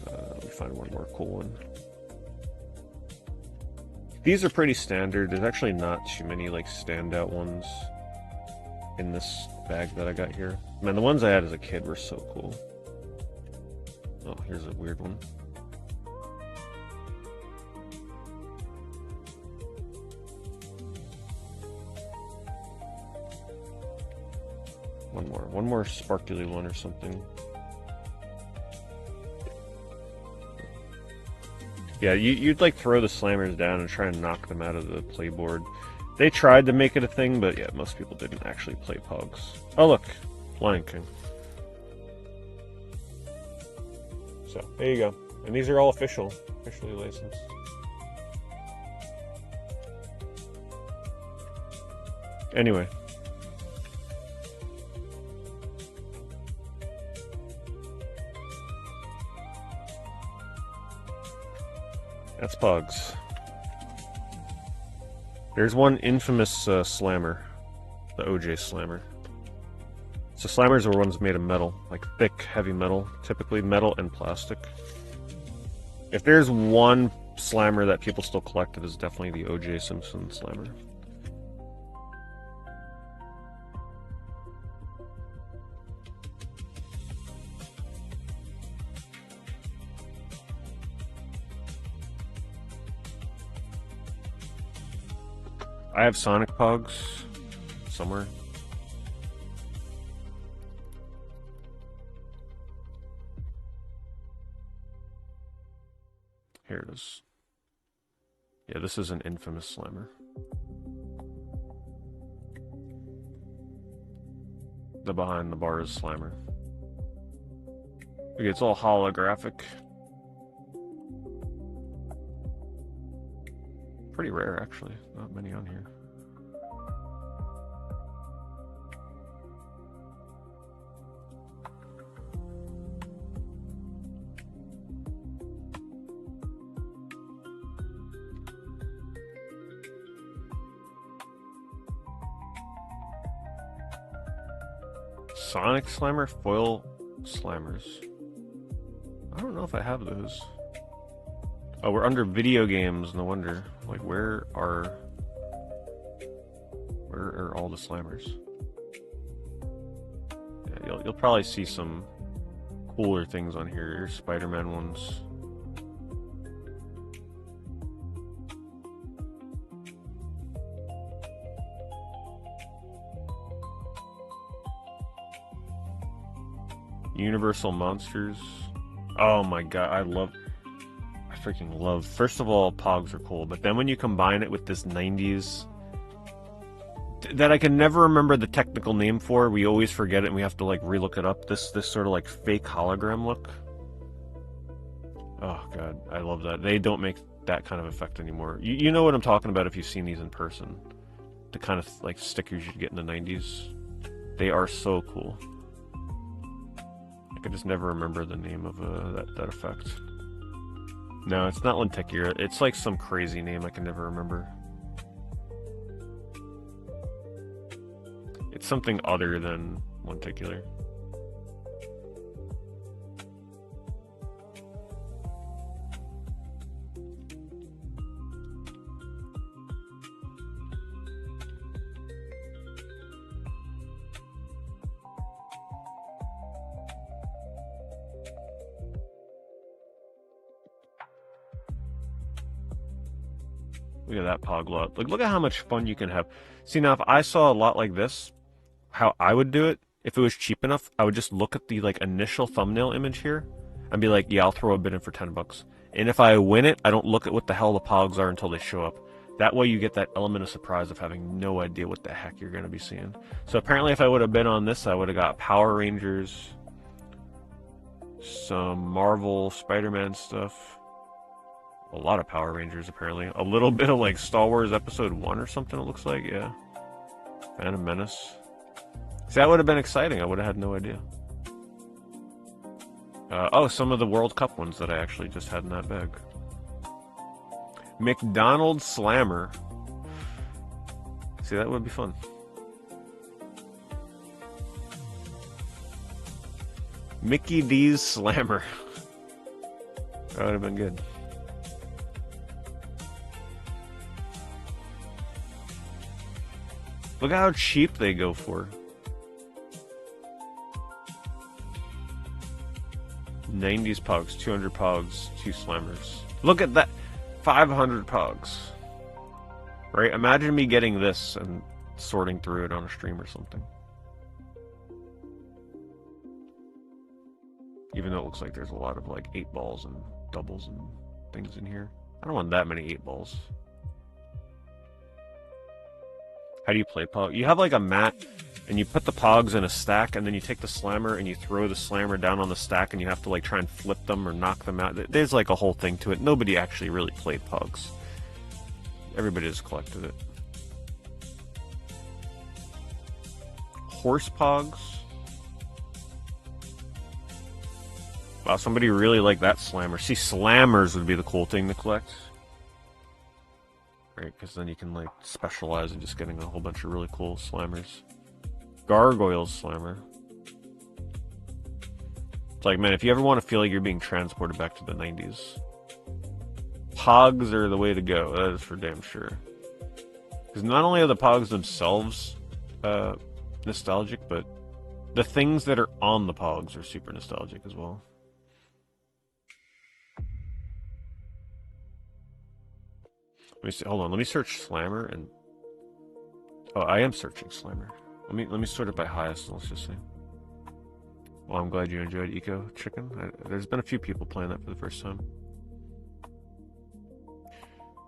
Let me find one more cool one. These are pretty standard. There's actually not too many like standout ones in this bag that I got here. Man, the ones I had as a kid were so cool. Oh, here's a weird one. One more sparkly one or something. Yeah, you'd like throw the slammers down and try and knock them out of the playboard. They tried to make it a thing, but yeah, most people didn't actually play pogs. Oh look, Lion King. So, there you go. And these are all officially licensed. Anyway. That's pogs. There's one infamous slammer, the OJ slammer. So slammers are ones made of metal, like thick, heavy metal, typically metal and plastic. If there's one slammer that people still collect, it is definitely the OJ Simpson slammer. I have Sonic Pogs somewhere. Here it is. Yeah, this is an infamous slammer. The behind the bars slammer. Okay, it's all holographic. Pretty rare, actually. Not many on here. Sonic Slammer, foil slammers. I don't know if I have those. Oh, we're under video games, no wonder. Like, where are all the slammers? Yeah, you'll probably see some cooler things on here. Here's Spider-Man ones. Universal Monsters. Oh my god, I freaking love. First of all, pogs are cool, but then when you combine it with this 90s that I can never remember the technical name for, we always forget it and we have to like relook it up. This sort of like fake hologram look. Oh god, I love that. They don't make that kind of effect anymore. You know what I'm talking about if you've seen these in person. The kind of like stickers you'd get in the 90s. They are so cool. I could just never remember the name of that effect. No, it's not Lenticula. It's like some crazy name I can never remember. It's something other than Lenticula. Look at that pog lot. Like, look at how much fun you can have. See, now if I saw a lot like this, how I would do it, if it was cheap enough, I would just look at the like initial thumbnail image here and be like, yeah, I'll throw a bid in for $10. And if I win it, I don't look at what the hell the pogs are until they show up. That way you get that element of surprise of having no idea what the heck you're going to be seeing. So apparently if I would have been on this, I would have got Power Rangers, some Marvel, Spider-Man stuff, a lot of Power Rangers apparently, a little bit of like Star Wars Episode 1 or something it looks like, yeah. Phantom Menace. See, that would have been exciting, I would have had no idea. Oh, some of the World Cup ones that I actually just had in that bag. McDonald's Slammer. See, that would be fun. Mickey D's Slammer. That would have been good. Look how cheap they go for. 90s Pogs, 200 Pogs, 2 Slammers. Look at that. 500 Pogs. Right? Imagine me getting this and sorting through it on a stream or something. Even though it looks like there's a lot of like 8 balls and doubles and things in here. I don't want that many 8 balls. How do you play Pog? You have like a mat and you put the Pogs in a stack and then you take the Slammer and you throw the Slammer down on the stack and you have to like try and flip them or knock them out. There's like a whole thing to it. Nobody actually really played Pogs. Everybody just collected it. Horse Pogs. Wow, somebody really liked that Slammer. See, Slammers would be the cool thing to collect. Right, because then you can like specialize in just getting a whole bunch of really cool Slammers. Gargoyles Slammer. It's like, man, if you ever want to feel like you're being transported back to the 90s, Pogs are the way to go. That is for damn sure. Because not only are the Pogs themselves nostalgic, but the things that are on the Pogs are super nostalgic as well. Let me see. Hold on. Let me search Slammer and. Oh, I am searching Slammer. Let me sort it by highest. Let's just see. Well, I'm glad you enjoyed Eco Chicken. There's been a few people playing that for the first time.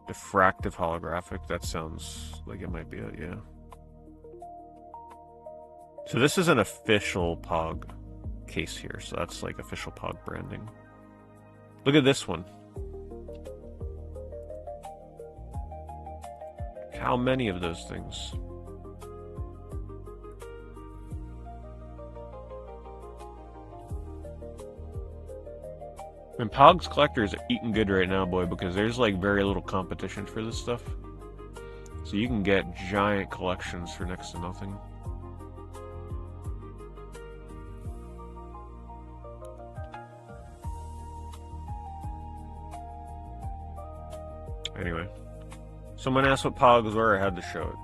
Diffractive holographic. That sounds like it might be it. Yeah. So this is an official Pog case here. So that's like official Pog branding. Look at this one. How many of those things? And Pogs collectors are eating good right now, boy, because there's like very little competition for this stuff. So you can get giant collections for next to nothing. Anyway. Someone asked what Pogs were, I had to show it.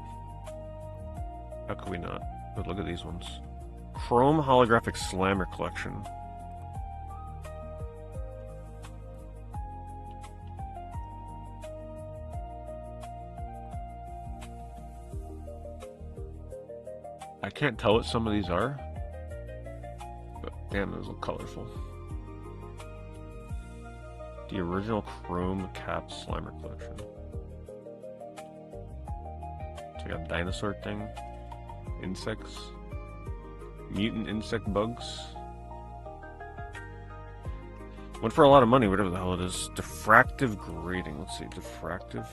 How could we not? But look at these ones. Chrome Holographic Slammer Collection. I can't tell what some of these are. But damn, those look colorful. The original Chrome Cap Slammer Collection. So we got dinosaur thing, insects, mutant insect bugs. Went for a lot of money, whatever the hell it is. Diffractive grating. Let's see, diffractive.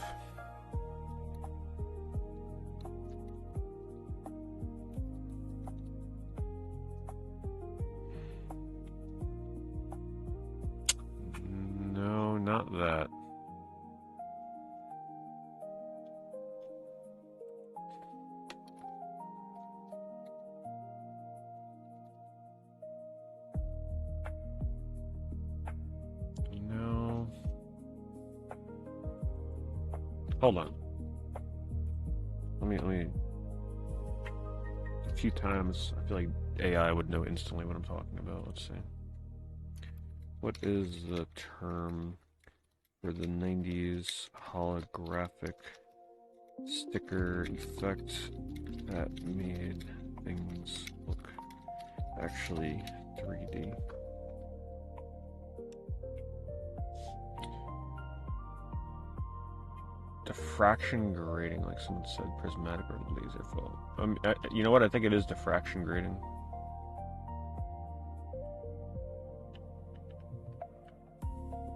No, not that. Hold on. Let me. A few times, I feel like AI would know instantly what I'm talking about. Let's see. What is the term for the 90s holographic sticker effect that made things look actually 3D? Diffraction grading, like someone said, prismatic or laser flow. You know what? I think it is diffraction grading.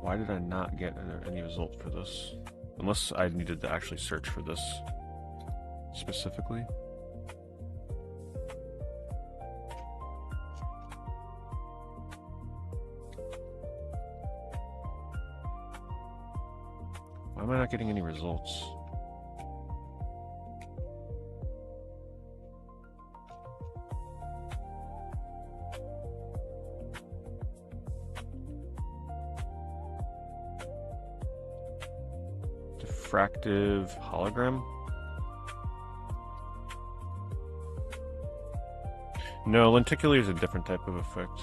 Why did I not get any result for this? Unless I needed to actually search for this specifically. Why am I not getting any results? Diffractive hologram? No, lenticular is a different type of effect.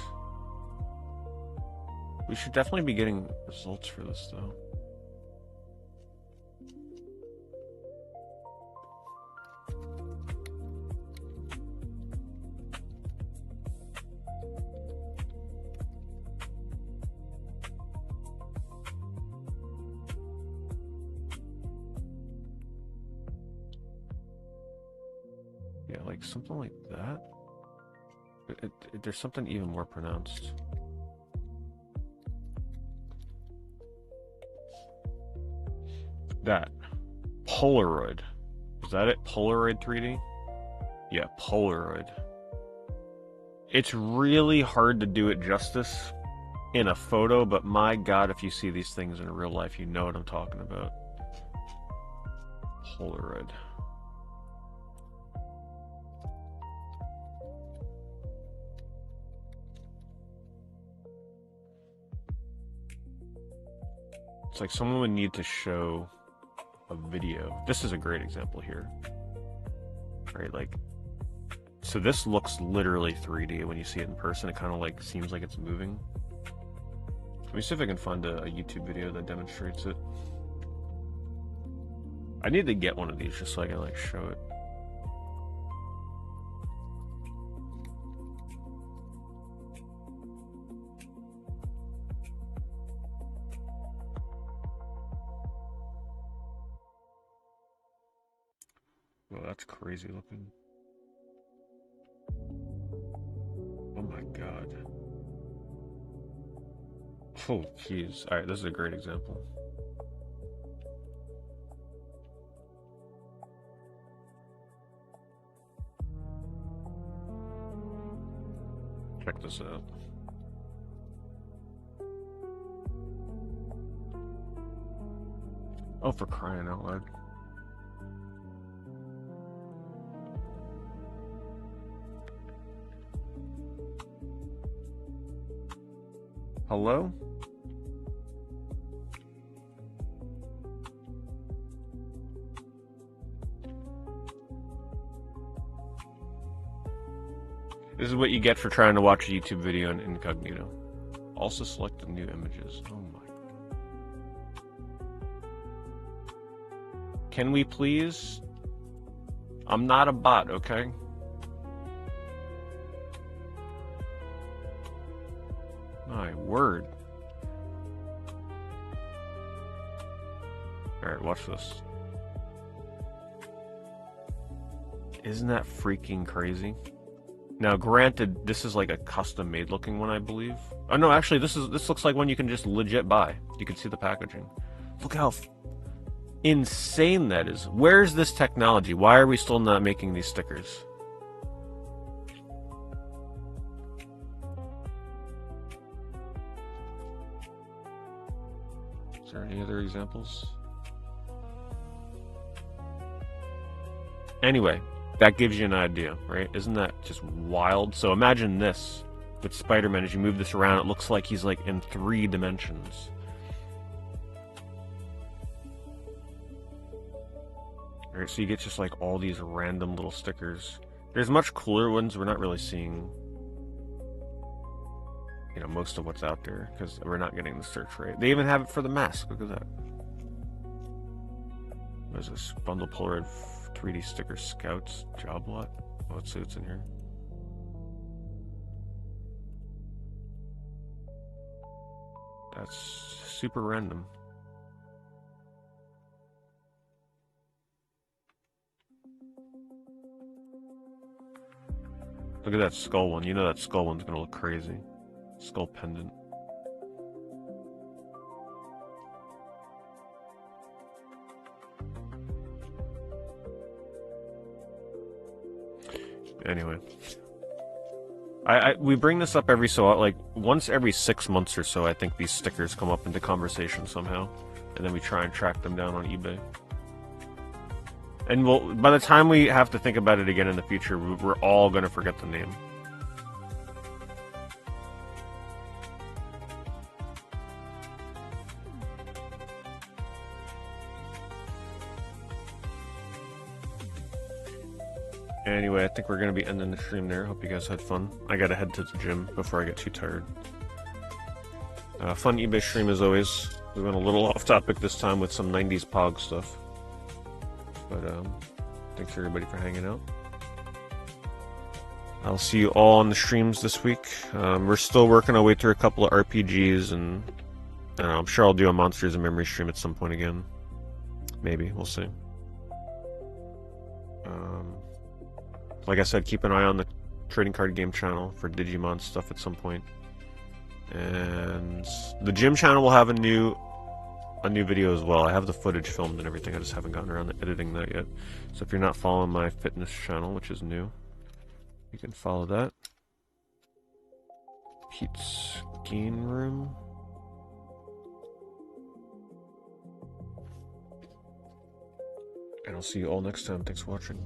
We should definitely be getting results for this, though. Yeah, like something like that. There's something even more pronounced. That. Polaroid. Is that it? Polaroid 3D? Yeah, Polaroid. It's really hard to do it justice in a photo, but my god, if you see these things in real life, you know what I'm talking about. Polaroid. It's like someone would need to show a video. This is a great example here. Right, like, so this looks literally 3D when you see it in person. It kind of like seems like it's moving. Let me see if I can find a YouTube video that demonstrates it. I need to get one of these just so I can like show it. Well, that's crazy looking. Oh my god. Oh, jeez. Alright, this is a great example. Check this out. Oh, for crying out loud. Hello? This is what you get for trying to watch a YouTube video in incognito. Also select the new images. Oh my. Can we please? I'm not a bot, okay? My word. Alright, watch this. Isn't that freaking crazy? Now, granted, this is like a custom-made looking one, I believe. Oh no, actually, this looks like one you can just legit buy. You can see the packaging. Look how insane that is. Where's this technology? Why are we still not making these stickers? Is there any other examples? Anyway, that gives you an idea, right? Isn't that just wild? So imagine this with Spider-Man. As you move this around, it looks like he's like in 3 dimensions. Alright, so you get just like all these random little stickers. There's much cooler ones. We're not really seeing, you know, most of what's out there because we're not getting the search rate. They even have it for the mask. Look at that. There's this bundle Polaroid 3D sticker Scouts job lot. Oh, let's see what's in here. That's super random. Look at that skull one. You know that skull one's gonna look crazy. Skull pendant. Anyway. We bring this up every so like once every 6 months or so. I think these stickers come up into conversation somehow, and then we try and track them down on eBay. And by the time we have to think about it again in the future, we're all gonna forget the name. Anyway, I think we're going to be ending the stream there. Hope you guys had fun. I got to head to the gym before I get too tired. Fun eBay stream as always. We went a little off topic this time with some 90s Pog stuff. But thanks everybody for hanging out. I'll see you all on the streams this week. We're still working our way through a couple of RPGs, and I'm sure I'll do a Monsters and Memory stream at some point again. Maybe, we'll see. Like I said, keep an eye on the trading card game channel for Digimon stuff at some point. And the gym channel will have a new video as well. I have the footage filmed and everything. I just haven't gotten around to editing that yet. So if you're not following my fitness channel, which is new, you can follow that. Pete's Game Room. And I'll see you all next time. Thanks for watching.